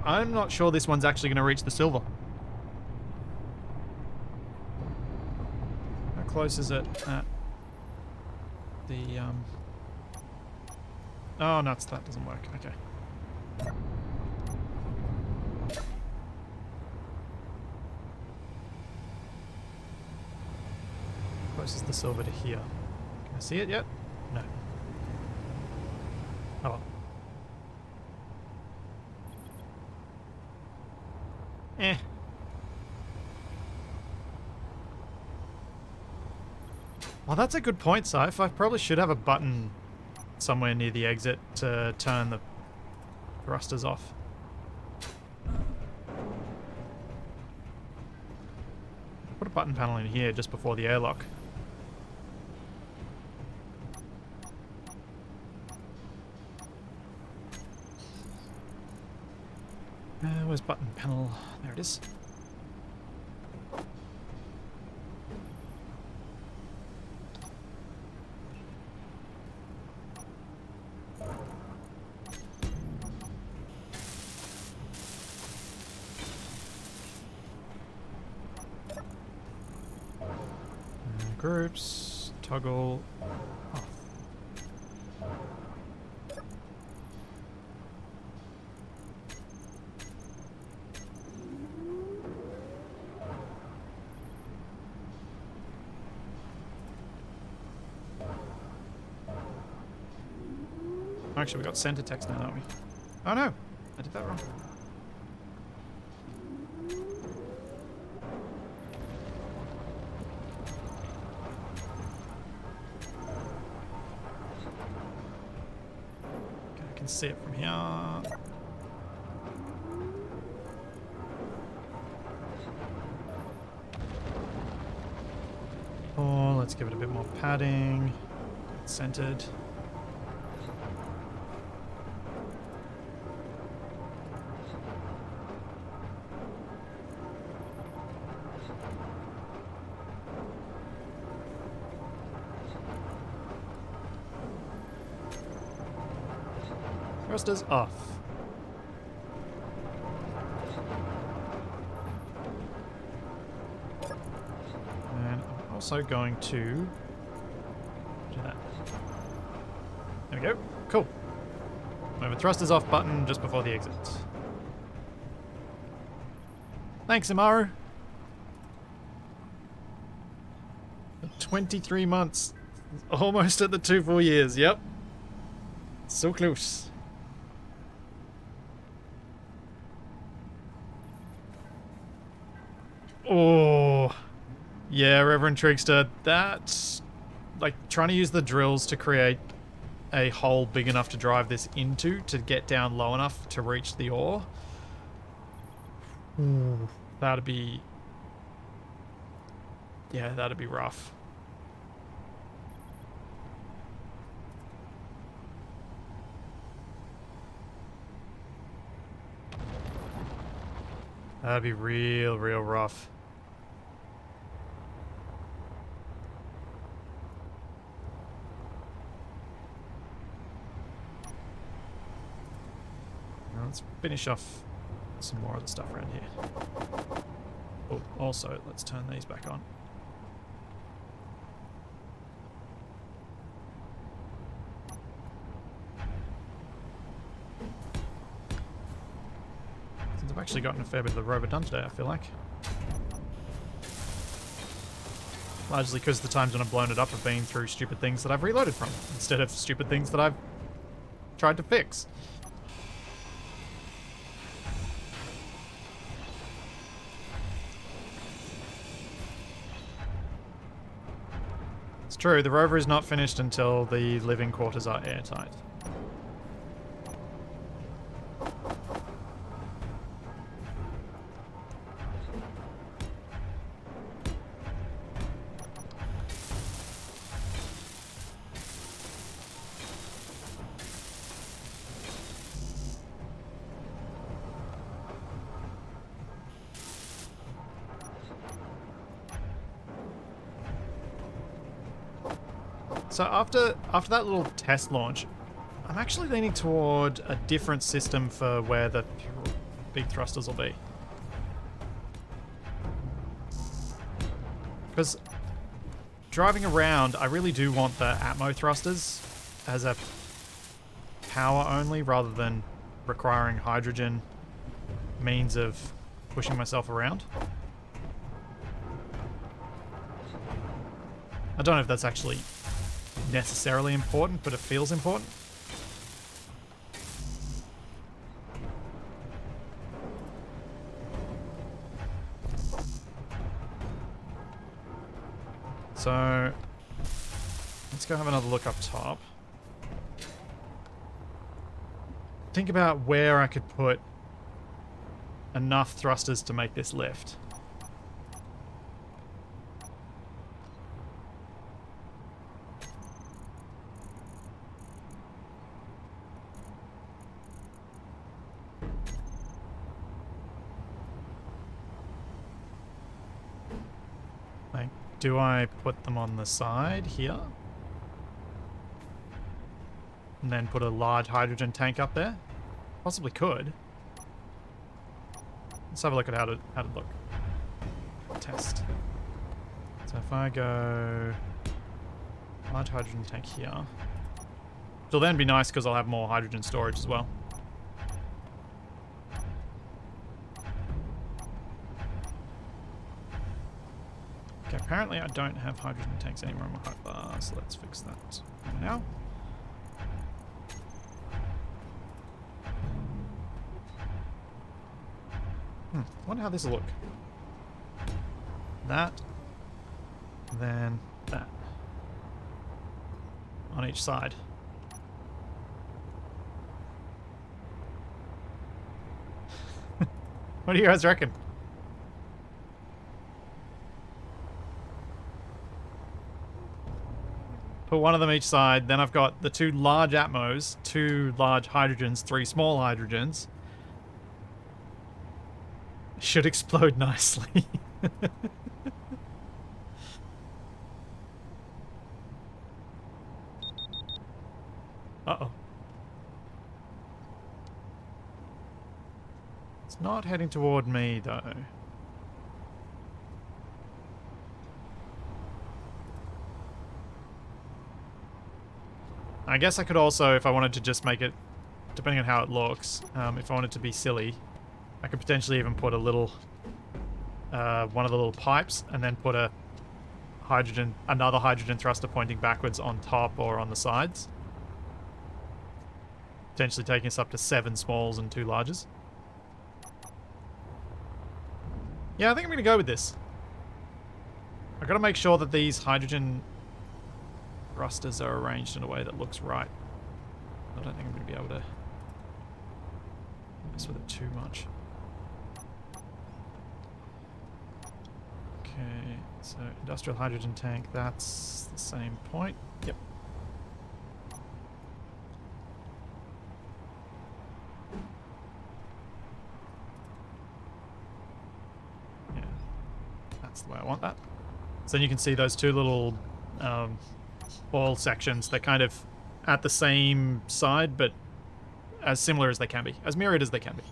I'm not sure this one's actually going to reach the silver. How close is it at the Oh, nuts, that doesn't work. Okay. How close is the silver to here? Can I see it yet? No. Oh well. Eh. Well, that's a good point, Siph. I probably should have a button somewhere near the exit to turn the thrusters off. Put a button panel in here just before the airlock. Where's button panel? There it is. Groups, toggle off. Actually, we got center text now, don't we? Oh no, I did that wrong. Okay, I can see it from here. let's give it a bit more padding. Centered. Thrusters off. And I'm also going to do that. There we go. Cool. I have a thrusters off button just before the exit. Thanks, Amaru. 23 months. Almost at the 2 full years. Yep. So close. Oh. Yeah, Reverend Trickster. That's like trying to use the drills to create a hole big enough to drive this into to get down low enough to reach the ore. Ooh, that'd be... Yeah, that'd be rough. That'd be real rough. Now let's finish off some more of the stuff around here. Oh, also, let's turn these back on. Since I've actually gotten a fair bit of the Rover done today, I feel like. Largely because the times when I've blown it up have been through stupid things that I've reloaded from, instead of stupid things that I've tried to fix. It's true, the Rover is not finished until the living quarters are airtight. So after that little test launch, I'm actually leaning toward a different system for where the big thrusters will be. Because driving around, I really do want the Atmo thrusters as a power only rather than requiring hydrogen means of pushing myself around. I don't know if that's actually necessarily important, but it feels important. So let's go have another look up top. Think about where I could put enough thrusters to make this lift. Do I put them on the side here? And then put a large hydrogen tank up there? Possibly could. Let's have a look at how to look. Test. So if I go large hydrogen tank here. It'll then be nice because I'll have more hydrogen storage as well. Okay, apparently I don't have hydrogen tanks anymore in my height bar, so let's fix that now. Wonder how this will look. That, then that. On each side. What do you guys reckon? Put one of them each side. Then I've got the 2 large Atmos, 2 large hydrogens, 3 small hydrogens. Should explode nicely. Uh-oh. It's not heading toward me, though. I guess I could also, if I wanted to just make it, depending on how it looks, if I wanted to be silly, I could potentially even put a little, one of the little pipes, and then put a another hydrogen thruster pointing backwards on top or on the sides. Potentially taking us up to 7 smalls and 2 larges. Yeah, I think I'm going to go with this. I've got to make sure that these hydrogen thrusters are arranged in a way that looks right. I don't think I'm going to be able to mess with it too much. Okay, so industrial hydrogen tank, that's the same point. Yep. Yeah, that's the way I want that. So then you can see those 2 little ball sections. They're kind of at the same side, but as similar as they can be. As mirrored as they can be.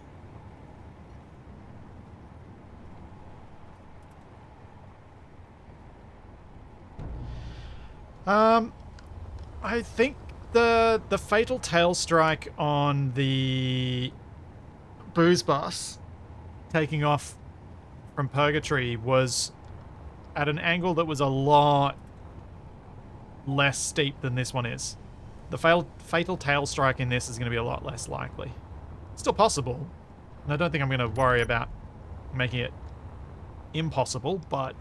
I think the fatal tail strike on the booze bus taking off from Purgatory was at an angle that was a lot less steep than this one is. The fatal tail strike in this is going to be a lot less likely. Still possible, and I don't think I'm going to worry about making it impossible, but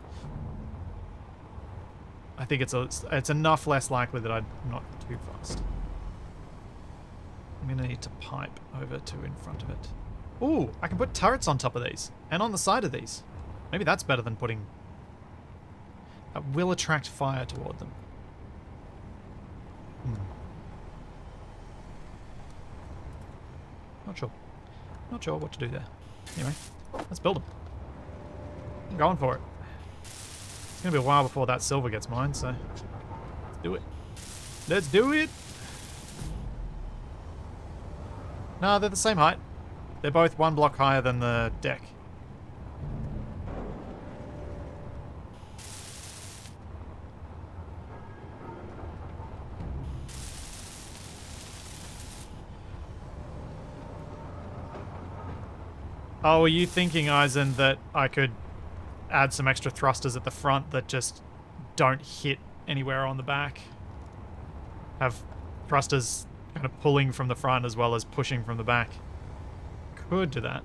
I think it's enough less likely that I'm not too fast. I'm going to need to pipe over to in front of it. Ooh, I can put turrets on top of these, and on the side of these. Maybe that's better than putting... That will attract fire toward them. Not sure. Not sure what to do there. Anyway, let's build them. I'm going for it. It's going to be a while before that silver gets mined, so let's do it. Let's do it! No, they're the same height. They're both 1 block higher than the deck. Oh, are you thinking, Eisen, that I could add some extra thrusters at the front that just don't hit anywhere on the back? Have thrusters kind of pulling from the front as well as pushing from the back? Could do that.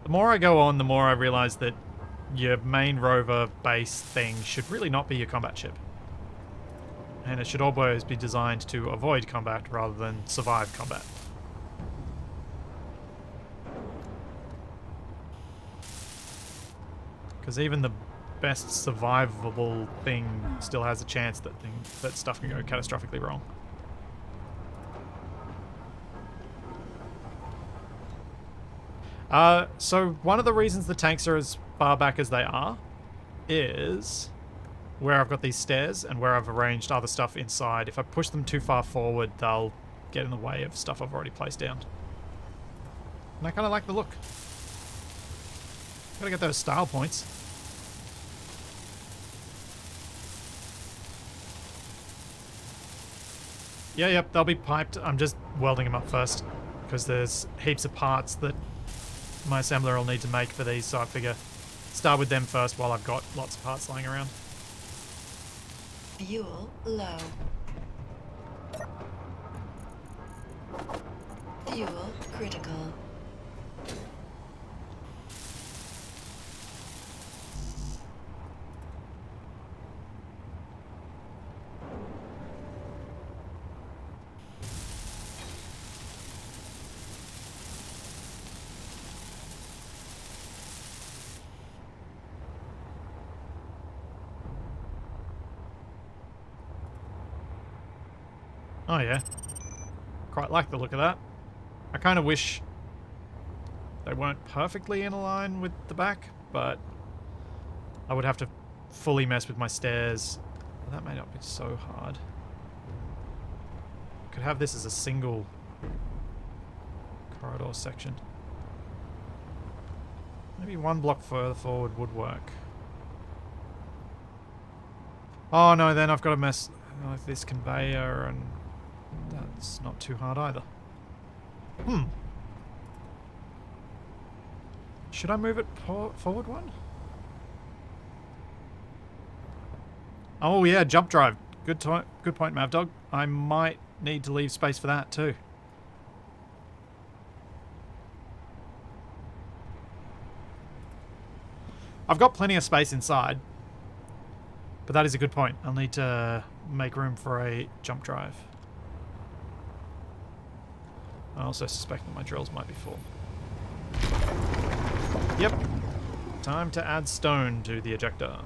The more I go on, the more I realize that your main rover base thing should really not be your combat ship. And it should always be designed to avoid combat rather than survive combat. Because even the best survivable thing still has a chance that stuff can go catastrophically wrong. So one of the reasons the tanks are as far back as they are is where I've got these stairs and where I've arranged other stuff inside. If I push them too far forward, they'll get in the way of stuff I've already placed down. And I kind of like the look. Gotta get those style points. Yeah, yep, they'll be piped. I'm just welding them up first because there's heaps of parts that my assembler will need to make for these, so I figure start with them first while I've got lots of parts lying around. Fuel low. Fuel critical. Oh yeah. Quite like the look of that. I kind of wish they weren't perfectly in a line with the back, but I would have to fully mess with my stairs. Well, that may not be so hard. Could have this as a single corridor section. Maybe one block further forward would work. Oh no, then I've got to mess with this conveyor, and that's not too hard either. Should I move it forward one? Oh yeah, jump drive. Good point, Mavdog. I might need to leave space for that too. I've got plenty of space inside, but that is a good point. I'll need to make room for a jump drive. I also suspect that my drills might be full. Yep. Time to add stone to the ejector.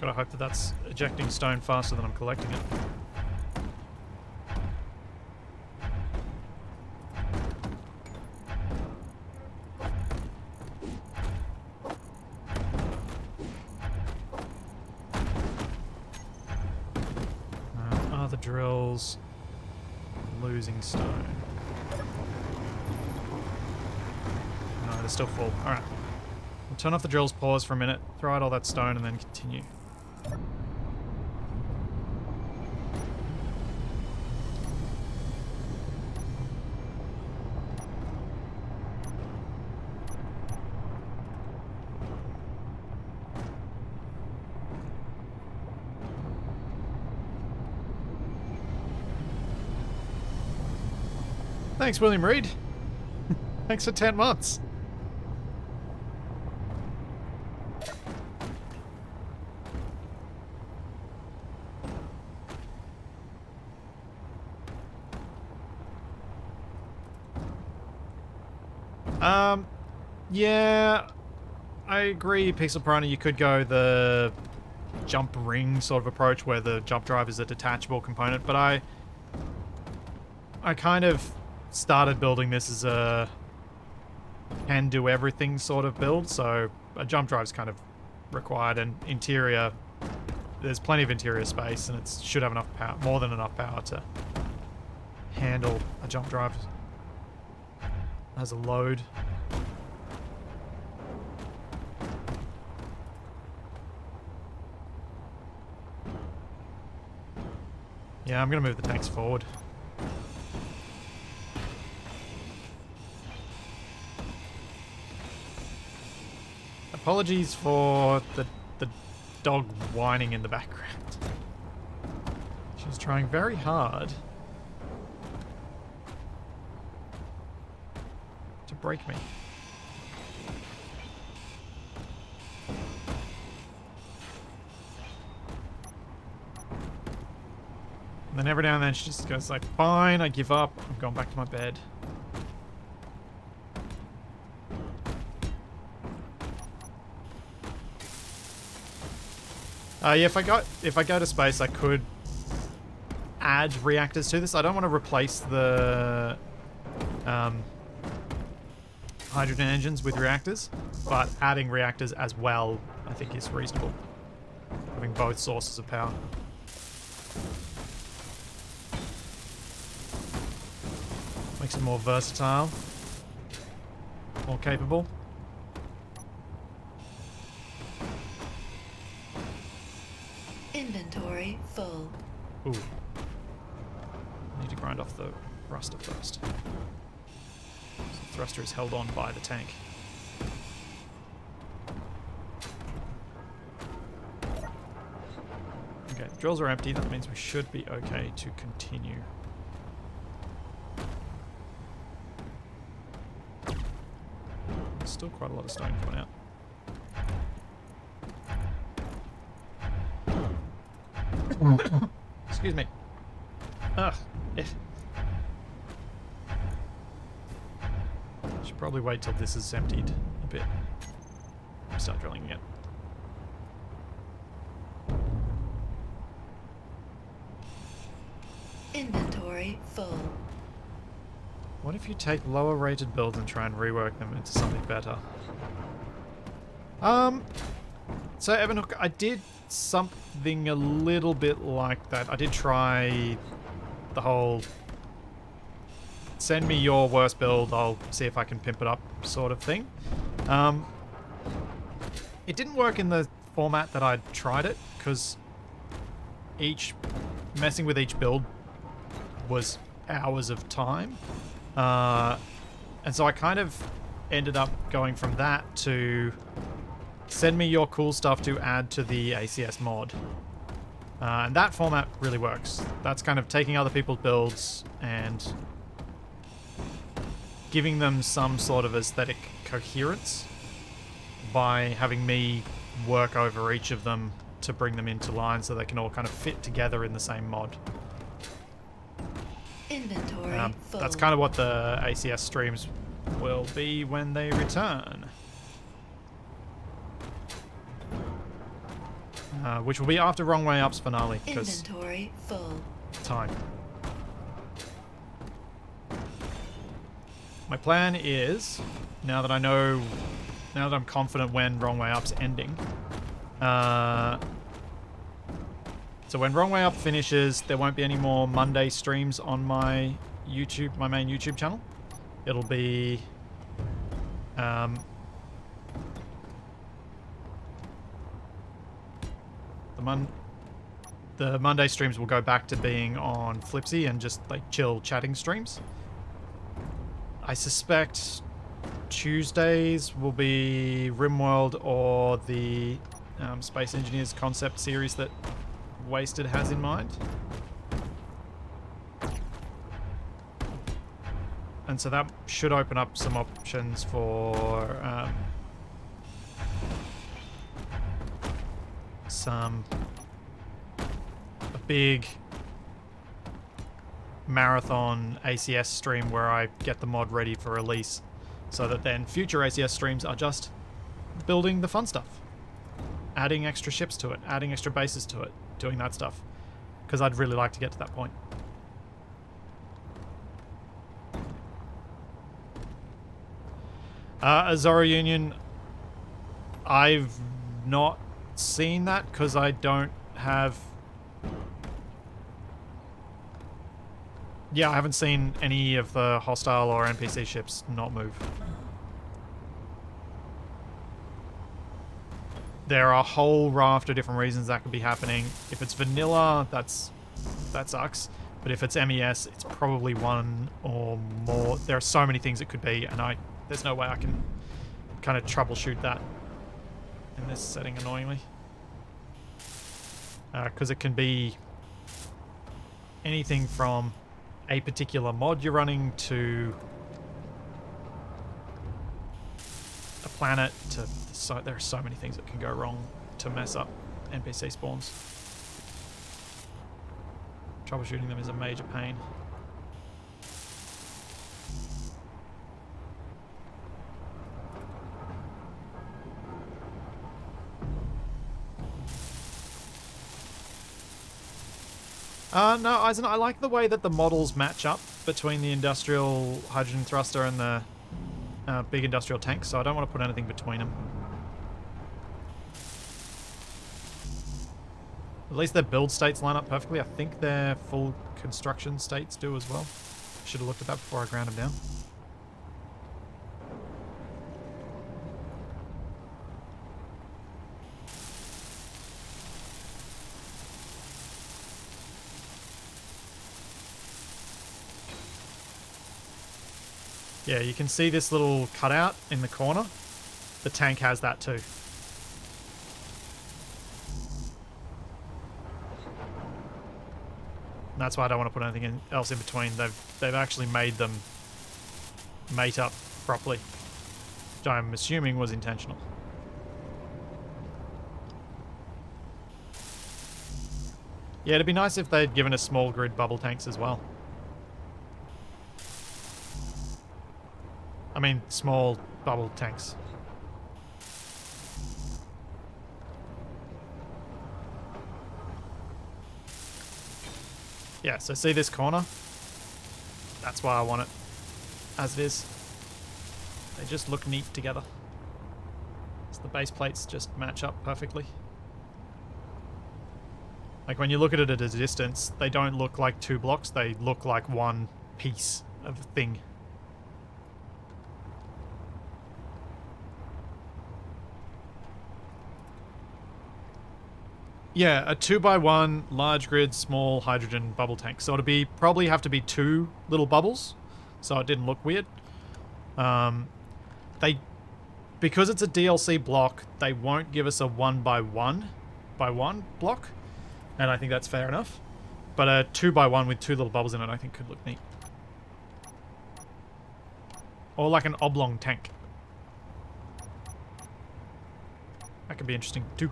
Gotta hope that that's ejecting stone faster than I'm collecting it. Are the drills losing stone? No, they're still full. Alright. We'll turn off the drills, pause for a minute, throw out all that stone, and then continue. Thanks, William Reed. Thanks for 10 months. Yeah, I agree, Pixel Piranha. You could go the jump ring sort of approach where the jump drive is a detachable component, but I kind of started building this as a can do everything sort of build, so a jump drive is kind of required, and interior, there's plenty of interior space, and it should have enough power, more than enough power to handle a jump drive as a load. Yeah, I'm going to move the tanks forward. Apologies for the dog whining in the background. She's trying very hard to break me. And then every now and then she just goes like, fine, I give up. I'm going back to my bed. Yeah, if I go to space, I could add reactors to this. I don't want to replace the hydrogen engines with reactors, but adding reactors as well, I think, is reasonable. Having both sources of power. Makes it more versatile, more capable. Inventory full. Ooh. Need to grind off the thruster first. So the thruster is held on by the tank. Okay, the drills are empty. That means we should be okay to continue. still quite a lot of stone coming out. Excuse me. Ugh. Should probably wait till this is emptied a bit. Start drilling again. Inventory full. What if you take lower rated builds and try and rework them into something better? So Evan Hook, I did something a little bit like that. I did try the whole send me your worst build, I'll see if I can pimp it up sort of thing. It didn't work in the format that I'd tried it, because messing with each build was hours of time. And so I kind of ended up going from that to send me your cool stuff to add to the ACS mod. And that format really works. That's kind of taking other people's builds and giving them some sort of aesthetic coherence by having me work over each of them to bring them into line so they can all kind of fit together in the same mod. Inventory full. That's kind of what the ACS streams will be when they return. Which will be after Wrong Way Up's finale, because Inventory full. time. My plan is, now that I'm confident when Wrong Way Up's ending, so when Wrong Way Up finishes, there won't be any more Monday streams on my main YouTube channel. It'll be the Monday streams will go back to being on Flipsy and just like chill chatting streams. I suspect Tuesdays will be RimWorld or the Space Engineers concept series that Wasted has in mind. And so that should open up some options for a big marathon ACS stream where I get the mod ready for release, so that then future ACS streams are just building the fun stuff, adding extra ships to it, adding extra bases to it, doing that stuff, because I'd really like to get to that point. Azora Union, I've not seen that because I don't have... Yeah, I haven't seen any of the hostile or NPC ships not move. There are a whole raft of different reasons that could be happening. If it's vanilla, that sucks. But if it's MES, it's probably one or more. There are so many things it could be, and there's no way I can kind of troubleshoot that in this setting, annoyingly. Because it can be anything from a particular mod you're running to a planet to... So there are so many things that can go wrong to mess up NPC spawns. Troubleshooting them is a major pain. No, Eisen, I like the way that the models match up between the industrial hydrogen thruster and the big industrial tank, so I don't want to put anything between them. At least their build states line up perfectly. I think their full construction states do as well. Should have looked at that before I ground them down. Yeah, you can see this little cutout in the corner. The tank has that too. And that's why I don't want to put anything else in between. They've actually made them mate up properly. which I'm assuming was intentional. Yeah, it'd be nice if they'd given us small grid bubble tanks as well. I mean, small bubble tanks. Yeah, so see this corner? That's why I want it as it is. They just look neat together. So the base plates just match up perfectly. Like when you look at it at a distance, they don't look like two blocks, they look like one piece of a thing. Yeah, a 2x1 large grid small hydrogen bubble tank. So it'd be probably have to be two little bubbles, so it didn't look weird. Because it's a DLC block, they won't give us a 1x1 block, and I think that's fair enough. But a 2x1 with two little bubbles in it, I think could look neat. Or like an oblong tank. That could be interesting too.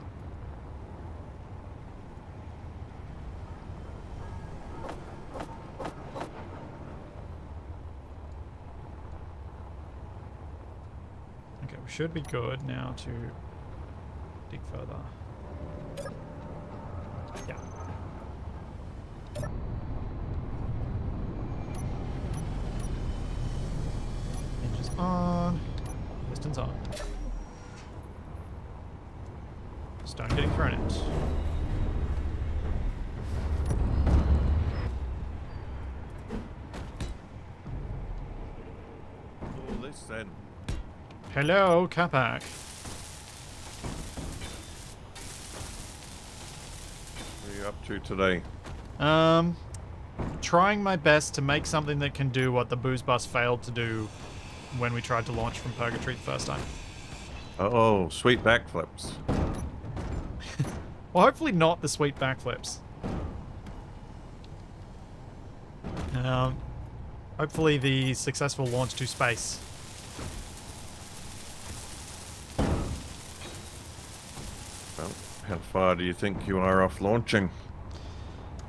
Should be good now to dig further. Yeah. Hinges on. Pistons on. Stone getting thrown out. Oh, listen. Hello, Capac. What are you up to today? Trying my best to make something that can do what the booze bus failed to do when we tried to launch from Purgatory the first time. Oh, sweet backflips. Well, hopefully not the sweet backflips. Hopefully the successful launch to space. Well, how far do you think you are off launching?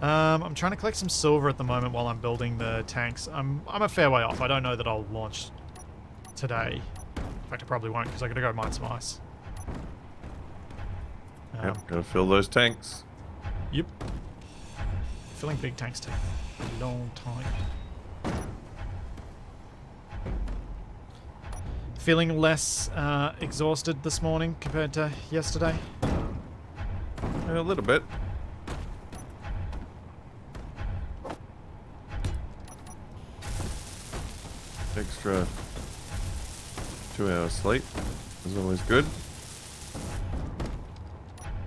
I'm trying to collect some silver at the moment while I'm building the tanks. I'm a fair way off. I don't know that I'll launch today. In fact, I probably won't because I gotta go mine some ice. Yep, gotta fill those tanks. Yep. Filling big tanks take a long time. Feeling less exhausted this morning compared to yesterday? A little bit. Extra 2 hours sleep is always good.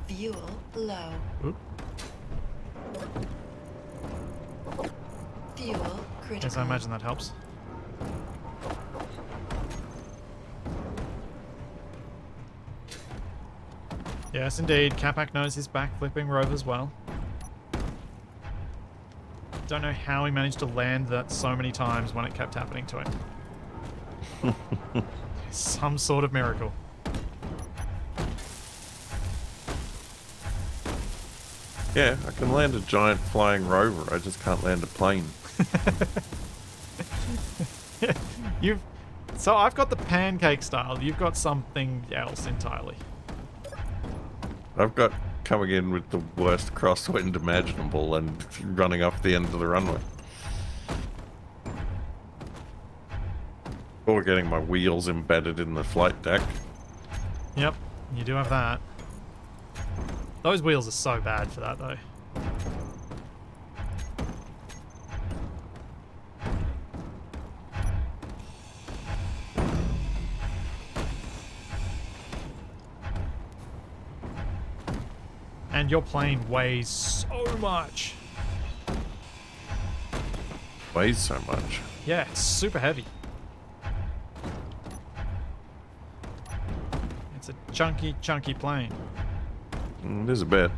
Fuel low. Oop. Fuel critical. Yes, I imagine that helps. Yes, indeed. Capac knows his backflipping Rover as well. Don't know how he managed to land that so many times when it kept happening to him. Some sort of miracle. Yeah, I can land a giant flying rover. I just can't land a plane. So I've got the pancake style. You've got something else entirely. I've got coming in with the worst crosswind imaginable and running off the end of the runway. Or getting my wheels embedded in the flight deck. Yep, you do have that. Those wheels are so bad for that, though. And your plane weighs so much. Weighs so much. Yeah, it's super heavy. It's a chunky, chunky plane. It is a bit.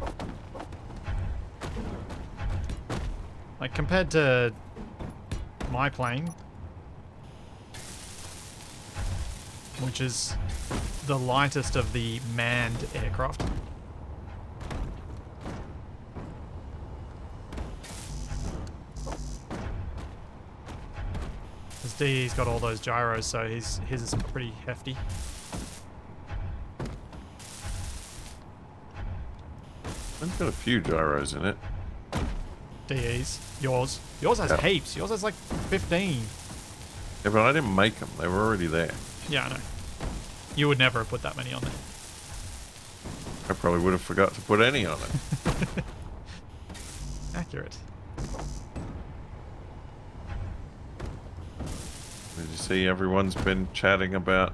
Like, compared to my plane, which is the lightest of the manned aircraft. Because DE's got all those gyros, so his is pretty hefty. I've got a few gyros in it. DE's. Yours has Yep. heaps. Yours has like 15. Yeah, but I didn't make them. They were already there. Yeah, I know. You would never have put that many on there. I probably would have forgot to put any on it. Accurate. Did you see everyone's been chatting about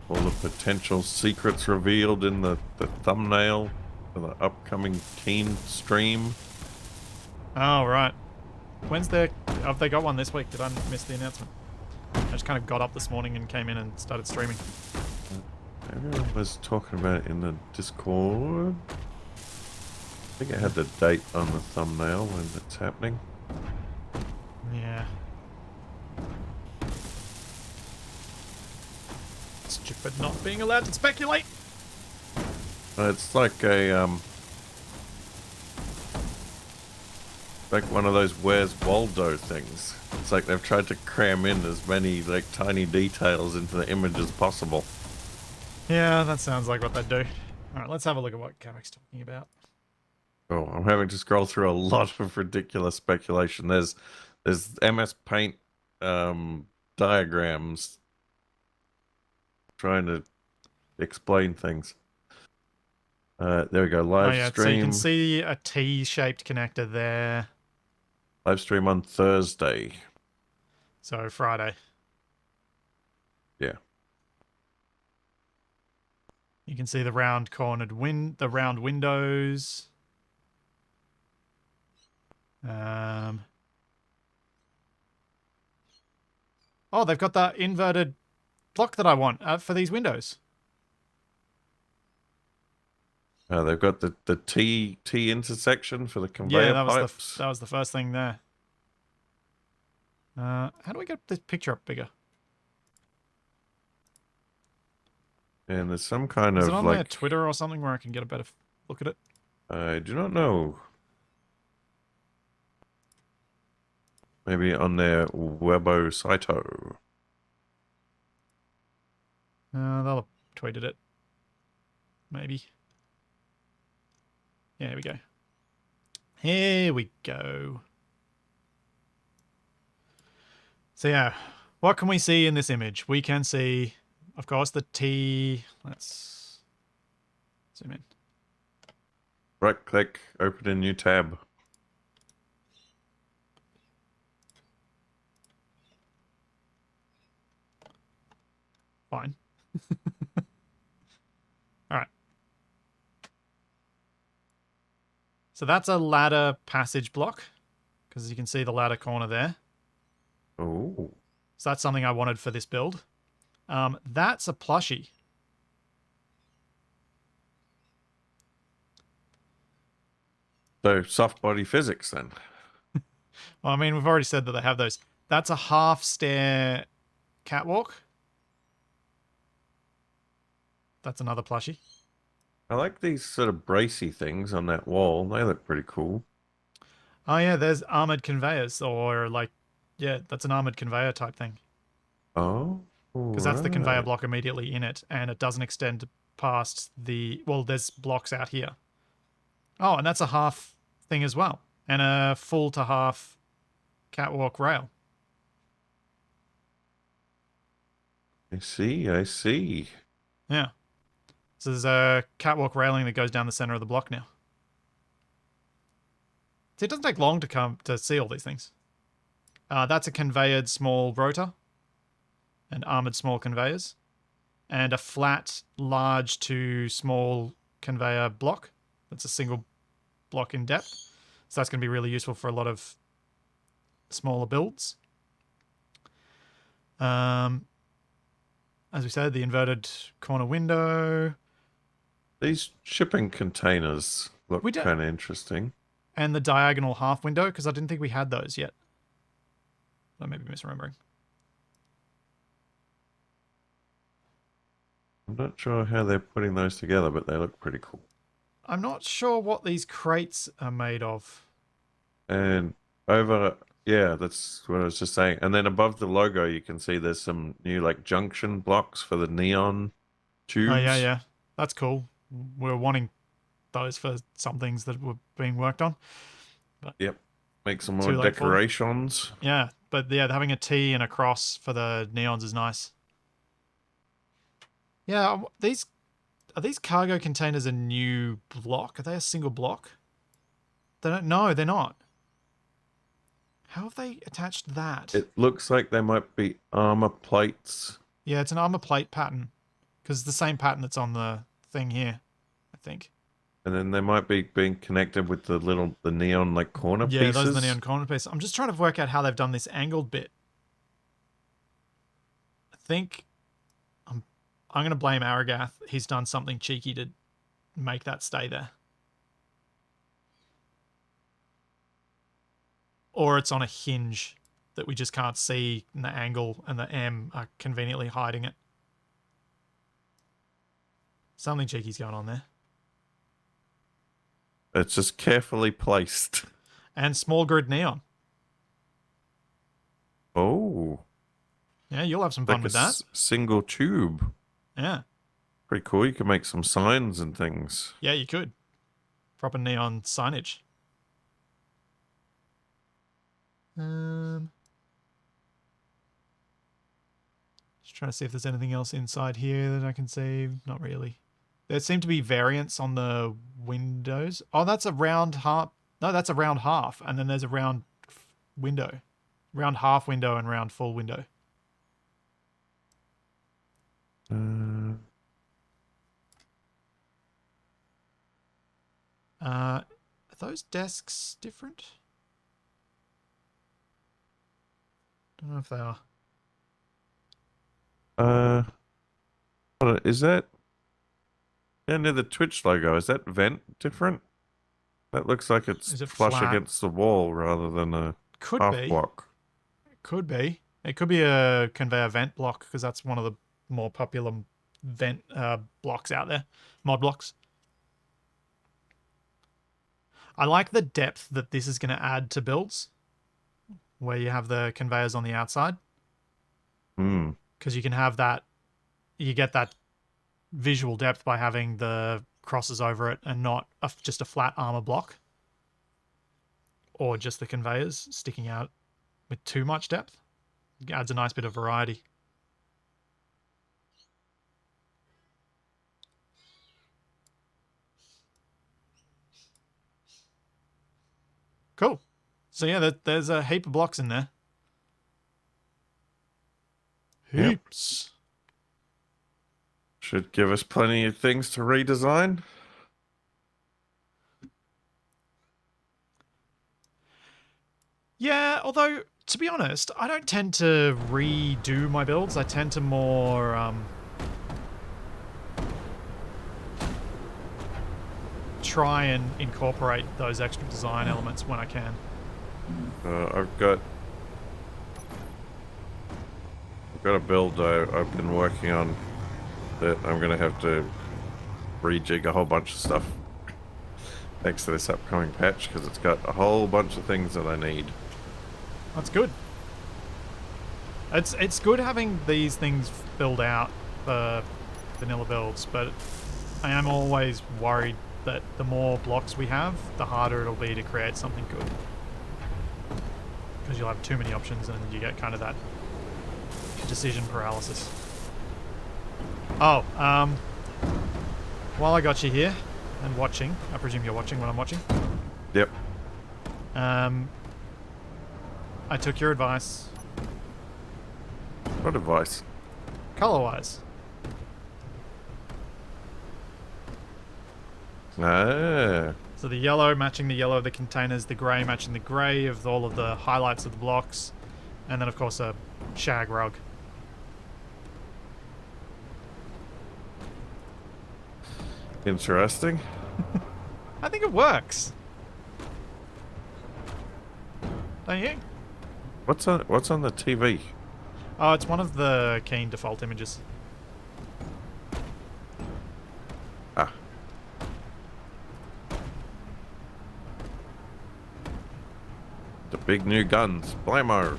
all the potential secrets revealed in the thumbnail for the upcoming Keen stream? Oh, right. Have they got one this week? Did I miss the announcement? I just kind of got up this morning and came in and started streaming. Everyone was talking about it in the Discord. I think it had the date on the thumbnail when it's happening. Yeah. Stupid not being allowed to speculate. It's like a like one of those Where's Waldo things. It's like they've tried to cram in as many like tiny details into the image as possible. Yeah, that sounds like what they'd do. Alright, let's have a look at what Karek's talking about. Oh, I'm having to scroll through a lot of ridiculous speculation. There's MS Paint diagrams trying to explain things. There we go. Live Oh yeah, stream. so you can see a T-shaped connector there. Live stream on Thursday. So Friday. Yeah. You can see the round cornered the round windows. Oh, they've got that inverted block that I want for these windows. They've got the T intersection for the conveyor Yeah, that was pipes. that was the first thing there. How do we get this picture up bigger? And there's some kind Is of it on like their Twitter or something where I can get a better look at it? I do not know. Maybe on their website. They'll have tweeted it. Maybe. Yeah, here we go. Here we go. So yeah, what can we see in this image? We can see, of course, the T. Let's zoom in. Right click, open a new tab. Fine. All right. So that's a ladder passage block, because you can see the ladder corner there. Oh. So that's something I wanted for this build. That's a plushie. So soft body physics then. Well, I mean, we've already said that they have those. That's a half stair catwalk. That's another plushie. I like these sort of bracy things on that wall. They look pretty cool. Oh yeah, there's armored conveyors, or like, yeah, that's an armored conveyor type thing. Oh. Because that's the conveyor right. block immediately in it, and it doesn't extend past the... Well, there's blocks out here. Oh, and that's a half thing as well. And a full to half catwalk rail. I see, I see. Yeah. So there's a catwalk railing that goes down the center of the block now. See, it doesn't take long to see all these things. That's a conveyored small rotor. And armored small conveyors. And a flat, large to small conveyor block. That's a single block in depth. So that's going to be really useful for a lot of smaller builds. As we said, the inverted corner window. These shipping containers look We don't- kind of interesting. And the diagonal half window, because I didn't think we had those yet. I may be misremembering. I'm not sure how they're putting those together, but they look pretty cool. I'm not sure what these crates are made of. And over, yeah, that's what I was just saying. And then above the logo, you can see there's some new like junction blocks for the neon Oh, yeah, tubes. yeah. That's cool. We're wanting those for some things that were being worked on. But Yep. Make some more too late for them. decorations. Yeah, but yeah, having a T and a cross for the neons is nice. Yeah, are these cargo containers a new block? Are they a single block? They don't. No, they're not. How have they attached that? It looks like they might be armor plates. Yeah, it's an armor plate pattern because it's the same pattern that's on the thing here, I think. And then they might be being connected with the neon like corner Yeah, pieces. those are the neon corner pieces. I'm just trying to work out how they've done this angled bit. I think I'm going to blame Aragath. He's done something cheeky to make that stay there. Or it's on a hinge that we just can't see, and the angle and the M are conveniently hiding it. Something cheeky's going on there. It's just carefully placed. And small grid neon. Oh. Yeah, you'll have some fun Like with a that. single tube. Yeah. Pretty cool. You can make some signs and things. Yeah, you could. Proper neon signage. Just trying to see if there's anything else inside here that I can see. Not really. There seem to be variants on the windows. Oh, that's a round half. No, that's a round half. And then there's a round window. Round half window and round full window. Are those desks different? Don't know if they are. What is that? Yeah, near the Twitch logo. Is that vent different? That looks like it's Is it flush flat? against the wall rather than a Could half be. block. Could be. It could be a conveyor vent block because that's one of the more popular vent blocks out there. Mod blocks. I like the depth that this is going to add to builds where you have the conveyors on the outside. Hmm. Because you can have that, you get that visual depth by having the crosses over it and not just a flat armor block. Or just the conveyors sticking out with too much depth. It adds a nice bit of variety. Cool. So yeah, there's a heap of blocks in there. Yep. Heaps. Should give us plenty of things to redesign. Yeah, although, to be honest, I don't tend to redo my builds. I tend to more try and incorporate those extra design elements when I can. I've got a build I've been working on that I'm gonna have to rejig a whole bunch of stuff thanks to this upcoming patch because it's got a whole bunch of things that I need. That's good. It's good having these things filled out for vanilla builds, but I am always worried that the more blocks we have, the harder it'll be to create something good. Because you'll have too many options and you get kind of that decision paralysis. Oh, while I got you here and watching, I presume you're watching when I'm watching. Yep. I took your advice. What advice? Color-wise. Ah. So the yellow matching the yellow of the containers, the grey matching the grey of all of the highlights of the blocks, and then of course a shag rug. Interesting. I think it works. Don't you? What's on the TV? Oh, it's one of the Keen default images. The big new guns. Blammo.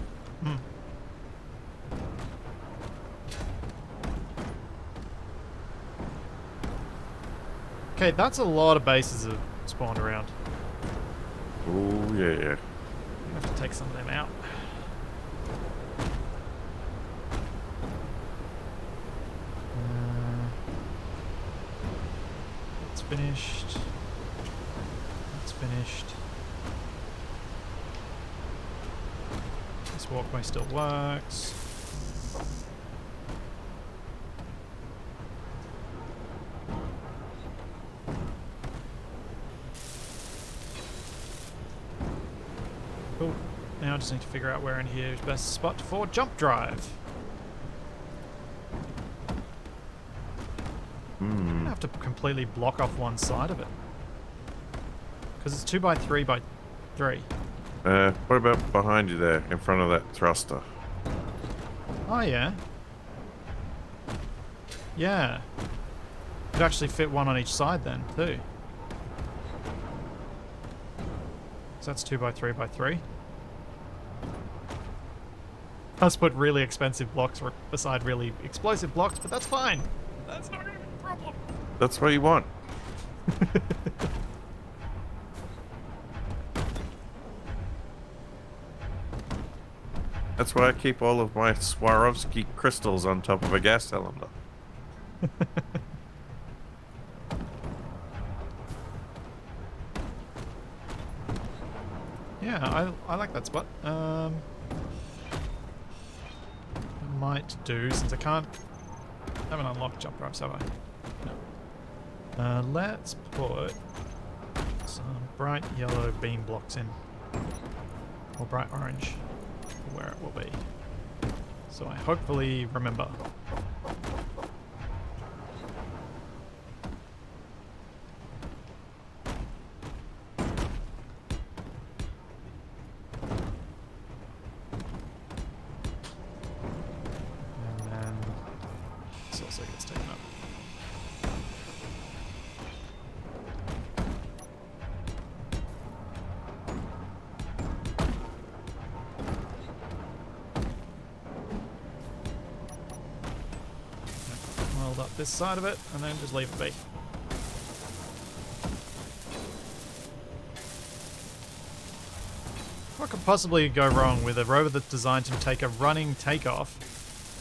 Okay, that's a lot of bases have spawned around. Oh, yeah. I have to take some of them out. That's finished. That's finished. This walkway still works. Cool. Now I just need to figure out where in here is best spot for jump drive. I have to completely block off one side of it. Because it's 2x3x3. What about behind you there, in front of that thruster? Oh, yeah. Yeah. Could actually fit one on each side then, too. So that's 2x3x3. Let's put really expensive blocks beside really explosive blocks, but that's fine. That's not going to be a problem. That's what you want. That's why I keep all of my Swarovski crystals on top of a gas cylinder. Yeah, I like that spot. I might do, since I haven't unlocked jump drives, have I? No. Let's put some bright yellow beam blocks in. Or bright orange, where it will be. So I hopefully remember. Up this side of it and then just leave it be. What could possibly go wrong with a rover that's designed to take a running takeoff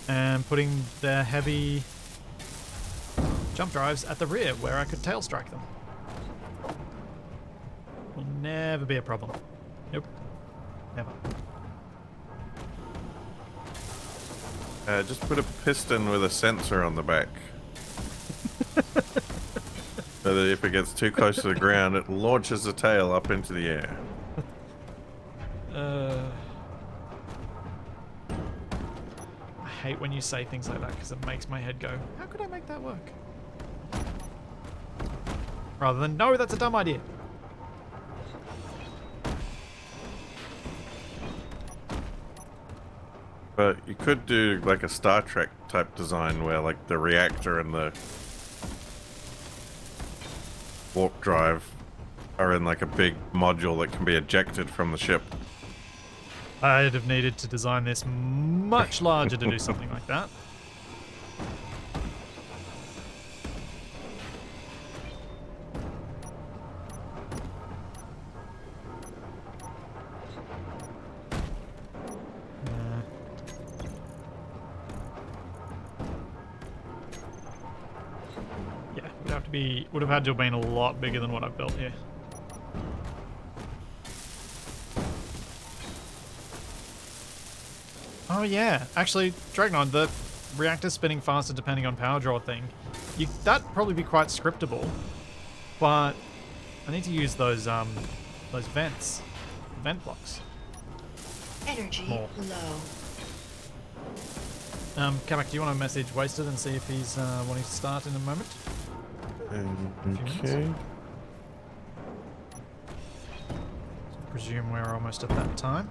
and putting their heavy jump drives at the rear where I could tail strike them? Will never be a problem. Nope. Never. Just put a piston with a sensor on the back. So that if it gets too close to the ground, it launches the tail up into the air. I hate when you say things like that because it makes my head go, how could I make that work? Rather than, no, that's a dumb idea. But you could do like a Star Trek type design where like the reactor and the warp drive are in like a big module that can be ejected from the ship. I'd have needed to design this much larger to do something like that. Would have had to have been a lot bigger than what I've built here. Oh yeah, actually, Dragonon, the reactor spinning faster depending on power draw thing, that'd probably be quite scriptable, but I need to use those vents, vent blocks. Energy More. low. Kamak, do you want to message Wasted and see if he's wanting to start in a moment? Okay. Presume we're almost at that time.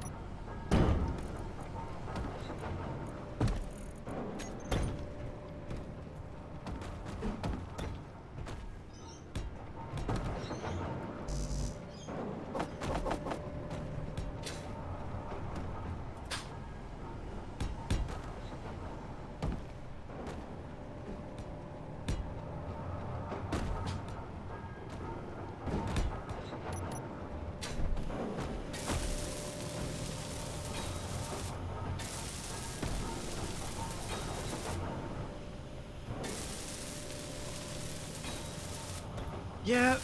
Yeah,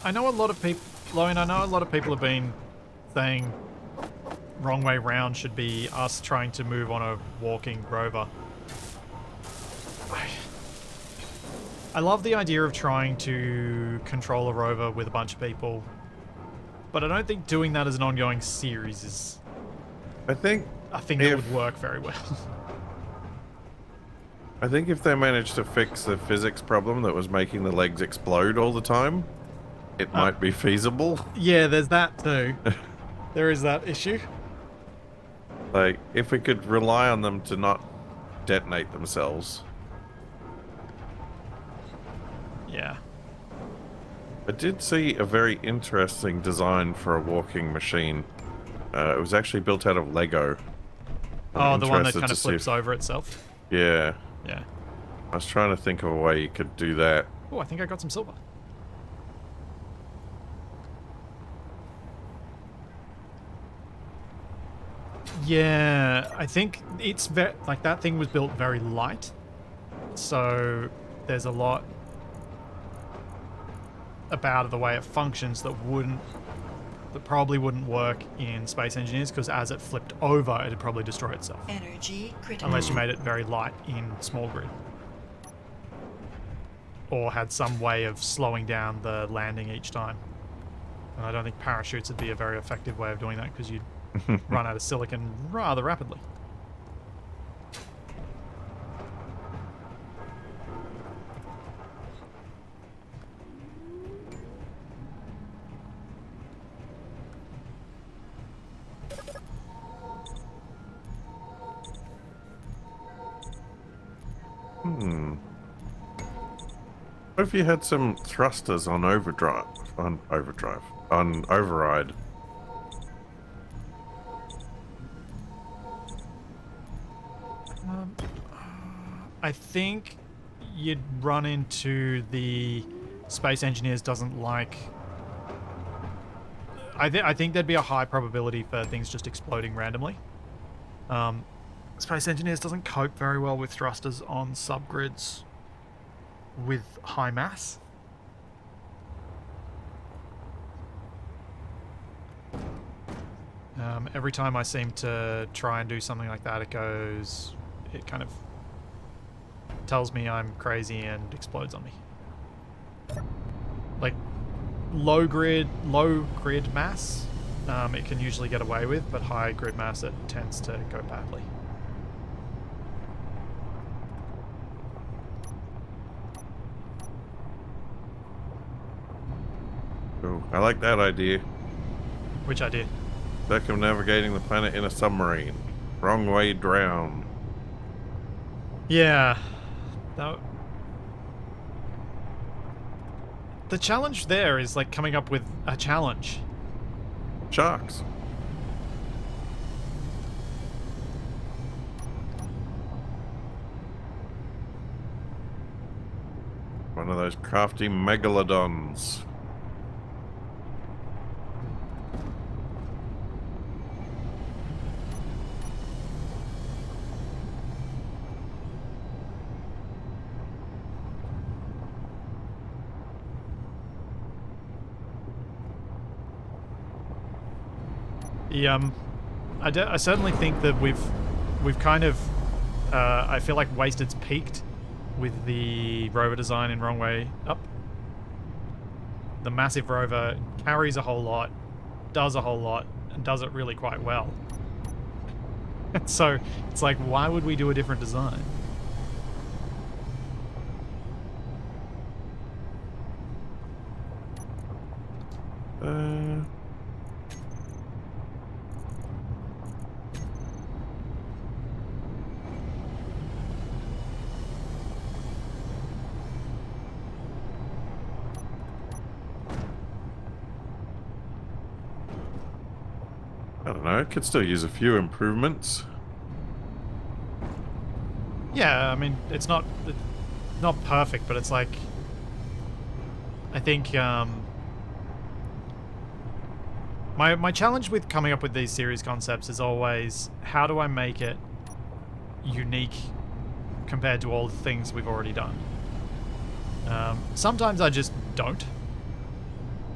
I know a lot of people, Loan, I know a lot of people have been saying wrong way round should be us trying to move on a walking rover. I love the idea of trying to control a rover with a bunch of people, but I don't think doing that as an ongoing series is I think a thing that would work very well. I think if they managed to fix the physics problem that was making the legs explode all the time, it might be feasible. Yeah, there's that too. There is that issue. Like, if we could rely on them to not detonate themselves. Yeah. I did see a very interesting design for a walking machine. It was actually built out of Lego. Oh, the one that interested kind to of see flips over itself. Yeah. Yeah. I was trying to think of a way you could do that. Oh, I think I got some silver. Yeah, I think it's like that thing was built very light, so there's a lot about the way it functions that probably wouldn't work in Space Engineers, because as it flipped over, it'd probably destroy itself. Energy critical. Unless you made it very light in small grid. Or had some way of slowing down the landing each time. And I don't think parachutes would be a very effective way of doing that, because you'd run out of silicon rather rapidly. What if you had some thrusters on override? I think you'd run into the Space Engineers doesn't like... I think there'd be a high probability for things just exploding randomly. Space Engineers doesn't cope very well with thrusters on subgrids with high mass. Every time I seem to try and do something like that, it kind of tells me I'm crazy and explodes on me. Like low grid mass, it can usually get away with, but high grid mass, it tends to go badly. Oh, I like that idea. Which idea? Circumnavigating the planet in a submarine. Wrong way drown. Yeah. The challenge there is like coming up with a challenge. Sharks. One of those crafty megalodons. I certainly think that we've kind of I feel like Wasted's peaked with the rover design in Wrong Way Up. The massive rover carries a whole lot, does a whole lot, and does it really quite well. So it's like, why would we do a different design? I don't know, it could still use a few improvements. Yeah, I mean, it's not perfect, but it's like, I think my challenge with coming up with these series concepts is always, how do I make it unique compared to all the things we've already done? Sometimes I just don't.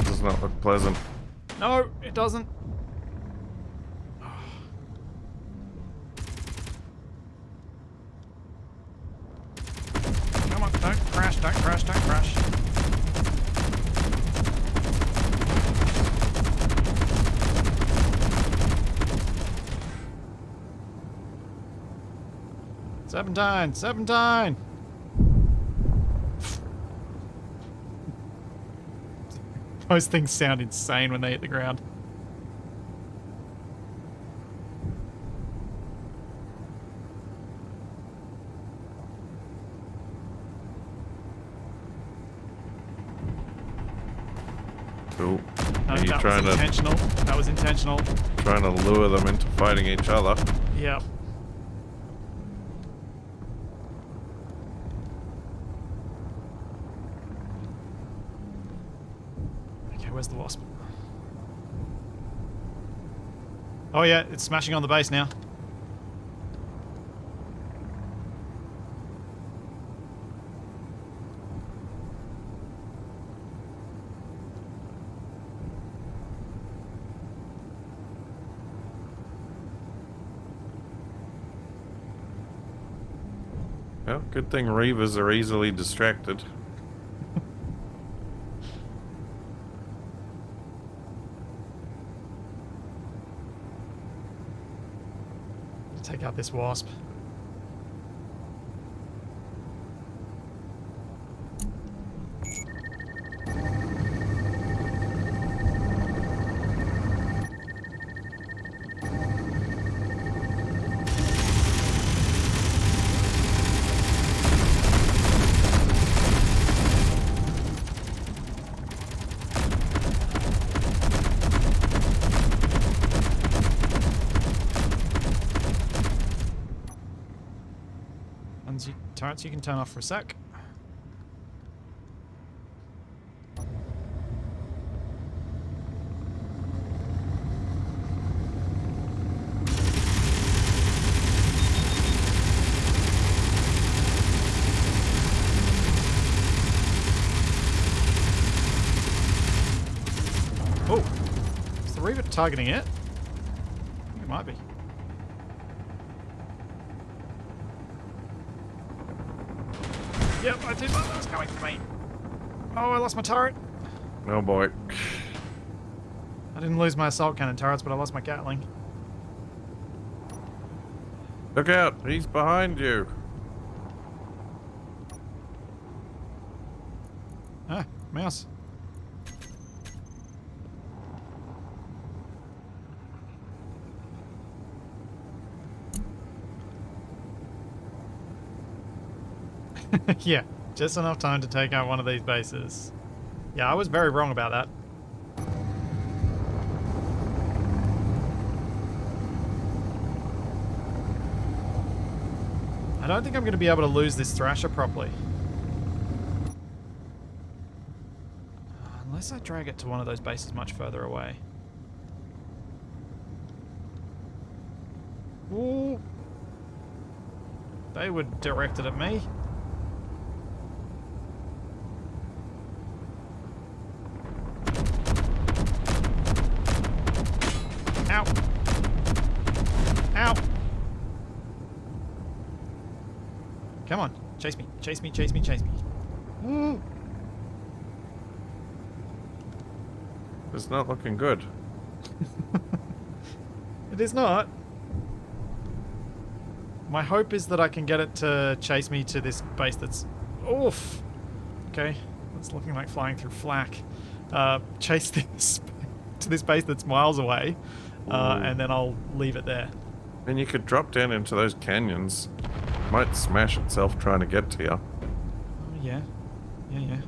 That does not look pleasant. No, it doesn't. Come on, don't crash, don't crash, don't crash. Serpentine! Those things sound insane when they hit the ground. Cool. No, Are you that trying was to intentional. That was intentional. trying to lure them into fighting each other? Yep. Okay, where's the wasp? Oh yeah, it's smashing on the base now. Well, good thing Reavers are easily distracted. Take out this wasp. Turrets you can turn off for a sec. Oh, is the Reaver targeting it? I think it might be. Yep, I did that was coming for me. Oh, I lost my turret. Oh boy. I didn't lose my assault cannon turrets, but I lost my Gatling. Look out, he's behind you. Ah, mouse. Yeah, just enough time to take out one of these bases. Yeah, I was very wrong about that. I don't think I'm going to be able to lose this Thrasher properly. Unless I drag it to one of those bases much further away. Ooh. They were directed at me. Ow. Ow. Come on. Chase me. Chase me, chase me, chase me. Ooh. It's not looking good. It is not. My hope is that I can get it to chase me to this base that's... Oof. Okay. That's looking like flying through flak. Chase this to this base that's miles away. And then I'll leave it there. And you could drop down into those canyons. Might smash itself trying to get to you. Oh, yeah. Yeah, yeah.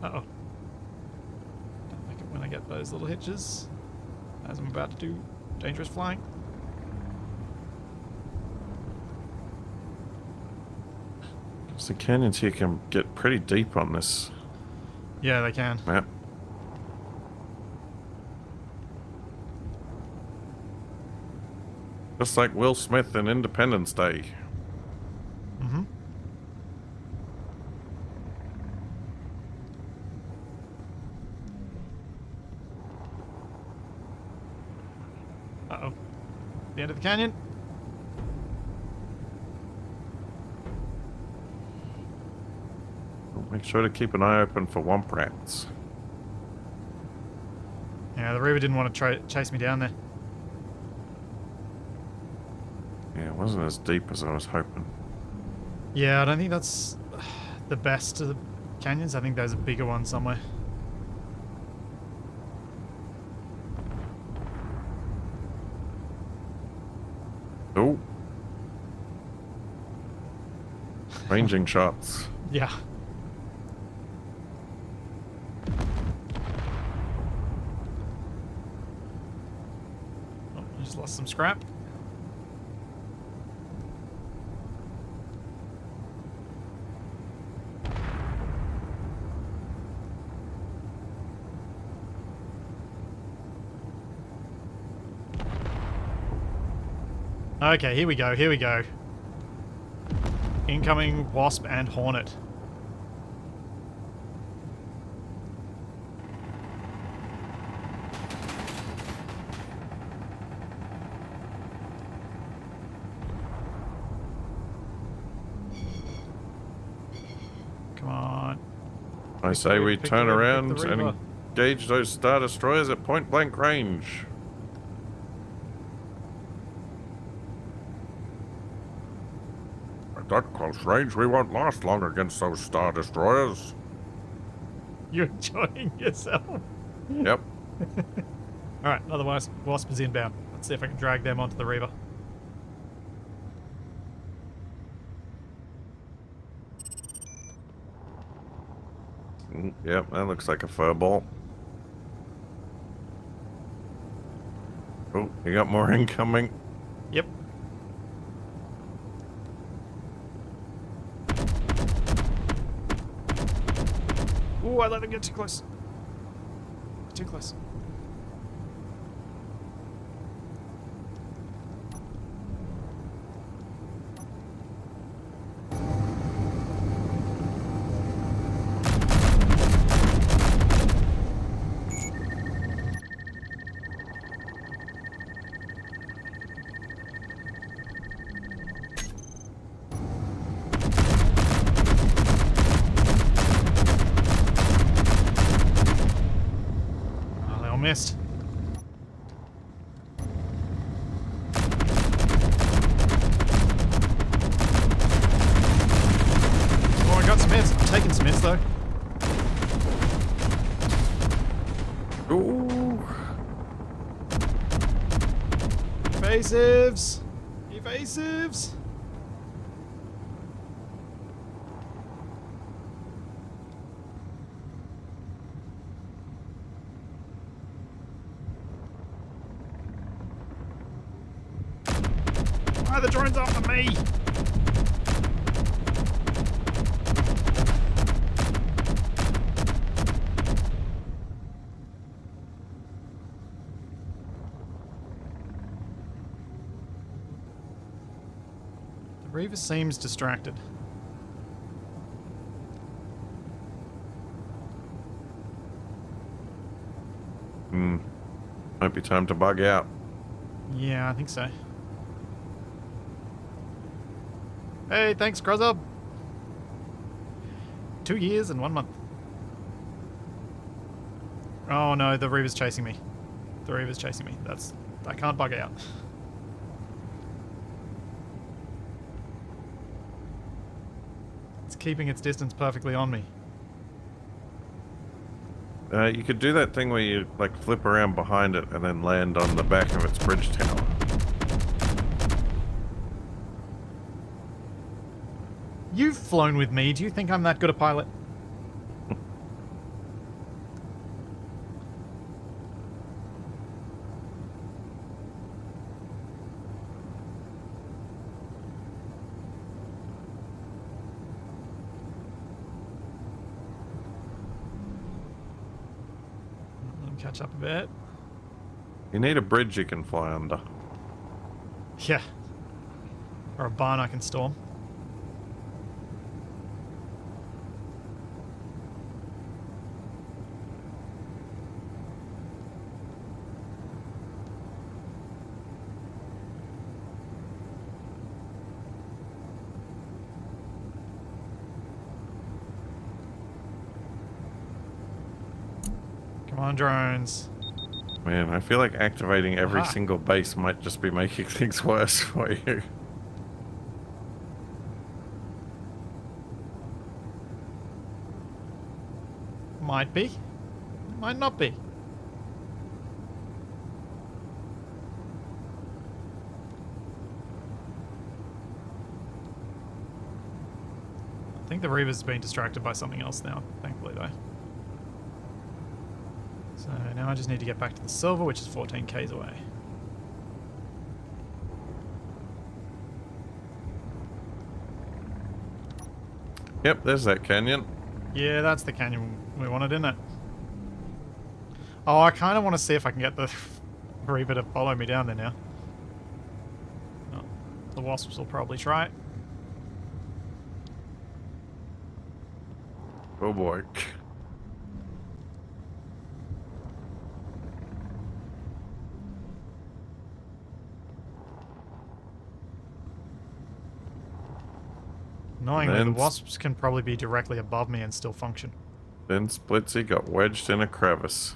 Uh-oh. Don't like it when I get those little hitches. As I'm about to do dangerous flying. So the canyons here can get pretty deep on this Yeah, they can. map. Just like Will Smith in Independence Day. Mm-hmm. end of the canyon. Make sure to keep an eye open for womp rats. Yeah, the Rover didn't want to chase me down there. Yeah, it wasn't as deep as I was hoping. Yeah, I don't think that's the best of the canyons. I think there's a bigger one somewhere. Oh. Ranging shots. Yeah. Oh, I just lost some scrap. Okay, here we go, here we go. Incoming Wasp and Hornet. Come on. I say we pick turn the Rover, around pick the and Rover. engage those Star Destroyers at point blank range. At that close range, we won't last long against those Star Destroyers. You're enjoying yourself. Yep. Alright, otherwise, Wasp is inbound. Let's see if I can drag them onto the Reaver. Yep, that looks like a furball. Oh, you got more incoming. Yep. Ooh, I let them get too close. Too close. Oh, they all missed. Oh, I got some hits. I'm taking some hits, though. Ooh. Evasives! Evasives! Why are the drones after me? The Reaver seems distracted. Might be time to bug out. Yeah, I think so. Hey, thanks, Grozzob. 2 years and 1 month. Oh no, the Reaver's chasing me. The Reaver's chasing me. I can't bug out. It's keeping its distance perfectly on me. You could do that thing where you like flip around behind it and then land on the back of its bridge tower. You've flown with me. Do you think I'm that good a pilot? Let him catch up a bit. You need a bridge you can fly under. Yeah. Or a barn I can storm. Come on, drones. Man, I feel like activating every Aha. single base might just be making things worse for you. Might be. Might not be. I think the Reaver's been distracted by something else now, thankfully though. So now I just need to get back to the silver, which is 14 k's away. Yep, there's that canyon. Yeah, that's the canyon we wanted, isn't it? Oh, I kind of want to see if I can get the Reaver to follow me down there now. Oh, the wasps will probably try it. Oh boy. Annoyingly, the Then- wasps can probably be directly above me and still function. Then Splitsy got wedged in a crevice.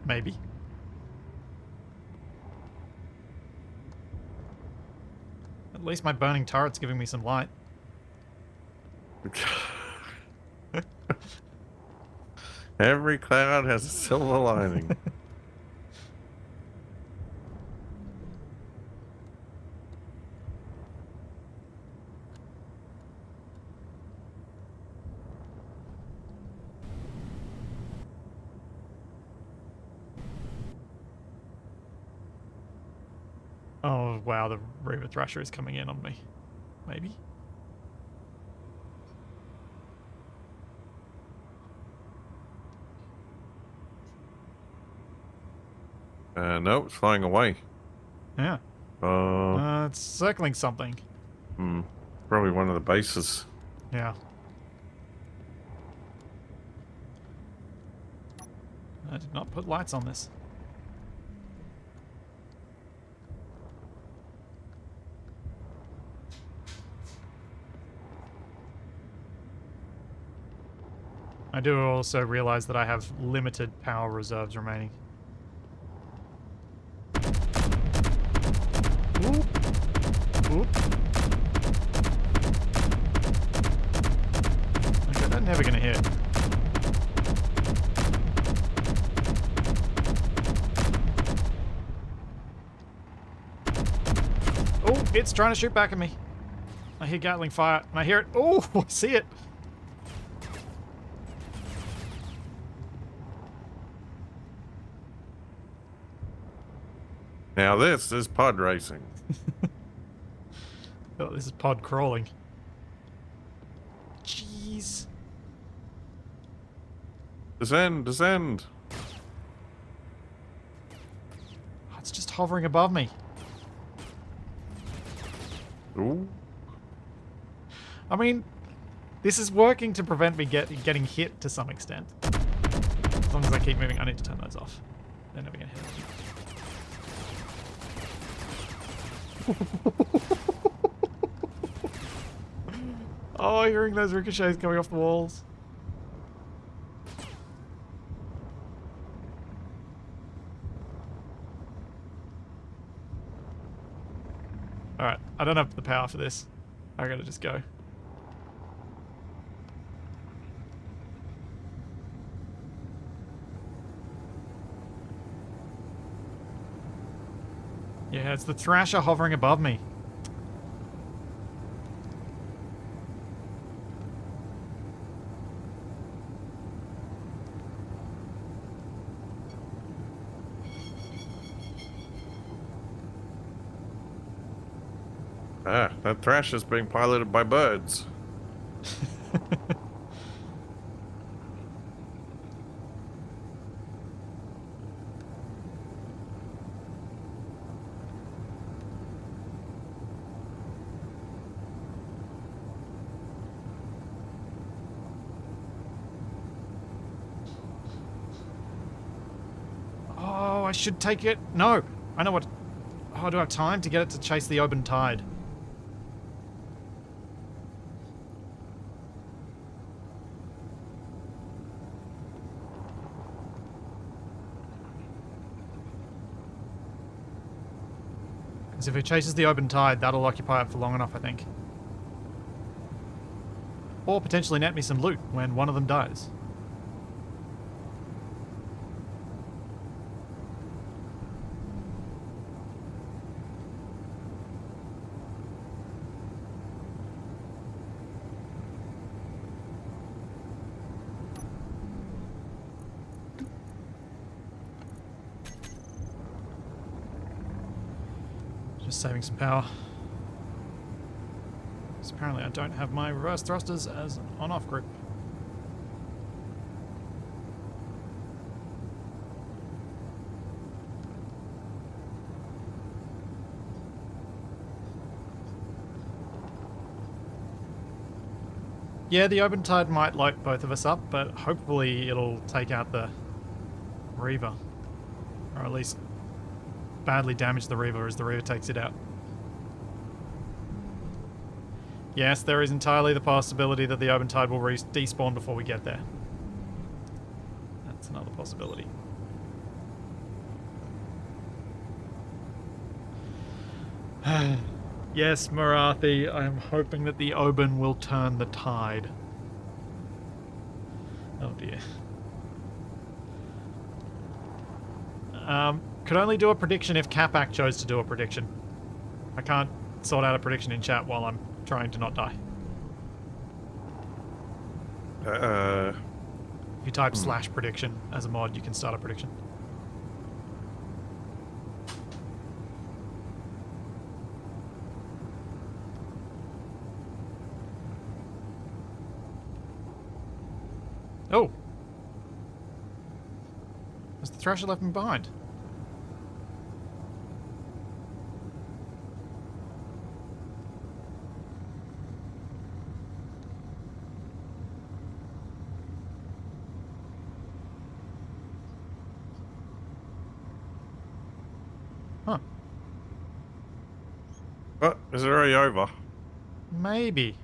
Maybe. At least my burning turret's giving me some light. Every cloud has a silver lining. Oh, wow, the Reaver Thrasher is coming in on me. Maybe? No, it's flying away. Yeah. It's circling something. Probably one of the bases. Yeah. I did not put lights on this. I do also realize that I have limited power reserves remaining. Oop. Oop. Okay, that's never gonna hit. Oh, it's trying to shoot back at me. I hear Gatling fire, and I hear it. Oh, I see it. Now this is pod racing. Oh, this is pod crawling. Jeez. Descend, descend. Oh, it's just hovering above me. Ooh. I mean, this is working to prevent me getting hit to some extent. As long as I keep moving, I need to turn those off. They're never gonna hit. Oh, hearing those ricochets coming off the walls. Alright, I don't have the power for this. I gotta just go. Yeah, it's the Thrasher hovering above me. Ah, that thrash is being piloted by birds. Oh, I should take it. No, I know what. Oh, do I have time to get it to chase the open tide? Because if it chases the open tide, that'll occupy it for long enough, I think. Or potentially net me some loot when one of them dies. Just saving some power. So apparently I don't have my reverse thrusters as an on-off group. Yeah, the open tide might light both of us up, but hopefully it'll take out the Reaver. Or at least badly damage the Reaver as the Reaver takes it out. Yes, there is entirely the possibility that the open tide will despawn before we get there. That's another possibility. Yes, Marathi, I am hoping that the Oban will turn the tide. Oh dear. Could only do a prediction if Capac chose to do a prediction. I can't sort out a prediction in chat while I'm trying to not die. If you type / prediction as a mod, you can start a prediction. Oh! Has the Thrasher left me behind? Huh. What? Is it already over? Maybe.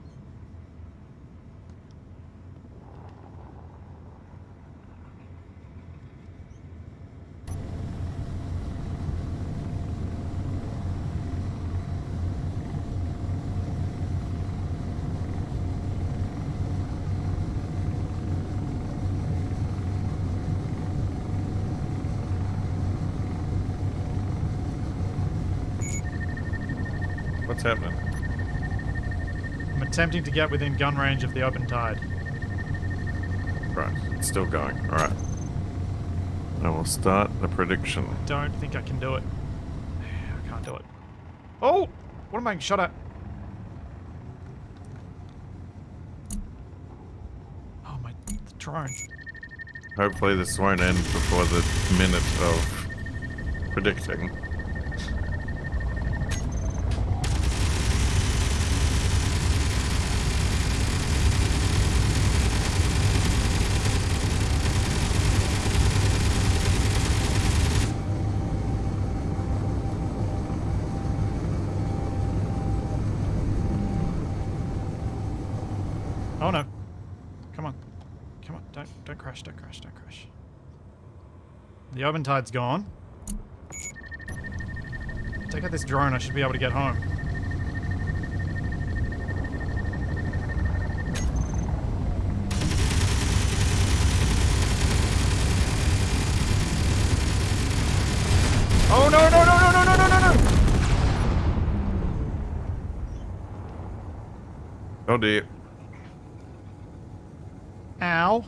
What's happening? I'm attempting to get within gun range of the open tide. Right, it's still going. Alright. I will start the prediction. Don't think I can do it. I can't do it. Oh! What am I being shot at? Oh my, the drone. Hopefully this won't end before the minute of predicting. Oh no. Come on. Come on. Don't crash, don't crash, don't crash. The open tide's gone. Take out this drone, I should be able to get home. Oh no no no no no no no no no! Oh dear. Ow.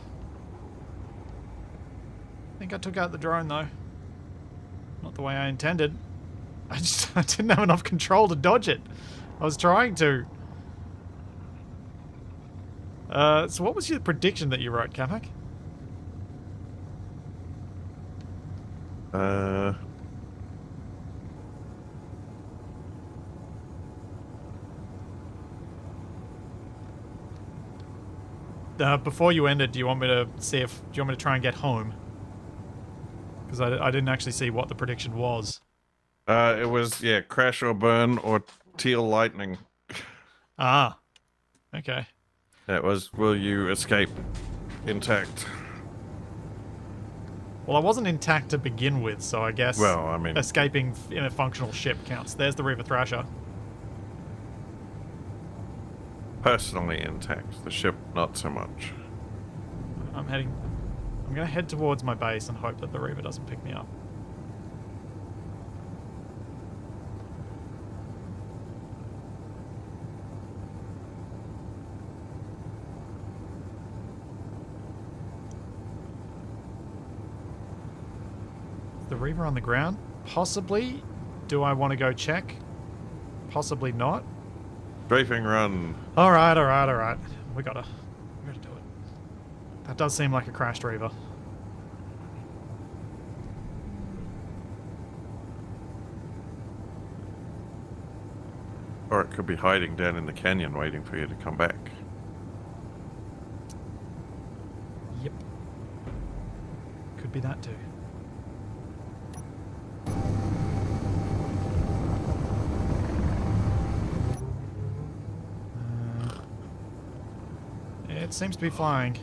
I think I took out the drone though. Not the way I intended. I didn't have enough control to dodge it. I was trying to. So what was your prediction that you wrote, Kamak? Before you ended, do you want me to see if... Do you want me to try and get home? Because I didn't actually see what the prediction was. It was, yeah, crash or burn or teal lightning. Ah, okay. It was, will you escape intact? Well, I wasn't intact to begin with, so I guess Well, I mean, escaping in a functional ship counts. There's the Reaver Thrasher. personally intact. The ship, not so much. I'm gonna head towards my base and hope that the Reaver doesn't pick me up. Is the Reaver on the ground? Possibly. Do I want to go check? Possibly not. Strafing run. Alright, alright, alright. We gotta do it. That does seem like a crashed Reaver. Or it could be hiding down in the canyon waiting for you to come back. Yep. Could be that too. It seems to be flying.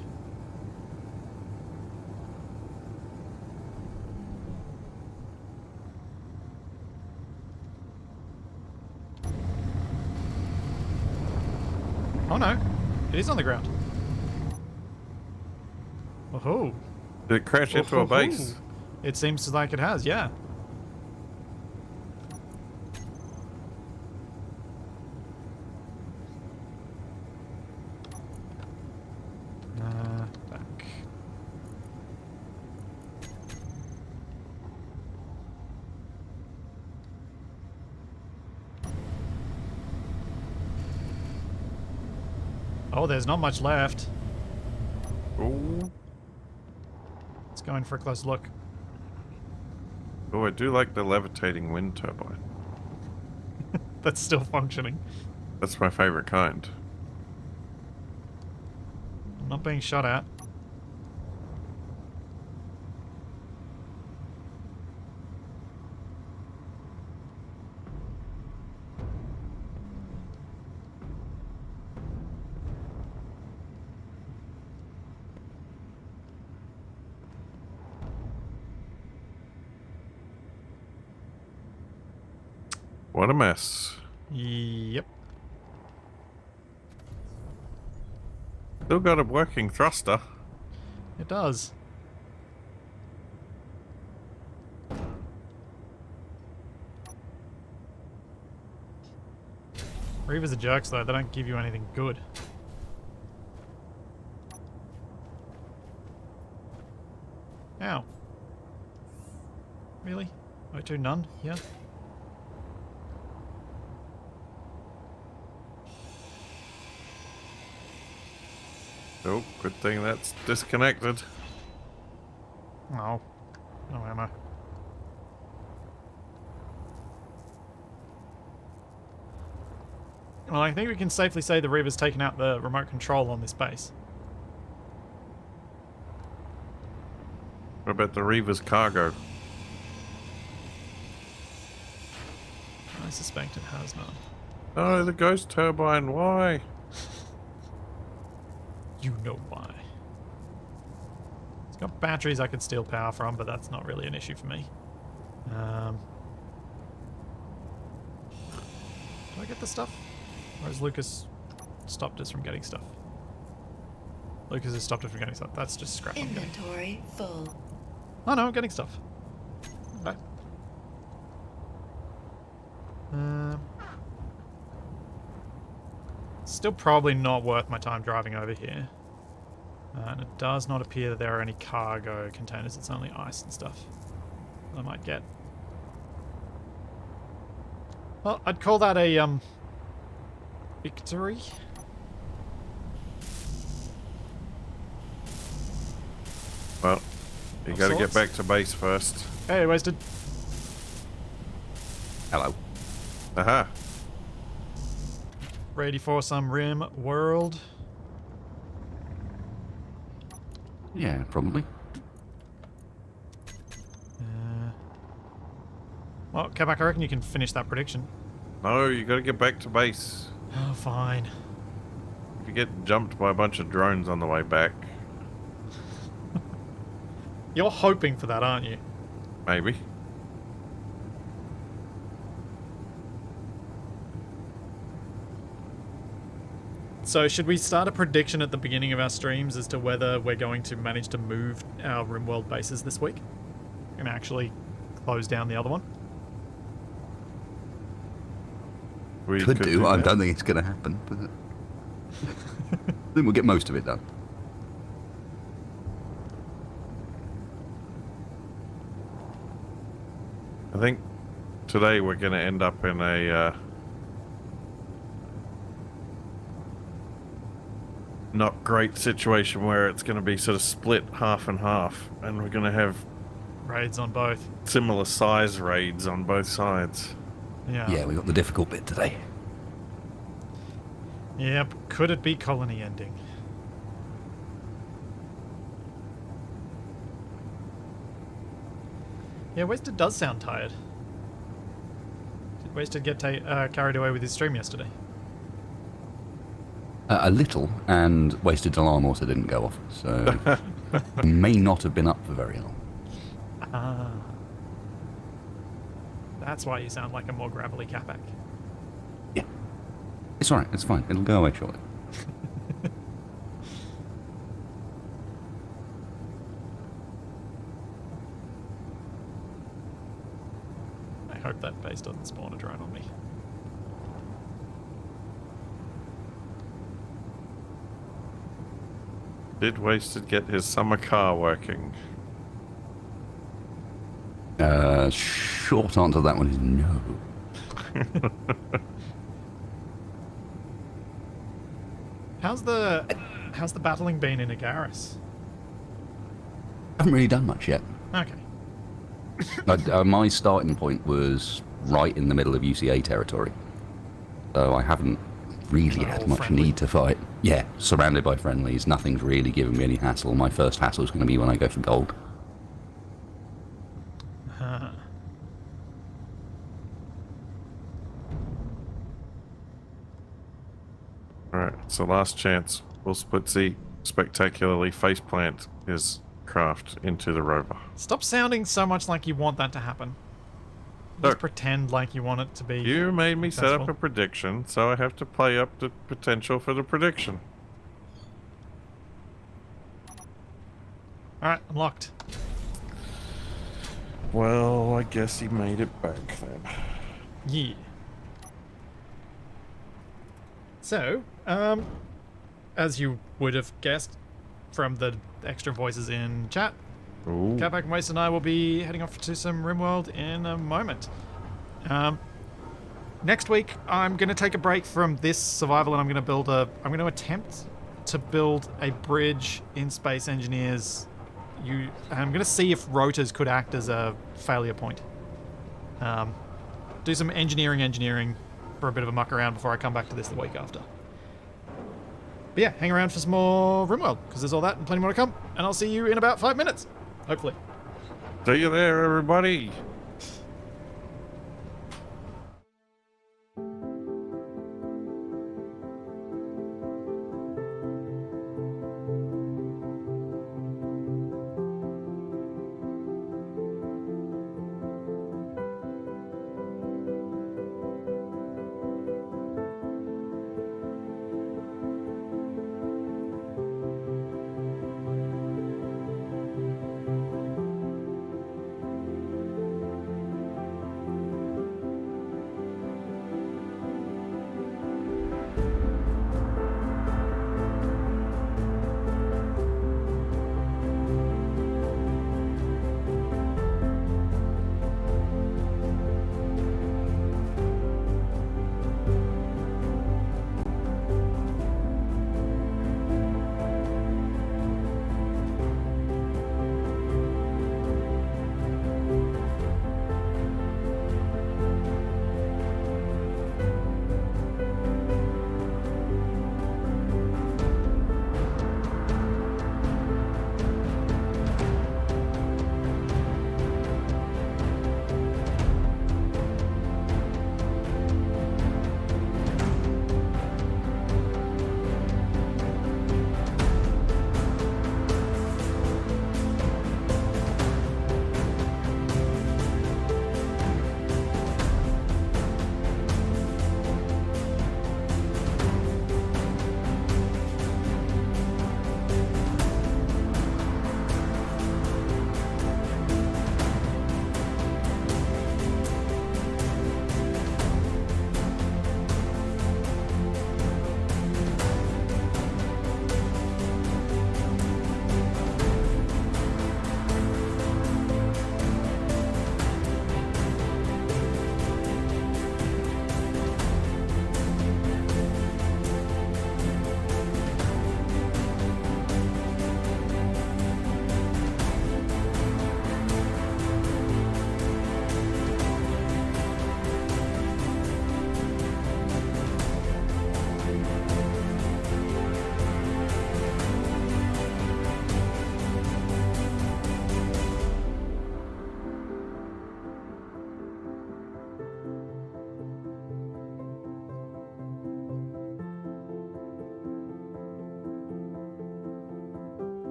Oh no, it is on the ground. Oh, Did it crash into a base? it seems like it has, yeah. Back. Oh, there's not much left. Ooh. Let's go in for a close look. Oh, I do like the levitating wind turbine. That's still functioning. That's my favorite kind. I'm not being shot at. What a mess. Yep. Still got a working thruster. It does. Reavers are jerks though, they don't give you anything good. Ow. Really? O2 none? Yeah. Oh, good thing that's disconnected. No. No ammo. Well, I think we can safely say the Reaver's taken out the remote control on this base. What about the Reaver's cargo? I suspect it has none. Oh, the ghost turbine, why? You know why. It's got batteries I could steal power from, but that's not really an issue for me. Do I get the stuff? Or has Lucas stopped us from getting stuff? Lucas has stopped us from getting stuff. That's just scrap. I'm getting. Inventory full. Oh no, I'm getting stuff. Okay. Still probably not worth my time driving over here. And it does not appear that there are any cargo containers. It's only ice and stuff I might get. Well, I'd call that a, victory. Well, you gotta get back to base first. Hey, wasted. Hello. Aha. Ready for some Rim World? Yeah, probably. Well, Kabak, I reckon you can finish that prediction. No, you got to get back to base. Oh, fine. If you get jumped by a bunch of drones on the way back, You're hoping for that, aren't you? maybe. So should we start a prediction at the beginning of our streams as to whether we're going to manage to move our RimWorld bases this week? And actually close down the other one? We Could do. I that. don't think it's going to happen, but I think we'll get most of it done. I think today we're going to end up in a not great situation where it's going to be sort of split half and half, and we're going to have Raids on both. similar size raids on both sides. Yeah, we got the difficult bit today. Yep. Could it be colony ending? Yeah, Wasted does sound tired. Did Wasted get carried away with his stream yesterday? A little, and Wasted alarm also didn't go off, so may not have been up for very long. Ah. That's why you sound like a more gravelly Capac. Yeah. It's alright, it's fine. It'll go away shortly. I hope that base doesn't spawn a drone on me. Did Wasted get his summer car working? Short answer to that one is no. How's the battling been in Agaris? Haven't really done much yet. Okay. My starting point was right in the middle of UCA territory, so I haven't really had All much friendly. need to fight. Yeah, surrounded by friendlies, nothing's really given me any hassle. My first hassle is going to be when I go for gold. Alright, so last chance. Will Splitsy spectacularly faceplant his craft into the rover. Stop sounding so much like you want that to happen. Just Look. pretend like you want it to be. You made me set up successful. a prediction, so I have to play up the potential for the prediction. Alright, I'm locked. Well, I guess he made it back then. Yeah. So, as you would have guessed from the extra voices in chat, Ooh. Capac, Waste and I will be heading off to some RimWorld in a moment. Next week, I'm going to take a break from this survival and I'm going to attempt to build a bridge in Space Engineers. I'm going to see if rotors could act as a failure point. Do some engineering for a bit of a muck around before I come back to this the week after. But yeah, hang around for some more RimWorld, because there's all that and plenty more to come. And I'll see you in about 5 minutes. Hopefully. See you there, everybody.